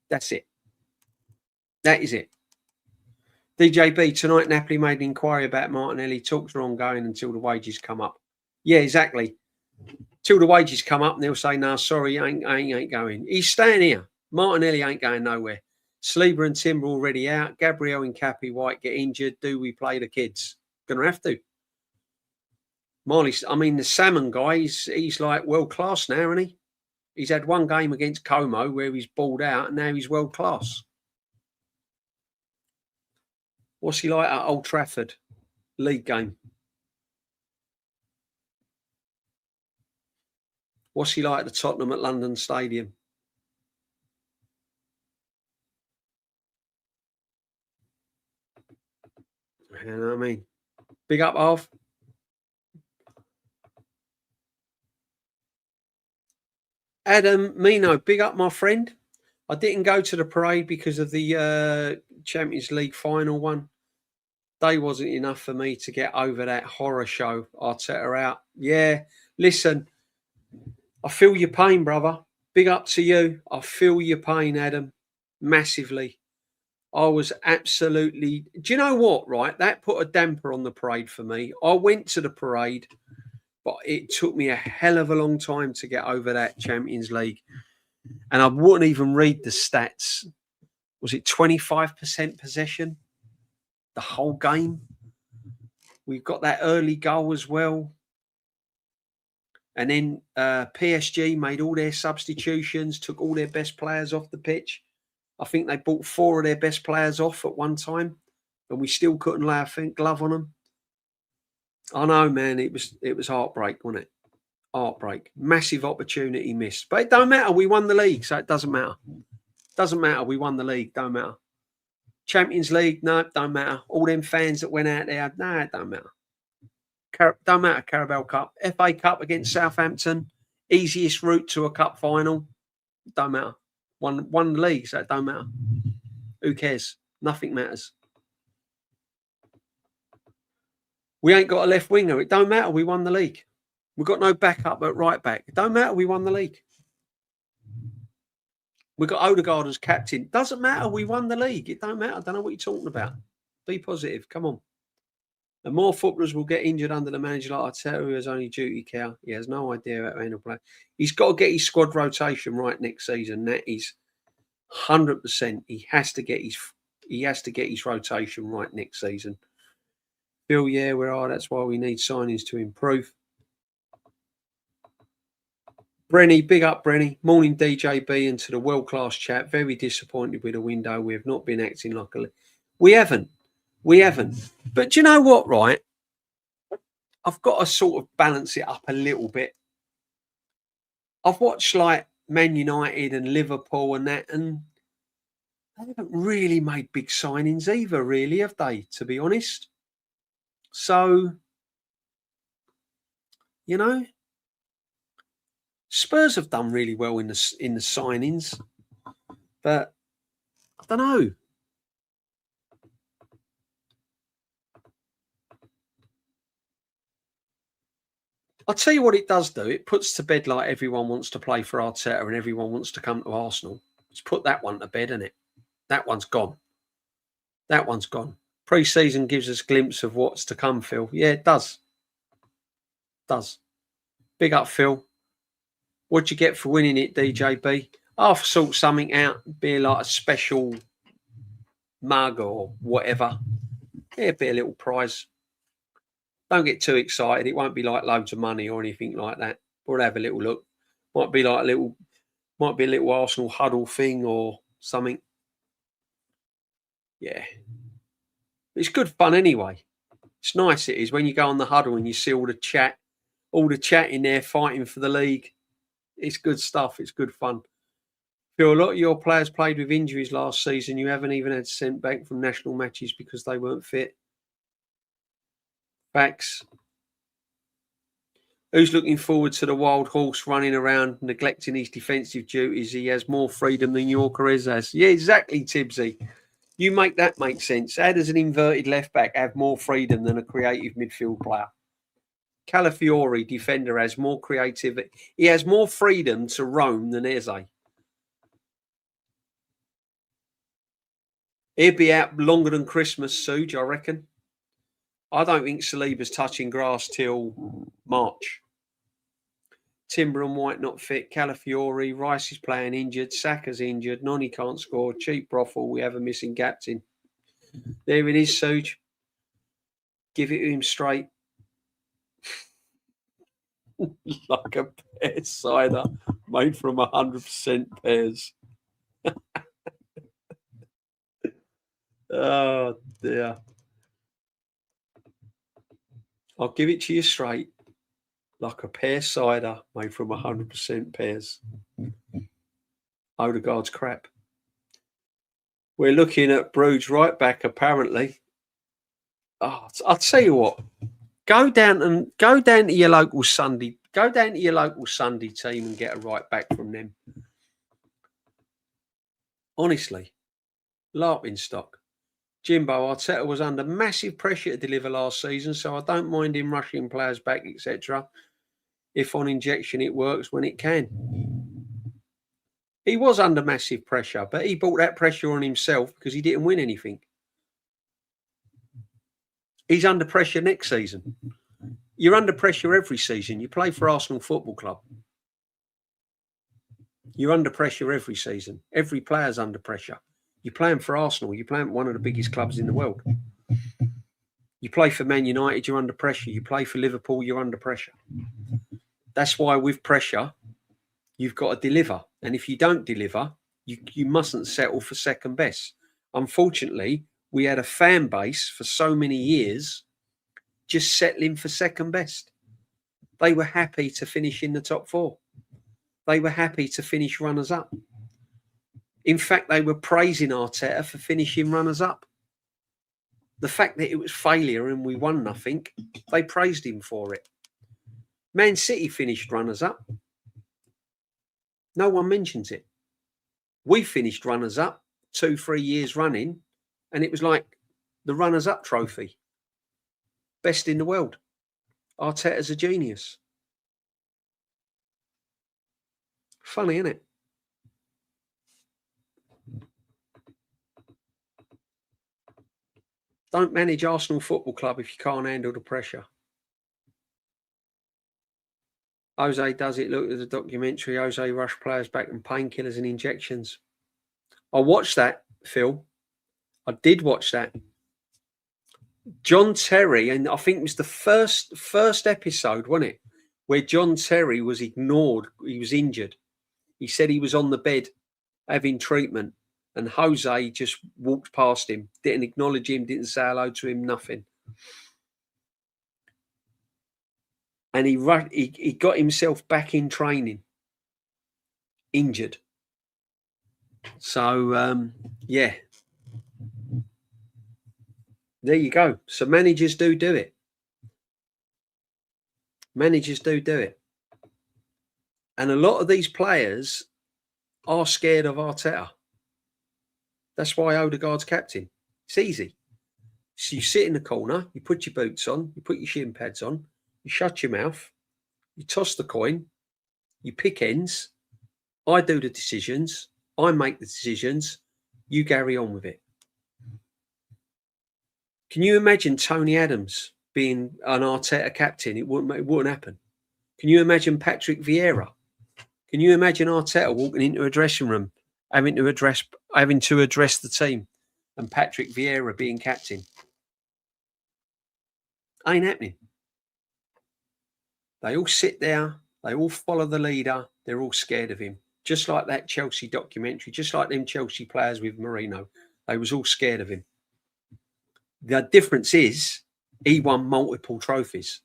That's it. That is it. DJB, tonight Napoli made an inquiry about Martinelli. Talks are ongoing until the wages come up. Yeah, exactly. Till the wages come up and they'll say, no, sorry, ain't going. He's staying here. Martinelli ain't going nowhere. Sleeper and Timber already out. Gabriel and Cappy White get injured. Do we play the kids? Gonna have to. Marley, I mean, the Salmon guy, he's like world class now, isn't he? He's had one game against Como where he's balled out and now he's world class. What's he like at Old Trafford? League game. What's he like at the Tottenham at London Stadium? You know what I mean? Big up, Arv. Adam Mino, big up, my friend. I didn't go to the parade because of the Champions League final one. Day wasn't enough for me to get over that horror show. Arteta out. Yeah, listen, I feel your pain, brother. Big up to you. I feel your pain, Adam, massively. I was absolutely... Do you know what, right? That put a damper on the parade for me. I went to the parade, but it took me a hell of a long time to get over that Champions League. And I wouldn't even read the stats. Was it 25% possession? The whole game? We've got that early goal as well. And then PSG made all their substitutions, took all their best players off the pitch. I think they bought 4 of their best players off at one time, and we still couldn't lay a glove on them. I know, man. It was heartbreak, wasn't it? Heartbreak. Massive opportunity missed. But it don't matter. We won the league, so it doesn't matter. Doesn't matter. We won the league. Don't matter. Champions League, no, don't matter. All them fans that went out there, no, it don't matter. Don't matter. Carabao Cup. FA Cup against Southampton. Easiest route to a cup final. Don't matter. Won the league, so it don't matter. Who cares? Nothing matters. We ain't got a left winger. It don't matter. We won the league. We've got no backup at right back. It don't matter. We won the league. We've got Odegaard as captain. Doesn't matter. We won the league. It don't matter. I don't know what you're talking about. Be positive. Come on. And more footballers will get injured under the manager like Arteta, who has only duty care. He has no idea how to handle play. He's got to get his squad rotation right next season. That is 100%. He has to get his rotation right next season. Bill, yeah, we are. That's why we need signings to improve. Brenny, big up Brenny. Morning DJB and to the world-class chat. Very disappointed with the window. We have not been acting like a... We haven't. But do you know what, right? I've got to sort of balance it up a little bit. I've watched like Man United and Liverpool and that, and they haven't really made big signings either, really, have they, to be honest? So, you know, Spurs have done really well in the signings, but I don't know. I'll tell you what it does do. It puts to bed like everyone wants to play for Arteta and everyone wants to come to Arsenal. It's put that one to bed, isn't it? That one's gone. Pre-season gives us a glimpse of what's to come, Phil. Yeah, it does. Big up, Phil. What'd you get for winning it, DJB? I'll sort something out, be like a special mug or whatever. Yeah, be a little prize. Don't get too excited. It won't be like loads of money or anything like that. We'll have a little look. Might be a little Arsenal huddle thing or something. Yeah. It's good fun anyway. It's nice it is when you go on the huddle and you see all the chat in there fighting for the league. It's good stuff. It's good fun. Phil, a lot of your players played with injuries last season. You haven't even had sent back from national matches because they weren't fit. Facts. Who's looking forward to the wild horse running around, neglecting his defensive duties? He has more freedom than Yorkerez has. Yeah, exactly, Tibbsy. You make that make sense. How does an inverted left back have more freedom than a creative midfield player? Calafiori, defender, has more creativity. He has more freedom to roam than Eze. He'll be out longer than Christmas, Suge, I reckon. I don't think Saliba's touching grass till March. Timber and White not fit. Calafiori, Rice is playing injured. Saka's injured. Noni can't score. Cheap brothel. We have a missing captain. There it is, Suge. Give it to him straight. Like a pear cider made from 100% pears. Oh, dear. I'll give it to you straight. Like a pear cider made from 100% pears. Odegaard's crap. We're looking at Bruges right back, apparently. Oh, I'll tell you what. Go down to your local Sunday. Go down to your local Sunday team and get a right back from them. Honestly, laughing stock. Jimbo, Arteta was under massive pressure to deliver last season, so I don't mind him rushing players back, etc. If on injection it works when it can. He was under massive pressure, but he brought that pressure on himself because he didn't win anything. He's under pressure next season. You're under pressure every season. You play for Arsenal Football Club. You're under pressure every season. Every player's under pressure. You're playing for Arsenal. You're playing for one of the biggest clubs in the world. You play for Man United, you're under pressure. You play for Liverpool, you're under pressure. That's why with pressure, you've got to deliver. And if you don't deliver, you mustn't settle for second best. Unfortunately, we had a fan base for so many years just settling for second best. They were happy to finish in the top four. They were happy to finish runners up. In fact, they were praising Arteta for finishing runners up. The fact that it was failure and we won nothing, they praised him for it. Man City finished runners up. No one mentions it. We finished runners up 2-3 years running, and it was like the runners up trophy. Best in the world. Arteta's a genius. Funny, isn't it? Don't manage Arsenal Football Club if you can't handle the pressure. Jose does it. Look at the documentary. Jose rushed players back and painkillers and injections. I watched that, Phil. I did watch that. John Terry, and I think it was the first episode, wasn't it, where John Terry was ignored. He was injured. He said he was on the bed having treatment, and Jose just walked past him, didn't acknowledge him, didn't say hello to him, nothing. And he got himself back in training, injured. So, yeah. There you go. So managers do it. Managers do it. And a lot of these players are scared of Arteta. That's why Odegaard's captain. It's easy. So you sit in the corner, you put your boots on, you put your shin pads on, you shut your mouth, you toss the coin, you pick ends. I do the decisions. I make the decisions. You carry on with it. Can you imagine Tony Adams being an Arteta captain? It wouldn't happen. Can you imagine Patrick Vieira? Can you imagine Arteta walking into a dressing room, having to address the team, and Patrick Vieira being captain? Ain't happening. They all sit there. They all follow the leader. They're all scared of him. Just like that Chelsea documentary, just like them Chelsea players with Mourinho. They was all scared of him. The difference is he won multiple trophies.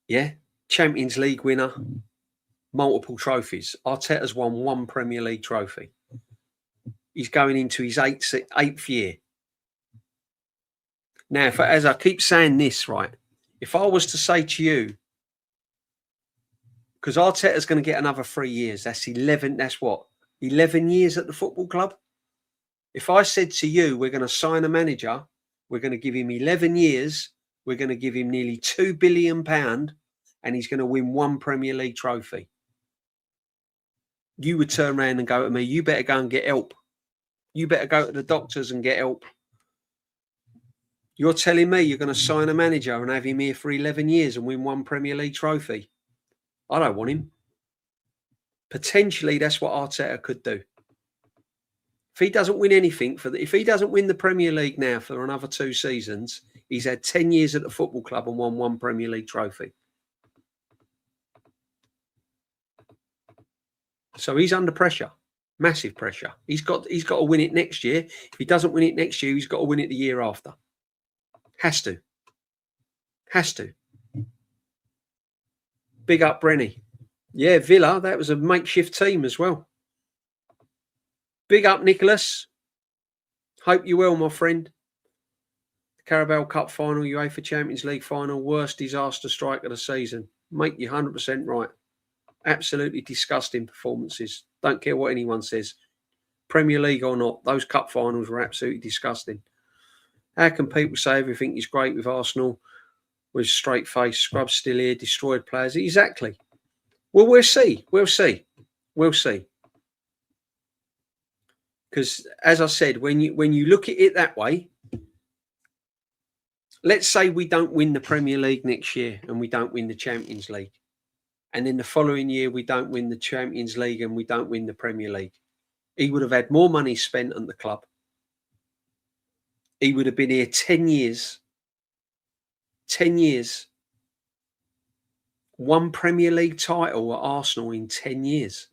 Yeah. Champions League winner, multiple trophies. Arteta's won one Premier League trophy. He's going into his eighth year. Now, as I keep saying this, right, if I was to say to you, because Arteta's going to get another 3 years, that's 11, that's what, 11 years at the football club? If I said to you, we're going to sign a manager, we're going to give him 11 years, we're going to give him nearly £2 billion, and he's going to win one Premier League trophy, you would turn around and go to me, you better go and get help. You better go to the doctors and get help. You're telling me you're going to sign a manager and have him here for 11 years and win one Premier League trophy? I don't want him. Potentially, that's what Arteta could do. If he doesn't win anything, if he doesn't win the Premier League now for another 2 seasons, he's had 10 years at the football club and won one Premier League trophy. So he's under pressure, massive pressure. He's got to win it next year. If he doesn't win it next year, he's got to win it the year after. Has to. Big up Brenny. Yeah, Villa, that was a makeshift team as well. Big up Nicholas. Hope you're well, my friend. Carabao Cup final, UEFA Champions League final, worst disaster strike of the season. Mate, you're 100% right. Absolutely disgusting performances. Don't care what anyone says. Premier League or not, those cup finals were absolutely disgusting. How can people say everything is great with Arsenal with straight face, scrubs still here, destroyed players? Exactly. Well, we'll see. Because, as I said, when you look at it that way, let's say we don't win the Premier League next year and we don't win the Champions League. And then the following year, we don't win the Champions League and we don't win the Premier League. He would have had more money spent on the club. He would have been here 10 years. 10 years. One Premier League title at Arsenal in 10 years.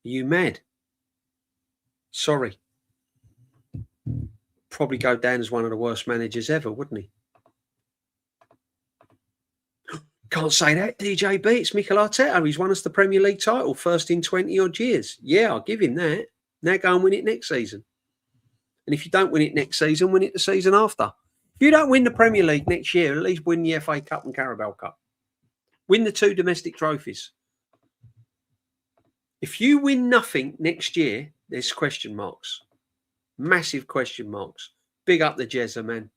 Are you mad? Sorry. Probably go down as one of the worst managers ever, wouldn't he? Can't say that, DJB. It's Mikel Arteta. He's won us the Premier League title, first in 20-odd years. Yeah, I'll give him that. Now go and win it next season. And if you don't win it next season, win it the season after. If you don't win the Premier League next year, at least win the FA Cup and Carabao Cup. Win the 2 domestic trophies. If you win nothing next year, there's question marks. Massive question marks. Big up the Jezza, man.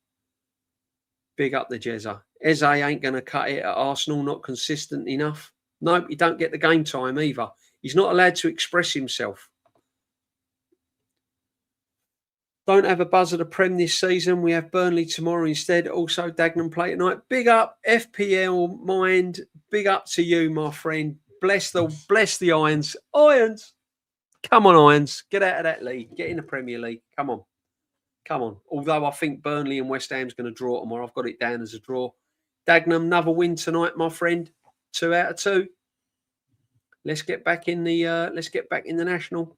Big up the Jezza. Eze ain't going to cut it at Arsenal, not consistent enough. No, he don't get the game time either. He's not allowed to express himself. Don't have a buzz of the Prem this season. We have Burnley tomorrow instead. Also, Dagenham play tonight. Big up, FPL Mind. Big up to you, my friend. Bless the Irons. Irons. Come on, Irons. Get out of that league. Get in the Premier League. Come on. Come on. Although I think Burnley and West Ham's going to draw tomorrow. I've got it down as a draw. Dagenham, another win tonight, my friend. 2 out of 2. Let's get back in the national.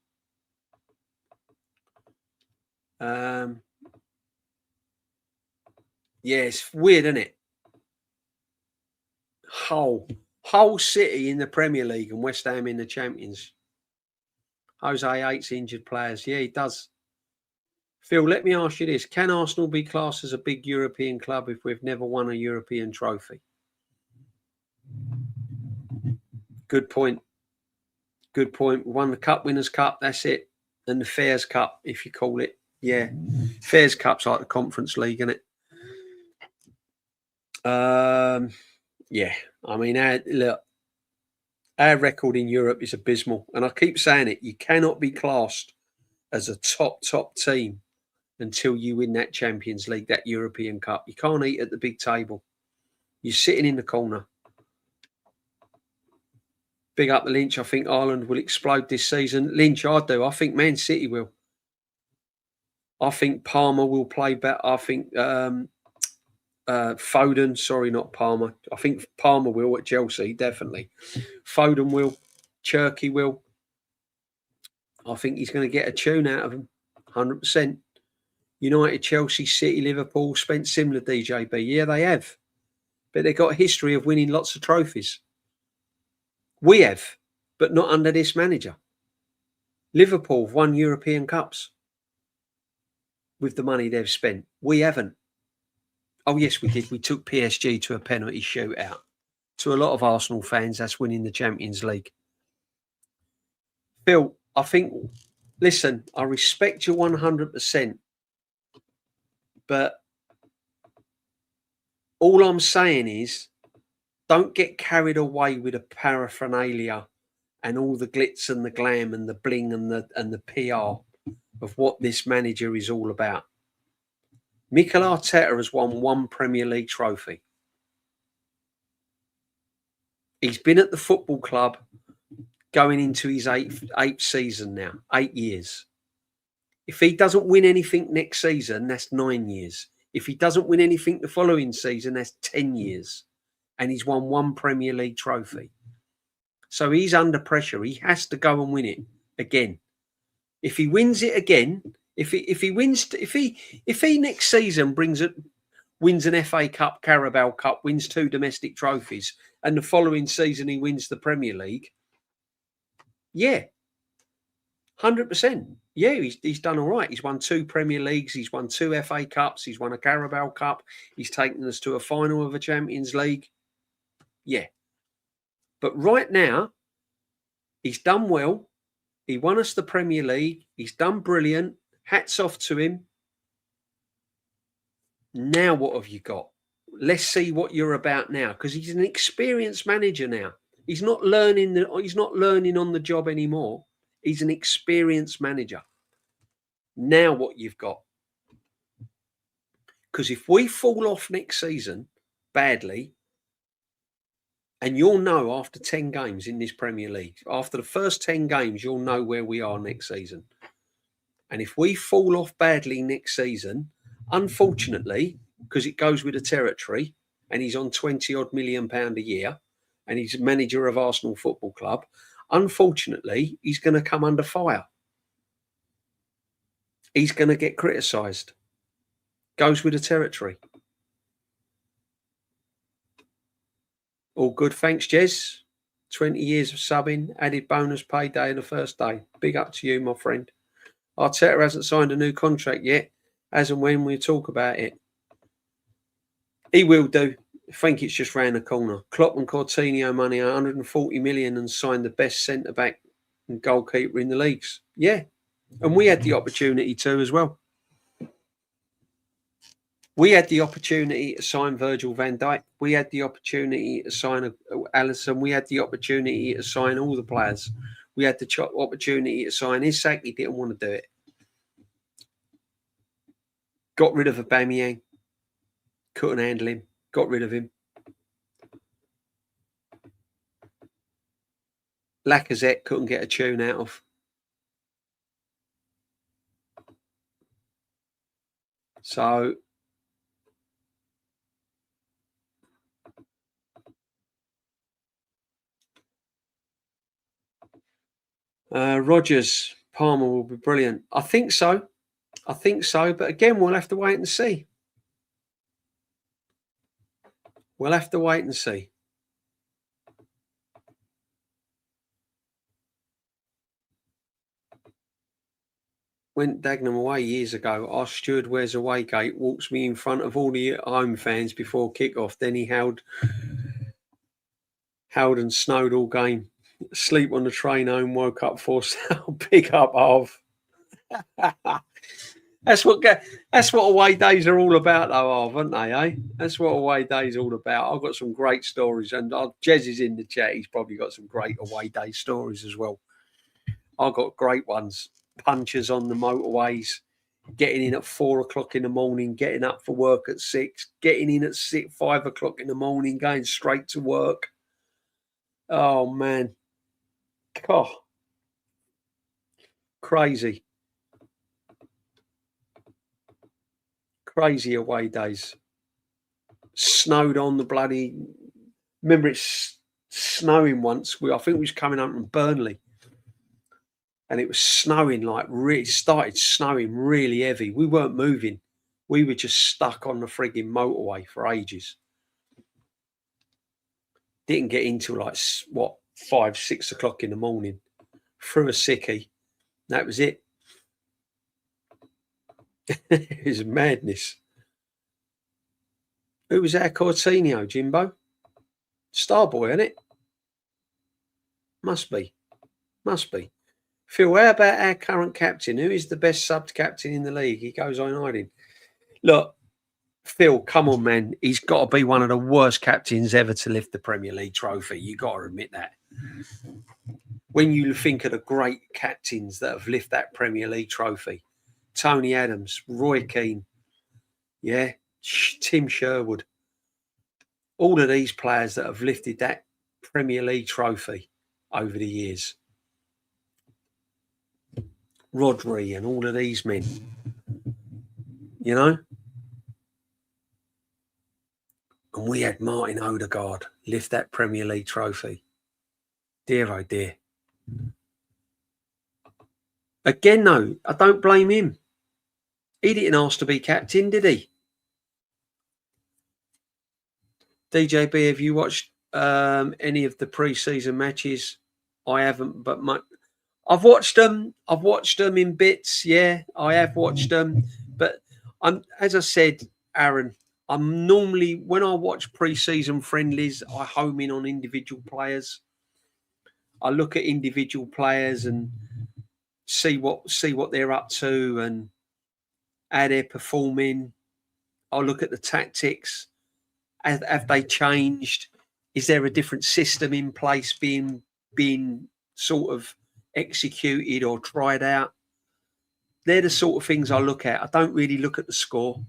Yeah, it's weird, isn't it? Hull City in the Premier League and West Ham in the Champions. Jose hates injured players. Yeah, he does. Phil, let me ask you this. Can Arsenal be classed as a big European club if we've never won a European trophy? Good point. Good point. We won the Cup Winners' Cup. That's it. And the Fairs Cup, if you call it. Yeah. Fairs Cup's like the Conference League, isn't it? Yeah. I mean, our record in Europe is abysmal. And I keep saying it. You cannot be classed as a top team until you win that Champions League, that European Cup. You can't eat at the big table. You're sitting in the corner. Big up the Lynch. I think Ireland will explode this season. Lynch, I do. I think Man City will. I think Palmer will play better. I think Foden, sorry, not Palmer. I think Palmer will at Chelsea, definitely. Foden will. Cherky will. I think he's going to get a tune out of them, 100%. United, Chelsea, City, Liverpool spent similar DJB. Yeah, they have. But they've got a history of winning lots of trophies. We have, but not under this manager. Liverpool have won European Cups with the money they've spent. We haven't. Oh, yes, we did. We took PSG to a penalty shootout. To a lot of Arsenal fans, that's winning the Champions League. Phil, I think, listen, I respect you 100%. But all I'm saying is, don't get carried away with the paraphernalia and all the glitz and the glam and the bling and the PR of what this manager is all about. Mikel Arteta has won 1 Premier League trophy. He's been at the football club going into his eighth season now, 8 years. If he doesn't win anything next season, that's 9 years. If he doesn't win anything the following season, that's 10 years. And he's won 1 Premier League trophy. So he's under pressure. He has to go and win it again. If he wins it again, if he next season wins an FA Cup, Carabao Cup, wins 2 domestic trophies, and the following season he wins the Premier League, yeah, 100%. Yeah, he's done all right. He's won 2 Premier Leagues. He's won 2 FA Cups. He's won a Carabao Cup. He's taken us to a final of a Champions League. Yeah. But right now, he's done well. He won us the Premier League. He's done brilliant. Hats off to him. Now what have you got? Let's see what you're about now, because he's an experienced manager now. He's not learning on the job anymore. He's an experienced manager. Now what you've got. Because if we fall off next season badly, and you'll know after 10 games in this Premier League, after the first 10 games, you'll know where we are next season. And if we fall off badly next season, unfortunately, because it goes with the territory, and he's on 20 odd million pound a year, and he's manager of Arsenal Football Club, unfortunately, he's going to come under fire. He's going to get criticised. Goes with the territory. All good. Thanks, Jez. 20 years of subbing, added bonus payday on the first day. Big up to you, my friend. Arteta hasn't signed a new contract yet, as and when we talk about it. He will do. I think it's just round the corner. Klopp and Coutinho money 140 million and signed the best centre-back and goalkeeper in the leagues. Yeah. And we had the opportunity to as well. We had the opportunity to sign Virgil van Dijk. We had the opportunity to sign Alisson. We had the opportunity to sign all the players. We had the opportunity to sign Isak. He didn't want to do it. Got rid of Aubameyang. Couldn't handle him. Got rid of him. Lacazette couldn't get a tune out of. So Rodgers, Palmer will be brilliant. I think so. I think so. But again, we'll have to wait and see. We'll have to wait and see. Went Dagenham away years ago. Our steward wears away gate, walks me in front of all the home fans before kick-off. Then he howled and snowed all game. Sleep on the train home, woke up for pick up of. That's what away days are all about, though, aren't they? Eh? That's what away days are all about. I've got some great stories, and Jez is in the chat. He's probably got some great away day stories as well. I've got great ones. Punches on the motorways, getting in at 4 o'clock in the morning, getting up for work at 6, getting in at 5 o'clock in the morning, going straight to work. Oh man, oh, crazy away days. Snowed on the bloody. Remember, it's snowing once. I think we was coming up from Burnley. And it was snowing it started snowing really heavy. We weren't moving. We were just stuck on the frigging motorway for ages. Didn't get into 5, 6 o'clock in the morning. Threw a sickie. That was it. It was madness. Who was our Coutinho, Jimbo? Starboy, isn't it? Must be. Phil, how about our current captain? Who is the best subbed captain in the league? He goes on hiding. Look, Phil, come on, man. He's got to be one of the worst captains ever to lift the Premier League trophy. You got to admit that. When you think of the great captains that have lifted that Premier League trophy, Tony Adams, Roy Keane, yeah, Tim Sherwood, all of these players that have lifted that Premier League trophy over the years. Rodri and all of these men, you know? And we had Martin Odegaard lift that Premier League trophy. Dear, oh dear. Again, though, I don't blame him. He didn't ask to be captain, did he? DJB, have you watched any of the pre-season matches? I haven't, but I've watched them. I've watched them in bits. Yeah, I have watched them. But as I said, Aaron, I'm normally, when I watch pre-season friendlies, I home in on individual players. I look at individual players and see what they're up to and how they're performing. I look at the tactics. Have they changed? Is there a different system in place being sort of executed or tried out? They're the sort of things I look at. I don't really look at the score.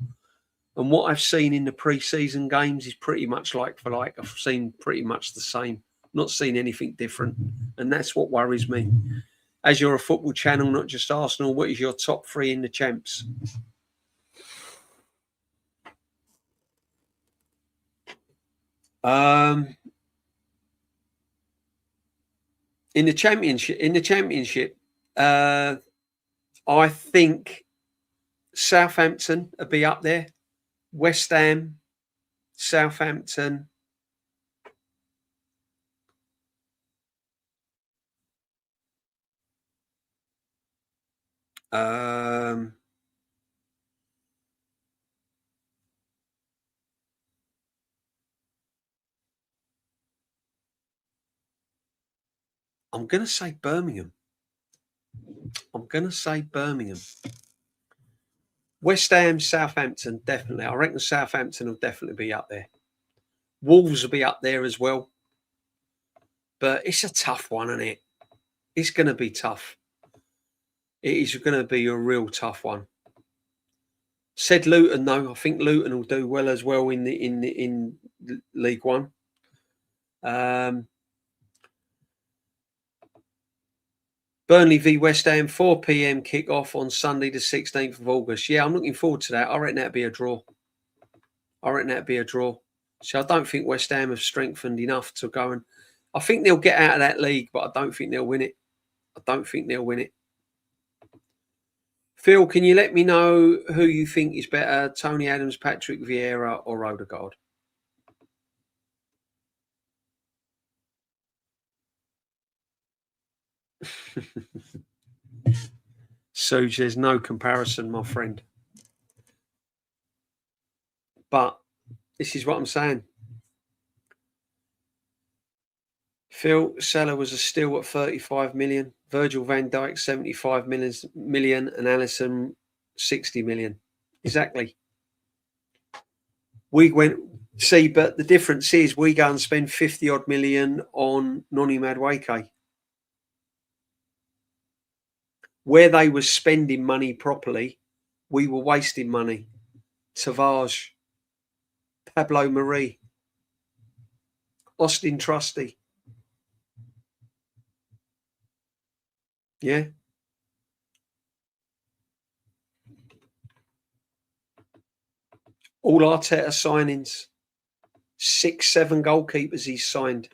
And what I've seen in the pre-season games is pretty much like for like. I've seen pretty much the same. Not seen anything different. And that's what worries me. As you're a football channel, not just Arsenal, what is your top 3 in the champs? In the championship, I think Southampton will be up there. West Ham, Southampton. I'm going to say Birmingham. West Ham, Southampton, definitely. I reckon Southampton will definitely be up there. Wolves will be up there as well. But it's a tough one, isn't it? It's going to be tough. It is going to be a real tough one. Said Luton though. I think Luton will do well as well in League One. Burnley v West Ham, 4 p.m. kick-off on Sunday, the 16th of August. Yeah, I'm looking forward to that. I reckon that'd be a draw. So I don't think West Ham have strengthened enough to go and... I think they'll get out of that league, but I don't think they'll win it. Phil, can you let me know who you think is better, Tony Adams, Patrick Vieira or Odegaard? So there's no comparison, my friend. But this is what I'm saying. Phil, Salah was a steal at 35 million. Virgil van Dijk, 75 million. And Alisson, 60 million. Exactly. We went... See, but the difference is we go and spend 50 odd million on Noni Madueke. Where they were spending money properly, we were wasting money. Tavares, Pablo Marie, Austin Trusty. Yeah. All Arteta signings. 6-7 goalkeepers he's signed.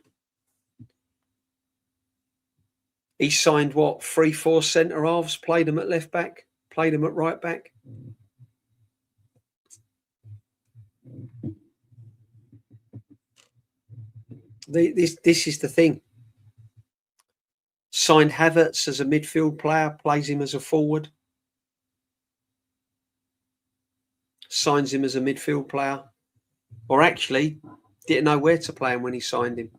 He signed what? 3-4 centre halves, played them at left back, played them at right back. This is the thing. Signed Havertz as a midfield player, plays him as a forward. Signs him as a midfield player. Or actually, didn't know where to play him when he signed him.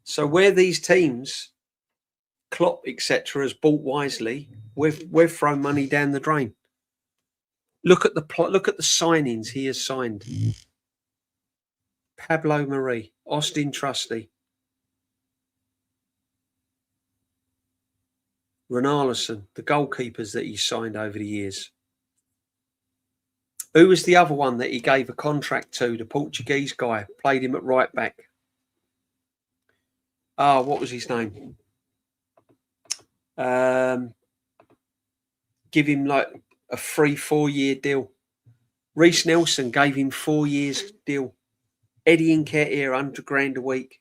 So where these teams, Klopp, etc., has bought wisely, we've thrown money down the drain. Look at the signings he has signed. Pablo Marie, Austin Trusty, Ronaldo, the goalkeepers that he signed over the years. Who was the other one that he gave a contract to? The Portuguese guy, played him at right back. What was his name? Give him like a 3-4 year deal. Reece Nelson gave him 4 years deal. Eddie Nketiah, 100 grand a week.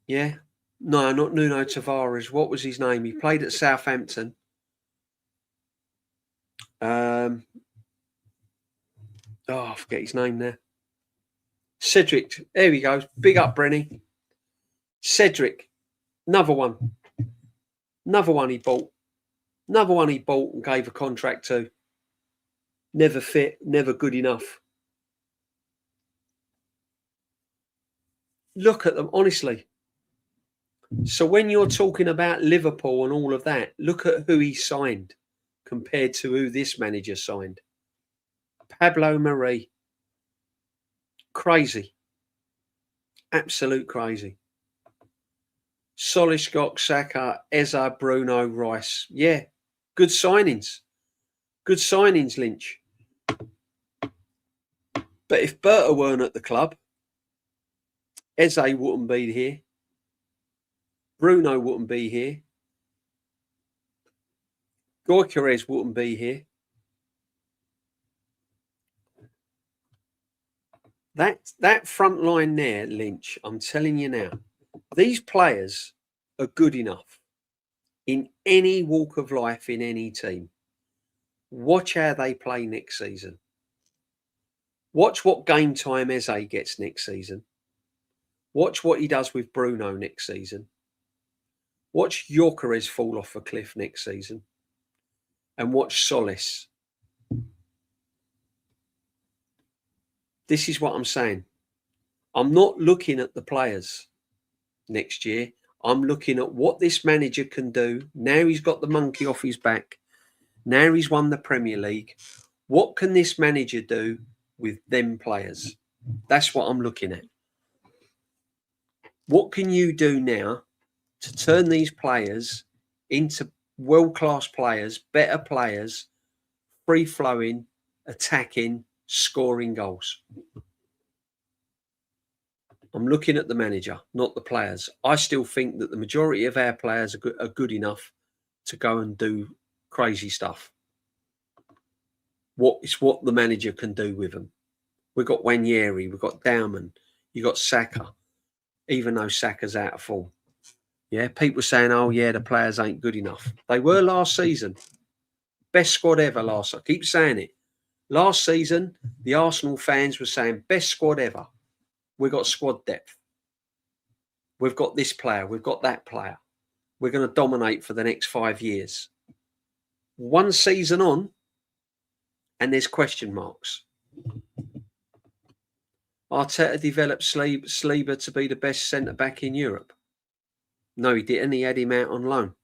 Yeah. No, not Nuno Tavares. What was his name? He played at Southampton. I forget his name there. Cedric. There we go. Big up, Brenny. Cedric. Another one he bought. Another one he bought and gave a contract to. Never fit, never good enough. Look at them, honestly. So when you're talking about Liverpool and all of that, look at who he signed compared to who this manager signed. Pablo Marie. Crazy. Absolute crazy. Solskjaer, Saka, Eza, Bruno, Rice. Yeah, good signings. Good signings, Lynch. But if Berta weren't at the club, Eze wouldn't be here. Bruno wouldn't be here. Gyökeres wouldn't be here. That front line there, Lynch, I'm telling you now, these players are good enough in any walk of life, in any team. Watch how they play next season. Watch what game time Eze gets next season. Watch what he does with Bruno next season. Watch Gyökeres fall off a cliff next season. And watch Solace. This is what I'm saying. I'm not looking at the players next year. I'm looking at what this manager can do. Now he's got the monkey off his back. Now he's won the Premier League. What can this manager do with them players? That's what I'm looking at. What can you do now to turn these players into world-class players, better players, free-flowing, attacking, scoring goals. I'm looking at the manager, not the players. I still think that the majority of our players are good enough to go and do crazy stuff. It's what the manager can do with them. We've got Wanyeri, we've got Dowman, you've got Saka, even though Saka's out of form. Yeah, people saying, oh, yeah, the players ain't good enough. They were last season. Best squad ever last. I keep saying it. Last season, the Arsenal fans were saying, best squad ever. We've got squad depth. We've got this player. We've got that player. We're going to dominate for the next 5 years. One season on, and there's question marks. Arteta developed Saliba to be the best centre-back in Europe. No, he didn't. He had him out on loan.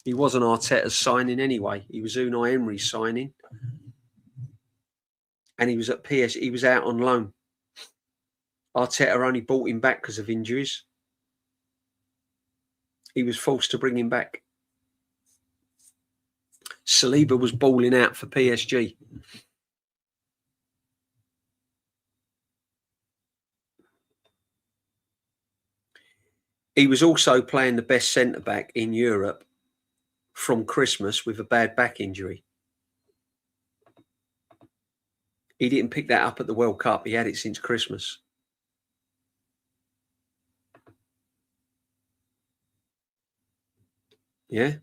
He wasn't Arteta's signing anyway. He was Unai Emery's signing. And he was at PS. He was out on loan. Arteta only brought him back because of injuries. He was forced to bring him back. Saliba was balling out for PSG. He was also playing the best centre-back in Europe from Christmas with a bad back injury. He didn't pick that up at the World Cup. He had it since Christmas. Yeah.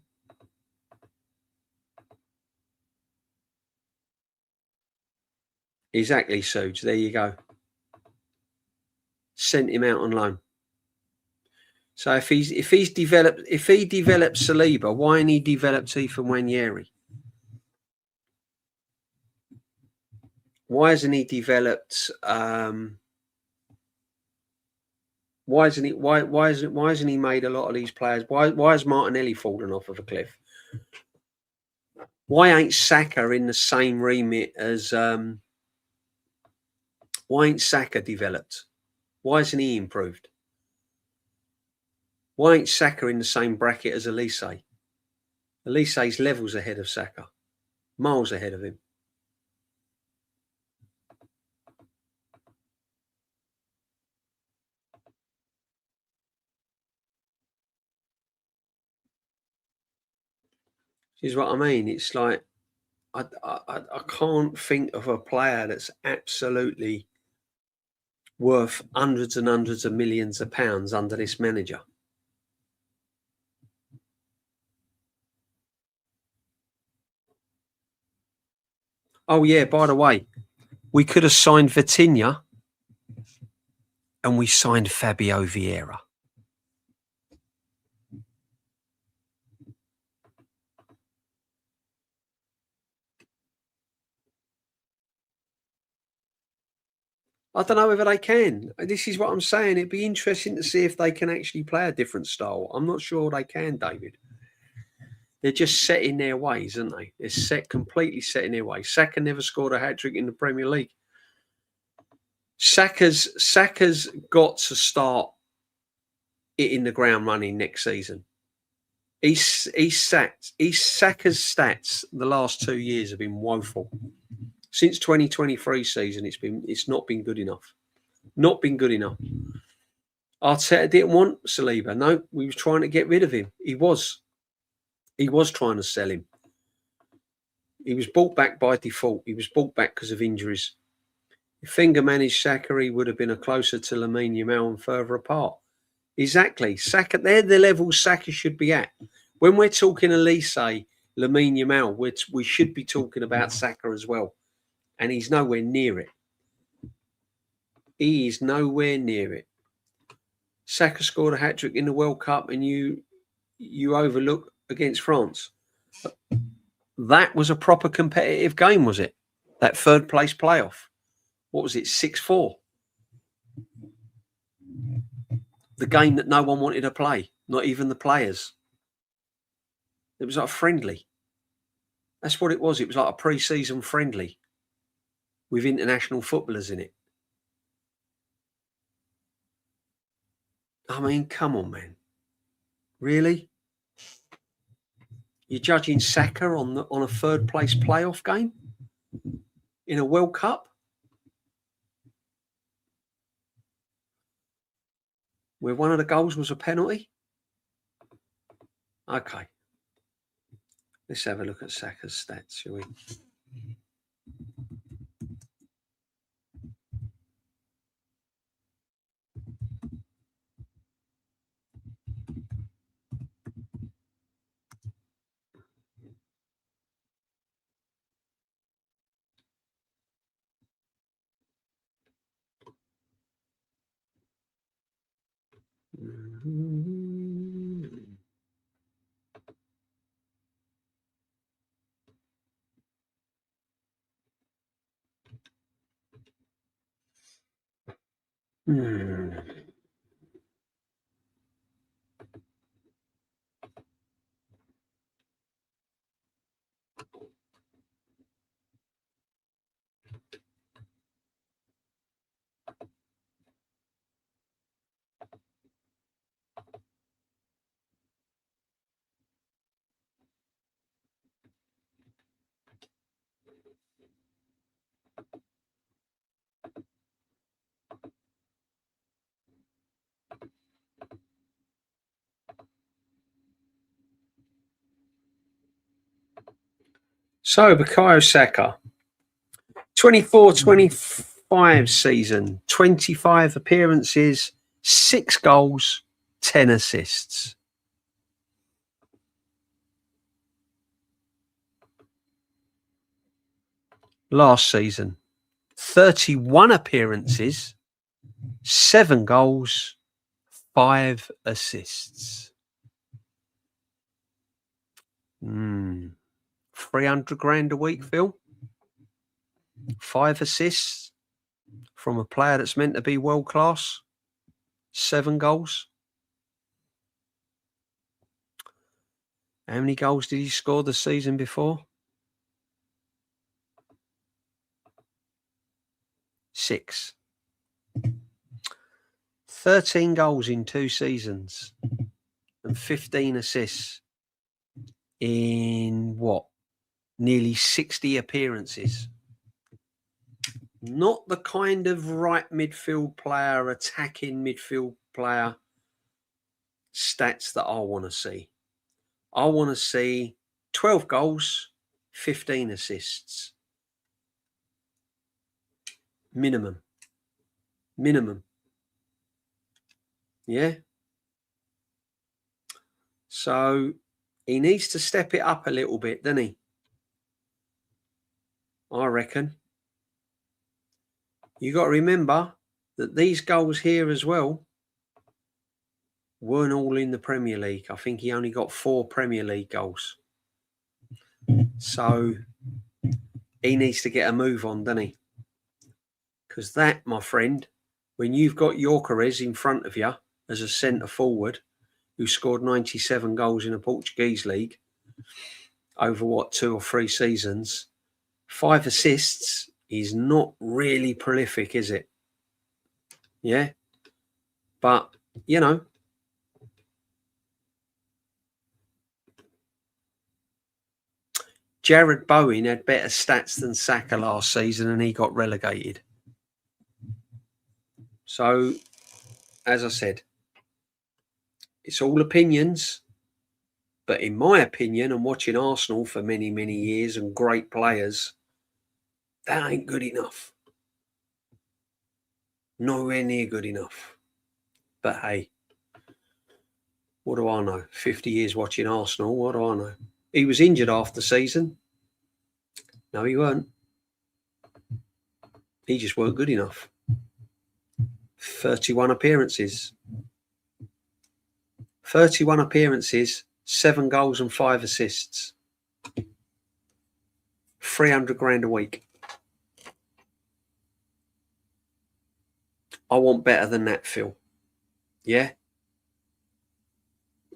Exactly, Suge. There you go. Sent him out on loan. So if he developed Saliba, why ain't he developed Ethan Wanyeri? Why hasn't he developed? Why hasn't he made a lot of these players? Why has Martinelli fallen off of a cliff? Why ain't Saka in the same remit as? Why ain't Saka developed? Why hasn't he improved? Why ain't Saka in the same bracket as Elise? Elise's levels ahead of Saka, miles ahead of him. This is what I mean. It's like I can't think of a player that's absolutely worth hundreds and hundreds of millions of pounds under this manager. Oh, yeah, by the way, we could have signed Vitinha and we signed Fabio Vieira. I don't know whether they can. This is what I'm saying. It'd be interesting to see if they can actually play a different style. I'm not sure they can, David. They're just set in their ways, aren't they? They're completely set in their ways. Saka never scored a hat-trick in the Premier League. Saka's got to start hitting the ground running next season. Saka's stats the last 2 years have been woeful. Since 2023 season, it's not been good enough. Not been good enough. Arteta didn't want Saliba. No, we was trying to get rid of him. He was trying to sell him. He was bought back by default. He was bought back because of injuries. If Wenger managed Saka, he would have been closer to Lamine Yamal and further apart. Exactly. Saka, they're the levels Saka should be at. When we're talking Elise, Lamine Yamal, we should be talking about Saka as well. And he's nowhere near it. He is nowhere near it. Saka scored a hat-trick in the World Cup and you overlook against France. That was a proper competitive game, was it? That third place playoff. What was it, 6-4? The game that no one wanted to play, not even the players. It was like a friendly. That's what it was. It was like a pre-season friendly with international footballers in it. I mean, come on, man. Really? You're judging Saka on a third place playoff game in a World Cup where one of the goals was a penalty. Okay. Let's have a look at Saka's stats, shall we? So, Bukayo Saka, 24-25 season, 25 appearances, 6 goals, 10 assists. Last season, 31 appearances, 7 goals, 5 assists. 300 grand a week, Phil. 5 assists from a player that's meant to be world class. 7 goals. How many goals did he score the season before? 6. 13 goals in 2 seasons and 15 assists in what? Nearly 60 appearances. Not the kind of right midfield player, attacking midfield player stats that I want to see. I want to see 12 goals, 15 assists. Minimum. Yeah. So he needs to step it up a little bit, doesn't he? I reckon. You got to remember that these goals here as well weren't all in the Premier League. I think he only got 4 Premier League goals. So he needs to get a move on, doesn't he? Because that, my friend, when you've got Gyökeres in front of you as a centre forward who scored 97 goals in a Portuguese league over 2 or 3 seasons, 5 assists is not really prolific, is it? Yeah. But, you know, Jared Bowen had better stats than Saka last season and he got relegated. So, as I said, it's all opinions. But in my opinion, and watching Arsenal for many, many years and great players, that ain't good enough. Nowhere near good enough. But hey, what do I know? 50 years watching Arsenal, what do I know? He was injured after the season. No, he weren't. He just weren't good enough. 31 appearances. 31 appearances, 7 goals and 5 assists. 300 grand a week. I want better than that, Phil. Yeah?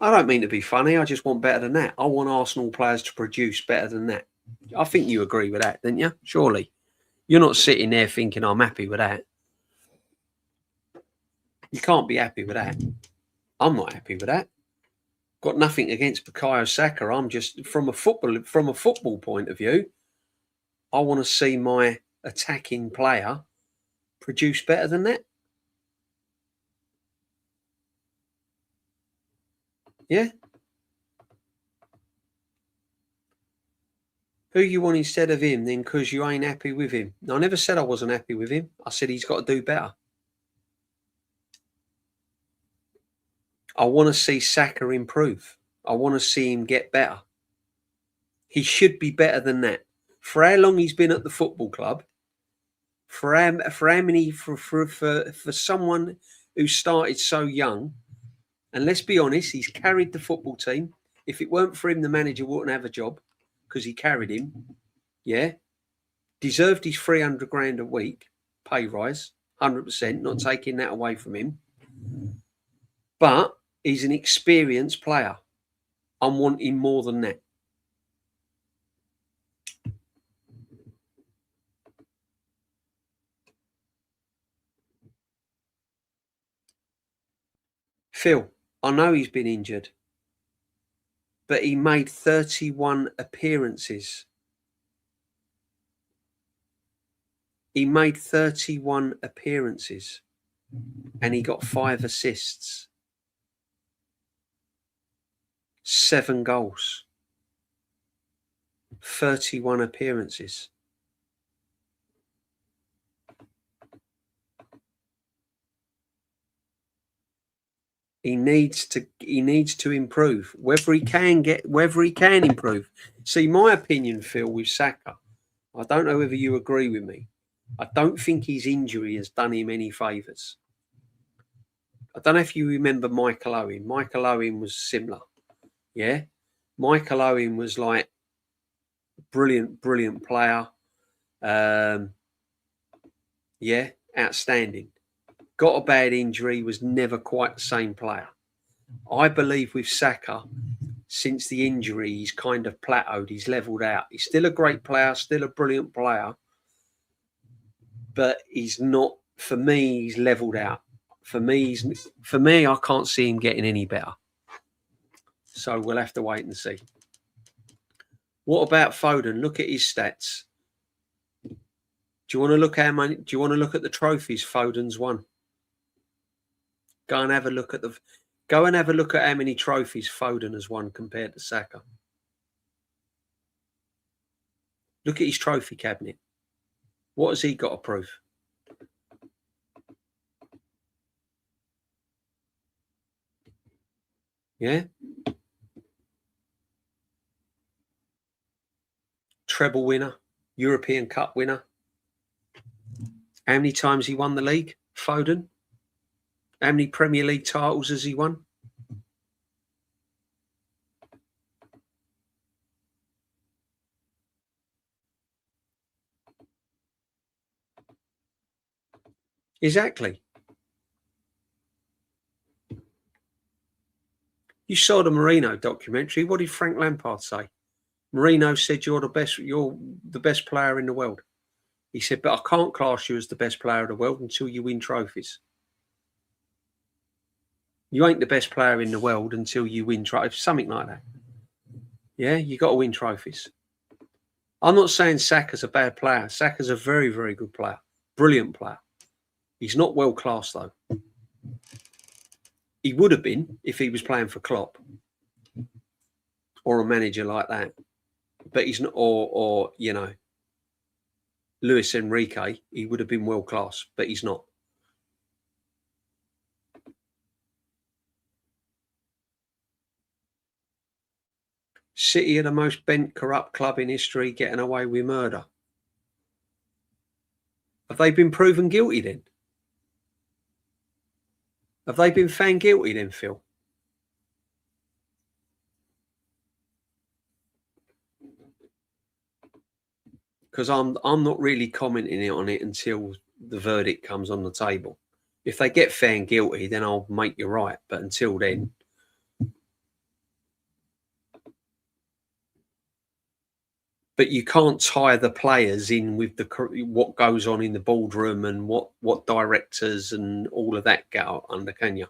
I don't mean to be funny. I just want better than that. I want Arsenal players to produce better than that. I think you agree with that, don't you? Surely. You're not sitting there thinking I'm happy with that. You can't be happy with that. I'm not happy with that. Got nothing against Bukayo Saka. I'm just from a football point of view, I want to see my attacking player produce better than that. Yeah. Who you want instead of him then because you ain't happy with him? I never said I wasn't happy with him. I said he's got to do better. I want to see Saka improve. I want to see him get better. He should be better than that. For how long he's been at the football club, for someone who started so young, and let's be honest, he's carried the football team. If it weren't for him, the manager wouldn't have a job because he carried him. Yeah. Deserved his 300 grand a week pay rise, 100%, not taking that away from him. But he's an experienced player. I'm wanting more than that. Phil, I know he's been injured, but he made 31 appearances. He made 31 appearances and he got 5 assists, 7 goals, 31 appearances. He needs to improve. Whether he can improve. See, my opinion, Phil, with Saka, I don't know whether you agree with me. I don't think his injury has done him any favours. I don't know if you remember Michael Owen. Michael Owen was similar. Yeah. Michael Owen was like brilliant player. Yeah, outstanding. Got a bad injury, was never quite the same player. I believe with Saka, since the injury, he's kind of plateaued. He's levelled out. He's still a great player, still a brilliant player, but he's not. For me, he's levelled out. For me, I can't see him getting any better. So we'll have to wait and see. What about Foden? Look at his stats. Do you want to look how many? Do you want to look at the trophies Foden's won? Go and have a look at how many trophies Foden has won compared to Saka. Look at his trophy cabinet. What has he got to prove? Yeah. Treble winner, European Cup winner. How many times he won the league? Foden. How many Premier League titles has he won? Exactly. You saw the Mourinho documentary. What did Frank Lampard say? Mourinho said you're the best player in the world. He said, but I can't class you as the best player of the world until you win trophies. You ain't the best player in the world until you win trophies, something like that. Yeah, you got to win trophies. I'm not saying Saka's a bad player. Saka's a very, very good player. Brilliant player. He's not world class though. He would have been if he was playing for Klopp or a manager like that. But he's not, or you know, Luis Enrique, he would have been world class, but he's not. City are the most bent, corrupt club in history, getting away with murder. Have they been proven guilty then? Have they been found guilty then, Phil? Because I'm not really commenting on it until the verdict comes on the table. If they get found guilty, then I'll make you right. But until then, but you can't tie the players in with what goes on in the boardroom and what directors and all of that go under, can you?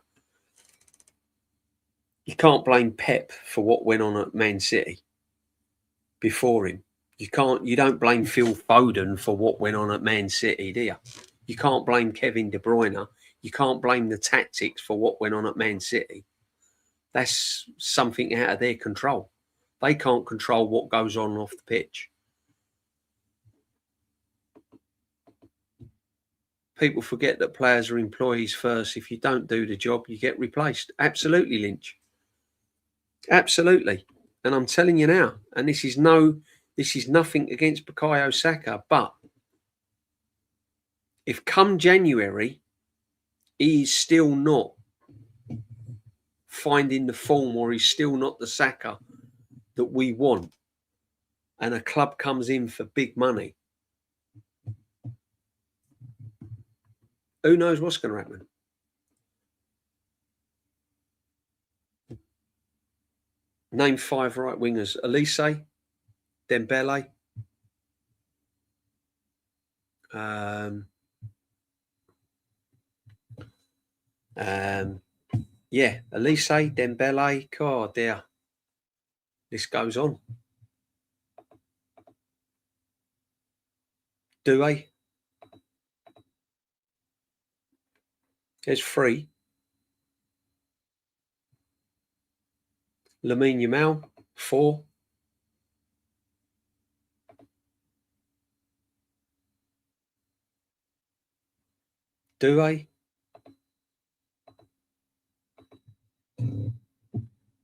You can't blame Pep for what went on at Man City before him. You don't blame Phil Foden for what went on at Man City, do you? You can't blame Kevin De Bruyne. You can't blame the tactics for what went on at Man City. That's something out of their control. They can't control what goes on off the pitch. People forget that players are employees first. If you don't do the job, you get replaced. Absolutely, Lynch. Absolutely. And I'm telling you now, and this is nothing against Bukayo Saka, but if come January, he's still not finding the form, or he's still not the Saka that we want, and a club comes in for big money, who knows what's going to happen? Name 5 right wingers: Elise, Dembele, yeah, Elise, Dembele. God, dear, this goes on. Doué. There's 3. Lamine Yamal, 4. Doué.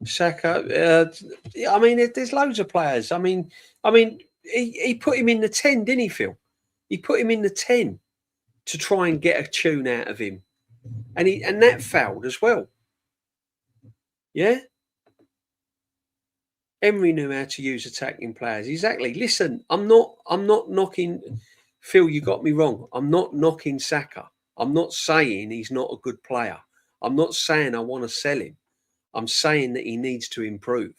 Saka. I mean, there's loads of players. I mean, he put him in the 10, didn't he, Phil? He put him in the 10 to try and get a tune out of him, and that failed as well. Yeah. Emery knew how to use attacking players. Exactly. Listen, I'm not knocking. Phil, you got me wrong. I'm not knocking Saka. I'm not saying he's not a good player. I'm not saying I want to sell him. I'm saying that he needs to improve.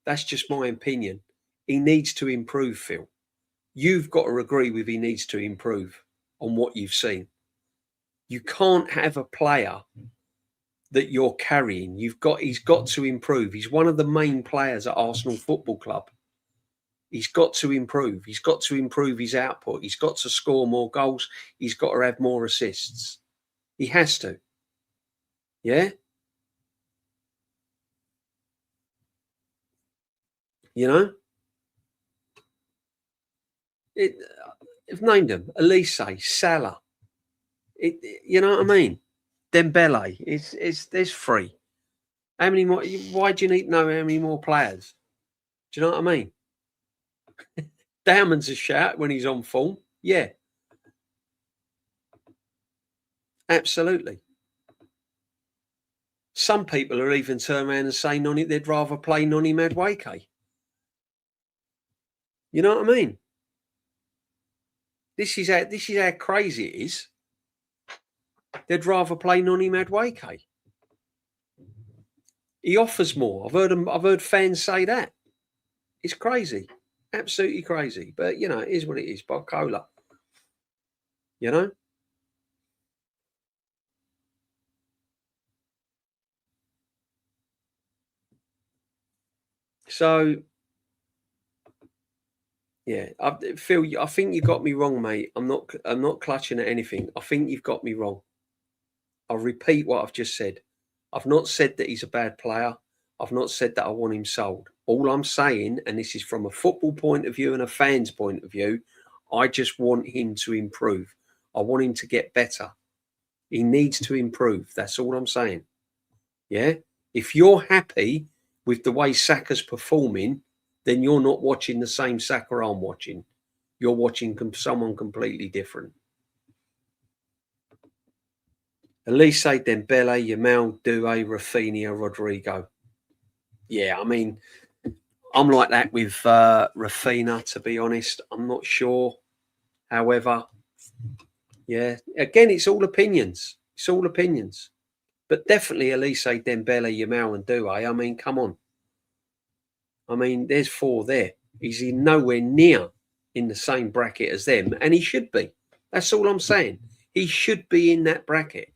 That's just my opinion. He needs to improve, Phil. You've got to agree with he needs to improve on what you've seen. You can't have a player that you're carrying. He's got to improve. He's one of the main players at Arsenal Football Club. He's got to improve. He's got to improve his output. He's got to score more goals. He's got to have more assists. He has to. Yeah? You know? I've named them. Elise, Salah. You know what I mean? Dembele. There's 3. How many more? Why do you need to know how many more players? Do you know what I mean? Diamond's a shout when he's on form. Yeah. Absolutely. Some people are even turn around and say they'd rather play Noni Madueke. You know what I mean? This is how crazy it is. They'd rather play Noni Madueke. He offers more. I've heard fans say that. It's crazy. Absolutely crazy. But you know, it is what it is. Barcola. You know? So yeah, Phil, I think you got me wrong, mate. I'm not clutching at anything. I think you've got me wrong. I'll repeat what I've just said. I've not said that he's a bad player. I've not said that I want him sold. All I'm saying, and this is from a football point of view and a fan's point of view, I just want him to improve. I want him to get better. He needs to improve. That's all I'm saying. Yeah? If you're happy with the way Saka's performing, then you're not watching the same Saka I'm watching. You're watching someone completely different. Elise, Dembele, Yamal, Doué, Rafinha, Rodrigo. Yeah, I mean, I'm like that with Rafinha, to be honest. I'm not sure. However, yeah, again, it's all opinions. It's all opinions. But definitely Elise, Dembele, Yamal and Doué. I mean, come on. I mean, there's 4 there. He's nowhere near in the same bracket as them, and he should be. That's all I'm saying. He should be in that bracket.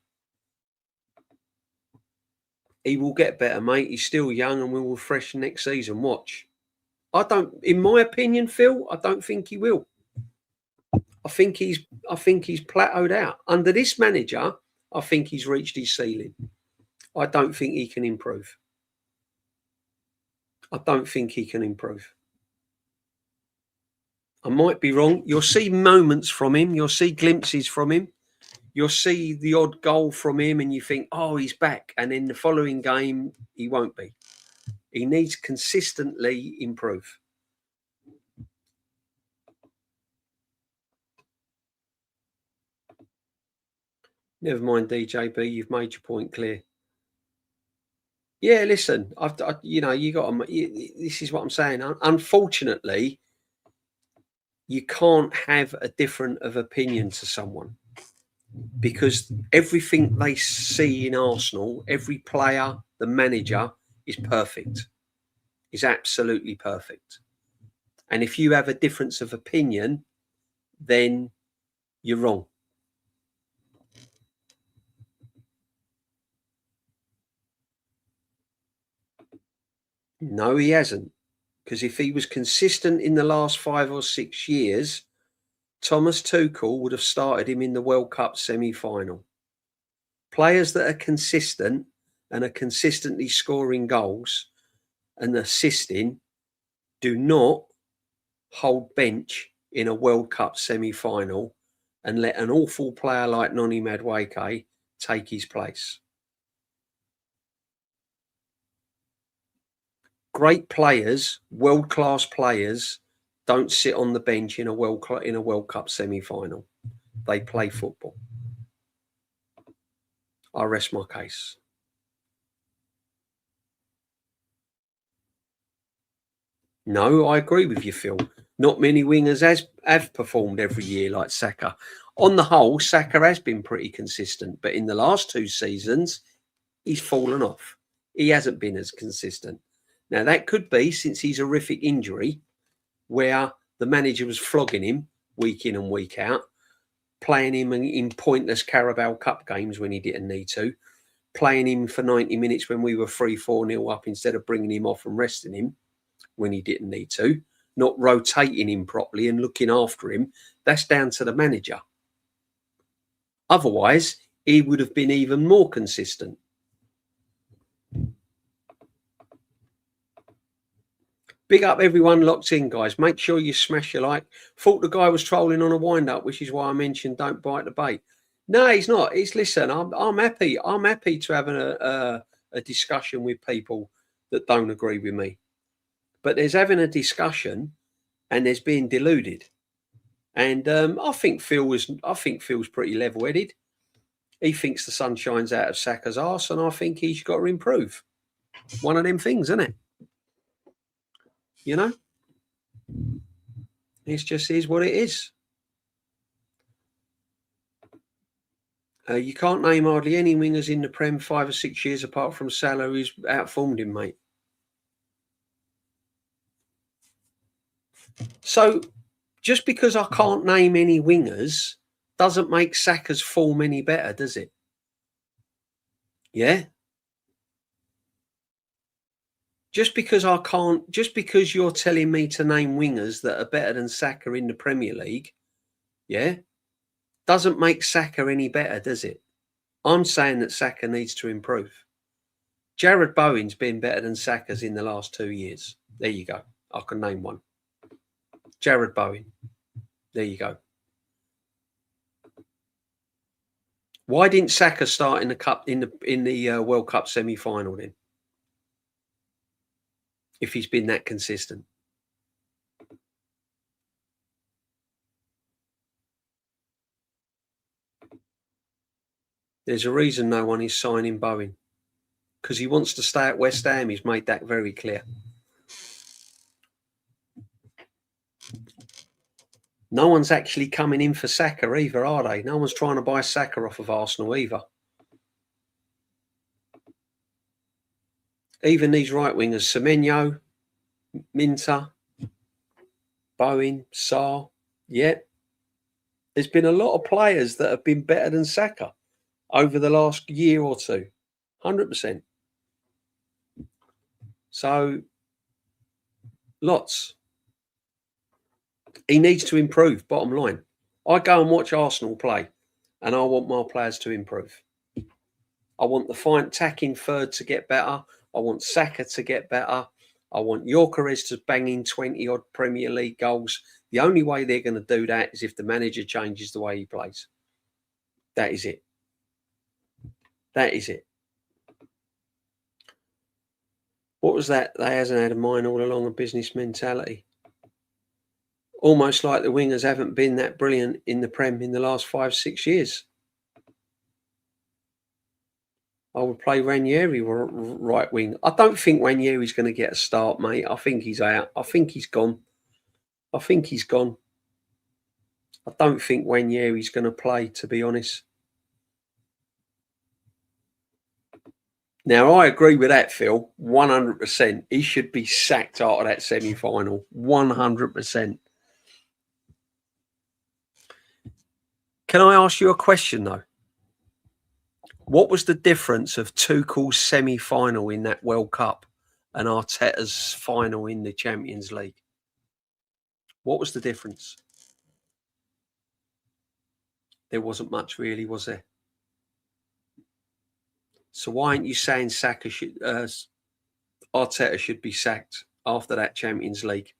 He will get better, mate. He's still young and will refresh next season. Watch. I don't, in my opinion, Phil, I don't think he will. I think he's plateaued out. Under this manager, I think he's reached his ceiling. I don't think he can improve. I don't think he can improve. I might be wrong. You'll see moments from him. You'll see glimpses from him. You'll see the odd goal from him and you think, oh, he's back. And in the following game, he won't be. He needs consistently improve. Never mind, DJB. You've made your point clear. Yeah, listen. You know, you got to. This is what I'm saying. Unfortunately, you can't have a different of opinion to someone because everything they see in Arsenal, every player, the manager, is perfect. Is absolutely perfect. And if you have a difference of opinion, then you're wrong. No, he hasn't. Because if he was consistent in the last 5 or 6 years, Thomas Tuchel would have started him in the World Cup semi-final. Players that are consistent and are consistently scoring goals and assisting do not hold bench in a World Cup semi-final and let an awful player like Noni Madueke take his place. Great players, world-class players, don't sit on the bench in a World Cup semi-final. They play football. I rest my case. No, I agree with you, Phil. Not many wingers have performed every year like Saka. On the whole, Saka has been pretty consistent, but in the last 2 seasons, he's fallen off. He hasn't been as consistent. Now, that could be since his horrific injury, where the manager was flogging him week in and week out, playing him in pointless Carabao Cup games when he didn't need to, playing him for 90 minutes when we were 3-4-0 up instead of bringing him off and resting him when he didn't need to, not rotating him properly and looking after him. That's down to the manager. Otherwise, he would have been even more consistent. Big up everyone locked in, guys. Make sure you smash your like. Thought the guy was trolling on a wind-up, which is why I mentioned don't bite the bait. No, he's not. Listen, I'm happy. I'm happy to have a discussion with people that don't agree with me. But there's having a discussion and there's being deluded. And I think Phil's pretty level-headed. He thinks the sun shines out of Saka's arse, and I think he's got to improve. One of them things, isn't it? You know? It just is what it is. You can't name hardly any wingers in the Prem 5 or 6 years apart from Salah who's outformed him, mate. So just because I can't name any wingers doesn't make Saka's form any better, does it? Yeah. Just because you're telling me to name wingers that are better than Saka in the Premier League, yeah, doesn't make Saka any better, does it? I'm saying that Saka needs to improve. Jared Bowen's been better than Saka's in the last 2 years. There you go. I can name one. Jared Bowen. There you go. Why didn't Saka start in the cup in the World Cup semi-final then? If he's been that consistent. There's a reason no one is signing Bowen. Because he wants to stay at West Ham. He's made that very clear. No one's actually coming in for Saka either, are they? No one's trying to buy Saka off of Arsenal either. Even these right wingers, Semenyo, Minter, Bowen, Sarr, yeah. There's been a lot of players that have been better than Saka over the last year or two. 100%. So, lots. He needs to improve, bottom line. I go and watch Arsenal play, and I want my players to improve. I want the fine attacking third to get better. I want Saka to get better. I want Gyökeres to bang in 20-odd Premier League goals. The only way they're going to do that is if the manager changes the way he plays. That is it. That is it. What was that? They hasn't had a mind all along, a business mentality. Almost like the wingers haven't been that brilliant in the Prem in the last 5-6 years. I would play Ranieri right wing. I don't think Ranieri's going to get a start, mate. I think he's out. I think he's gone. I think he's gone. I don't think Ranieri's going to play, to be honest. Now, I agree with that, Phil, 100%. He should be sacked out of that semi-final, 100%. Can I ask you a question, though? What was the difference of Tuchel's semi-final in that World Cup and Arteta's final in the Champions League? What was the difference? There wasn't much, really, was there? So why aren't you saying Arteta should be sacked after that Champions League?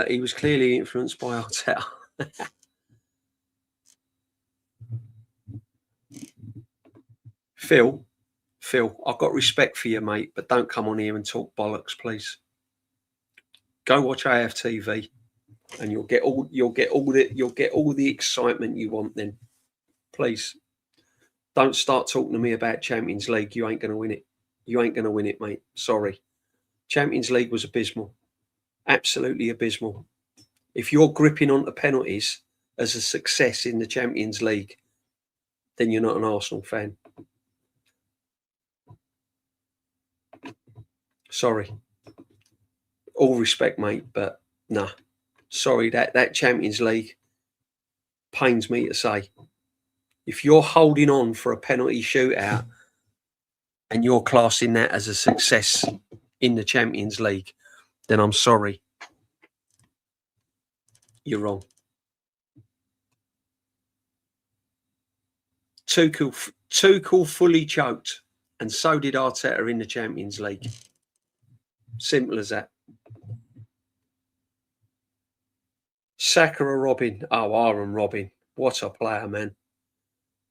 He was clearly influenced by Arteta. Phil, I've got respect for you, mate, but don't come on here and talk bollocks, please. Go watch AFTV, and you'll get all the excitement you want. Then, please, don't start talking to me about Champions League. You ain't going to win it. You ain't going to win it, mate. Sorry. Champions League was abysmal. Absolutely abysmal. If you're gripping onto penalties as a success in the Champions League, then you're not an Arsenal fan. Sorry. All respect, mate, but nah. Sorry, that Champions League pains me to say. If you're holding on for a penalty shootout and you're classing that as a success in the Champions League, then I'm sorry. You're wrong. Tuchel fully choked, and so did Arteta in the Champions League. Simple as that. Saka or Robin? Oh, Aaron Robin. What a player, man.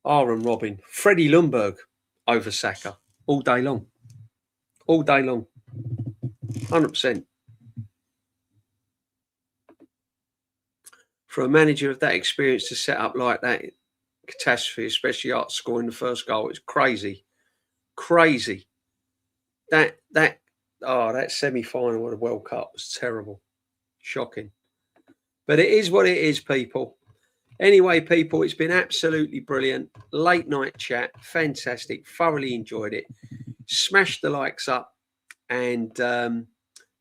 Aaron Robin. Freddie Ljungberg over Saka all day long. All day long. 100%. For a manager of that experience to set up like that catastrophe, especially after scoring the first goal, it's crazy. Crazy. That semi-final of the World Cup was terrible. Shocking. But it is what it is, people. Anyway, people, it's been absolutely brilliant. Late night chat. Fantastic. Thoroughly enjoyed it. Smash the likes up and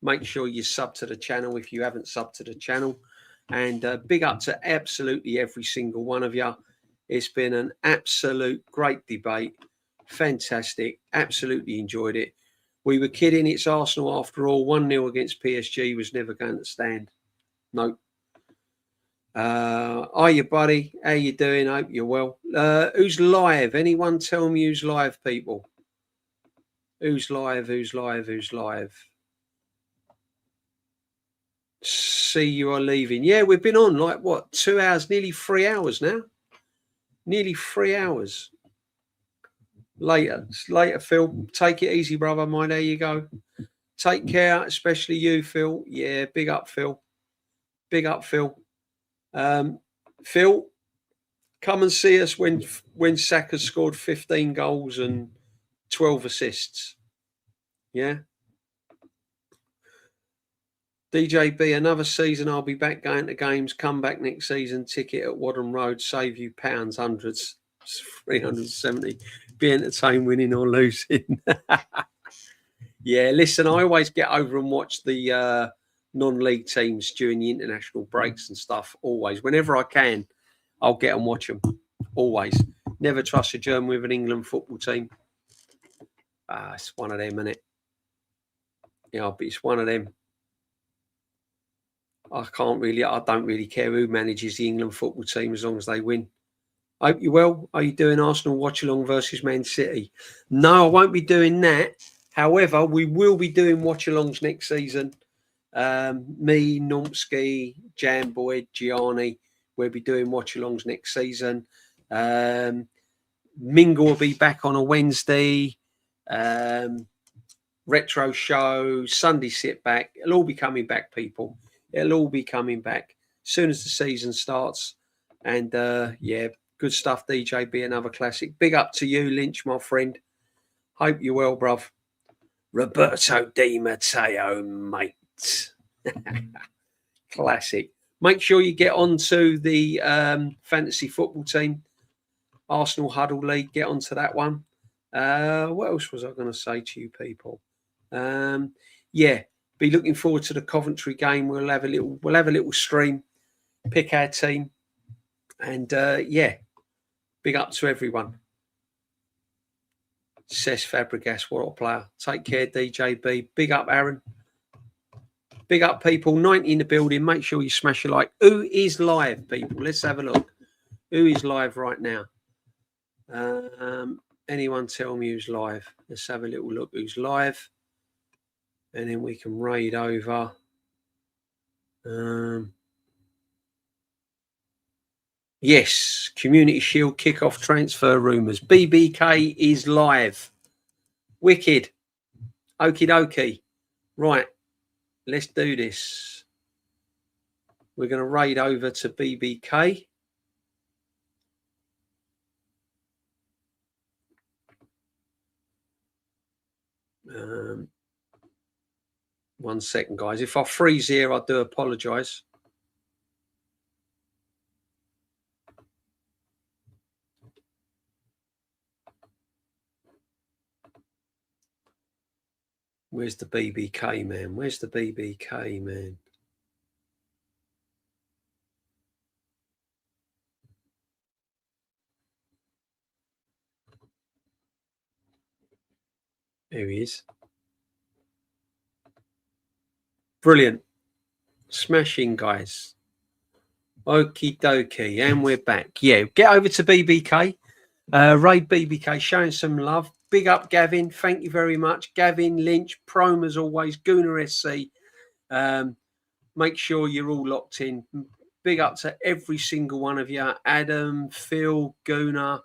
make sure you sub to the channel if you haven't subbed to the channel. And big up to absolutely every single one of you. It's been an absolute great debate. Fantastic. Absolutely enjoyed it. We were kidding. It's Arsenal after all. 1-0 against PSG was never going to stand. Nope. Are you, buddy? How you doing? Hope you're well. Who's live? Anyone tell me who's live, people? Who's live? Who's live? Who's live? See, you are leaving. Yeah, we've been on like what, 2 hours, nearly 3 hours now. Nearly 3 hours. Later, Phil. Take it easy, brother. Mine. There you go. Take care, especially you, Phil. Yeah, big up, Phil. Big up, Phil. Phil, come and see us when Saka scored 15 goals and 12 assists. Yeah. DJB, another season I'll be back going to games. Come back next season. Ticket at Wadham Road. Save you pounds, hundreds, 370. Be entertained winning or losing. Yeah, listen, I always get over and watch the non-league teams during the international breaks and stuff. Always, whenever I can, I'll get and watch them. Always. Never trust a German with an England football team. It's one of them, isn't it? Yeah, but it's one of them. I don't really care who manages the England football team as long as they win. I hope you're well. Are you doing Arsenal watch along versus Man City? No, I won't be doing that. However, we will be doing watch alongs next season. Me, Nomsky, Jan Boyd, Gianni, we'll be doing watch alongs next season. Mingle will be back on a Wednesday. Retro show, Sunday sit back. It'll all be coming back, people. It'll all be coming back as soon as the season starts. And yeah, good stuff, DJB, another classic. Big up to you, Lynch, my friend. Hope you're well, bruv. Roberto Di Matteo, mate. Classic. Make sure you get onto the fantasy football team, Arsenal Huddle League. Get onto that one. What else was I going to say to you people? Yeah, be looking forward to the Coventry game. We'll have a little stream, pick our team, and yeah, big up to everyone. Says Fabregas, what a player. Take care, DJB. Big up, Aaron. Big up, people. 90 in the building. Make sure you smash a like. Who is live, people? Let's have a look. Who is live right now? Anyone tell me who's live? Let's have a little look who's live. And then we can raid over. Yes, Community Shield kickoff transfer rumours. BBK is live. Wicked. Okie dokie. Right, let's do this. We're going to raid over to BBK. One second, guys. If I freeze here, I do apologise. Where's the BBK, man? Where's the BBK, man? There he is. Brilliant. Smashing, guys. Okie dokie. And we're back. Yeah, get over to BBK. Raid BBK, showing some love. Big up, Gavin. Thank you very much. Gavin, Lynch, Prom as always, Gooner SC. Make sure you're all locked in. Big up to every single one of you. Adam, Phil, Gooner,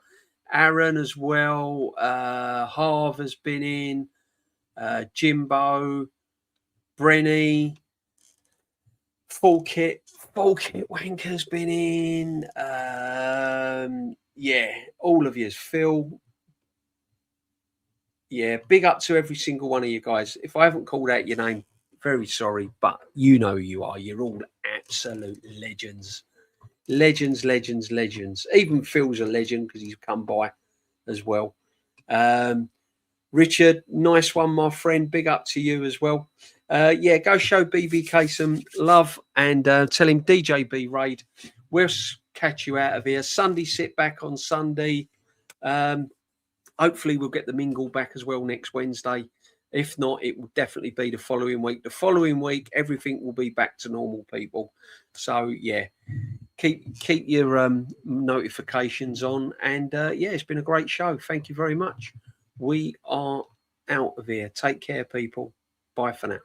Aaron as well. Harv has been in. Jimbo, Brenny, Full Kit Wanker's been in. Yeah, all of you. Phil. Yeah, big up to every single one of you guys. If I haven't called out your name, very sorry, but you know who you are. You're all absolute legends. Legends. Even Phil's a legend because he's come by as well. Richard, nice one, my friend. Big up to you as well. Yeah, go show BBK some love and tell him DJB raid. We'll catch you out of here. Sunday sit back on Sunday. Hopefully we'll get the mingle back as well next Wednesday. If not, it will definitely be the following week. The following week, everything will be back to normal, people. So yeah, keep your notifications on. And yeah, it's been a great show. Thank you very much. We are out of here. Take care, people. Bye for now.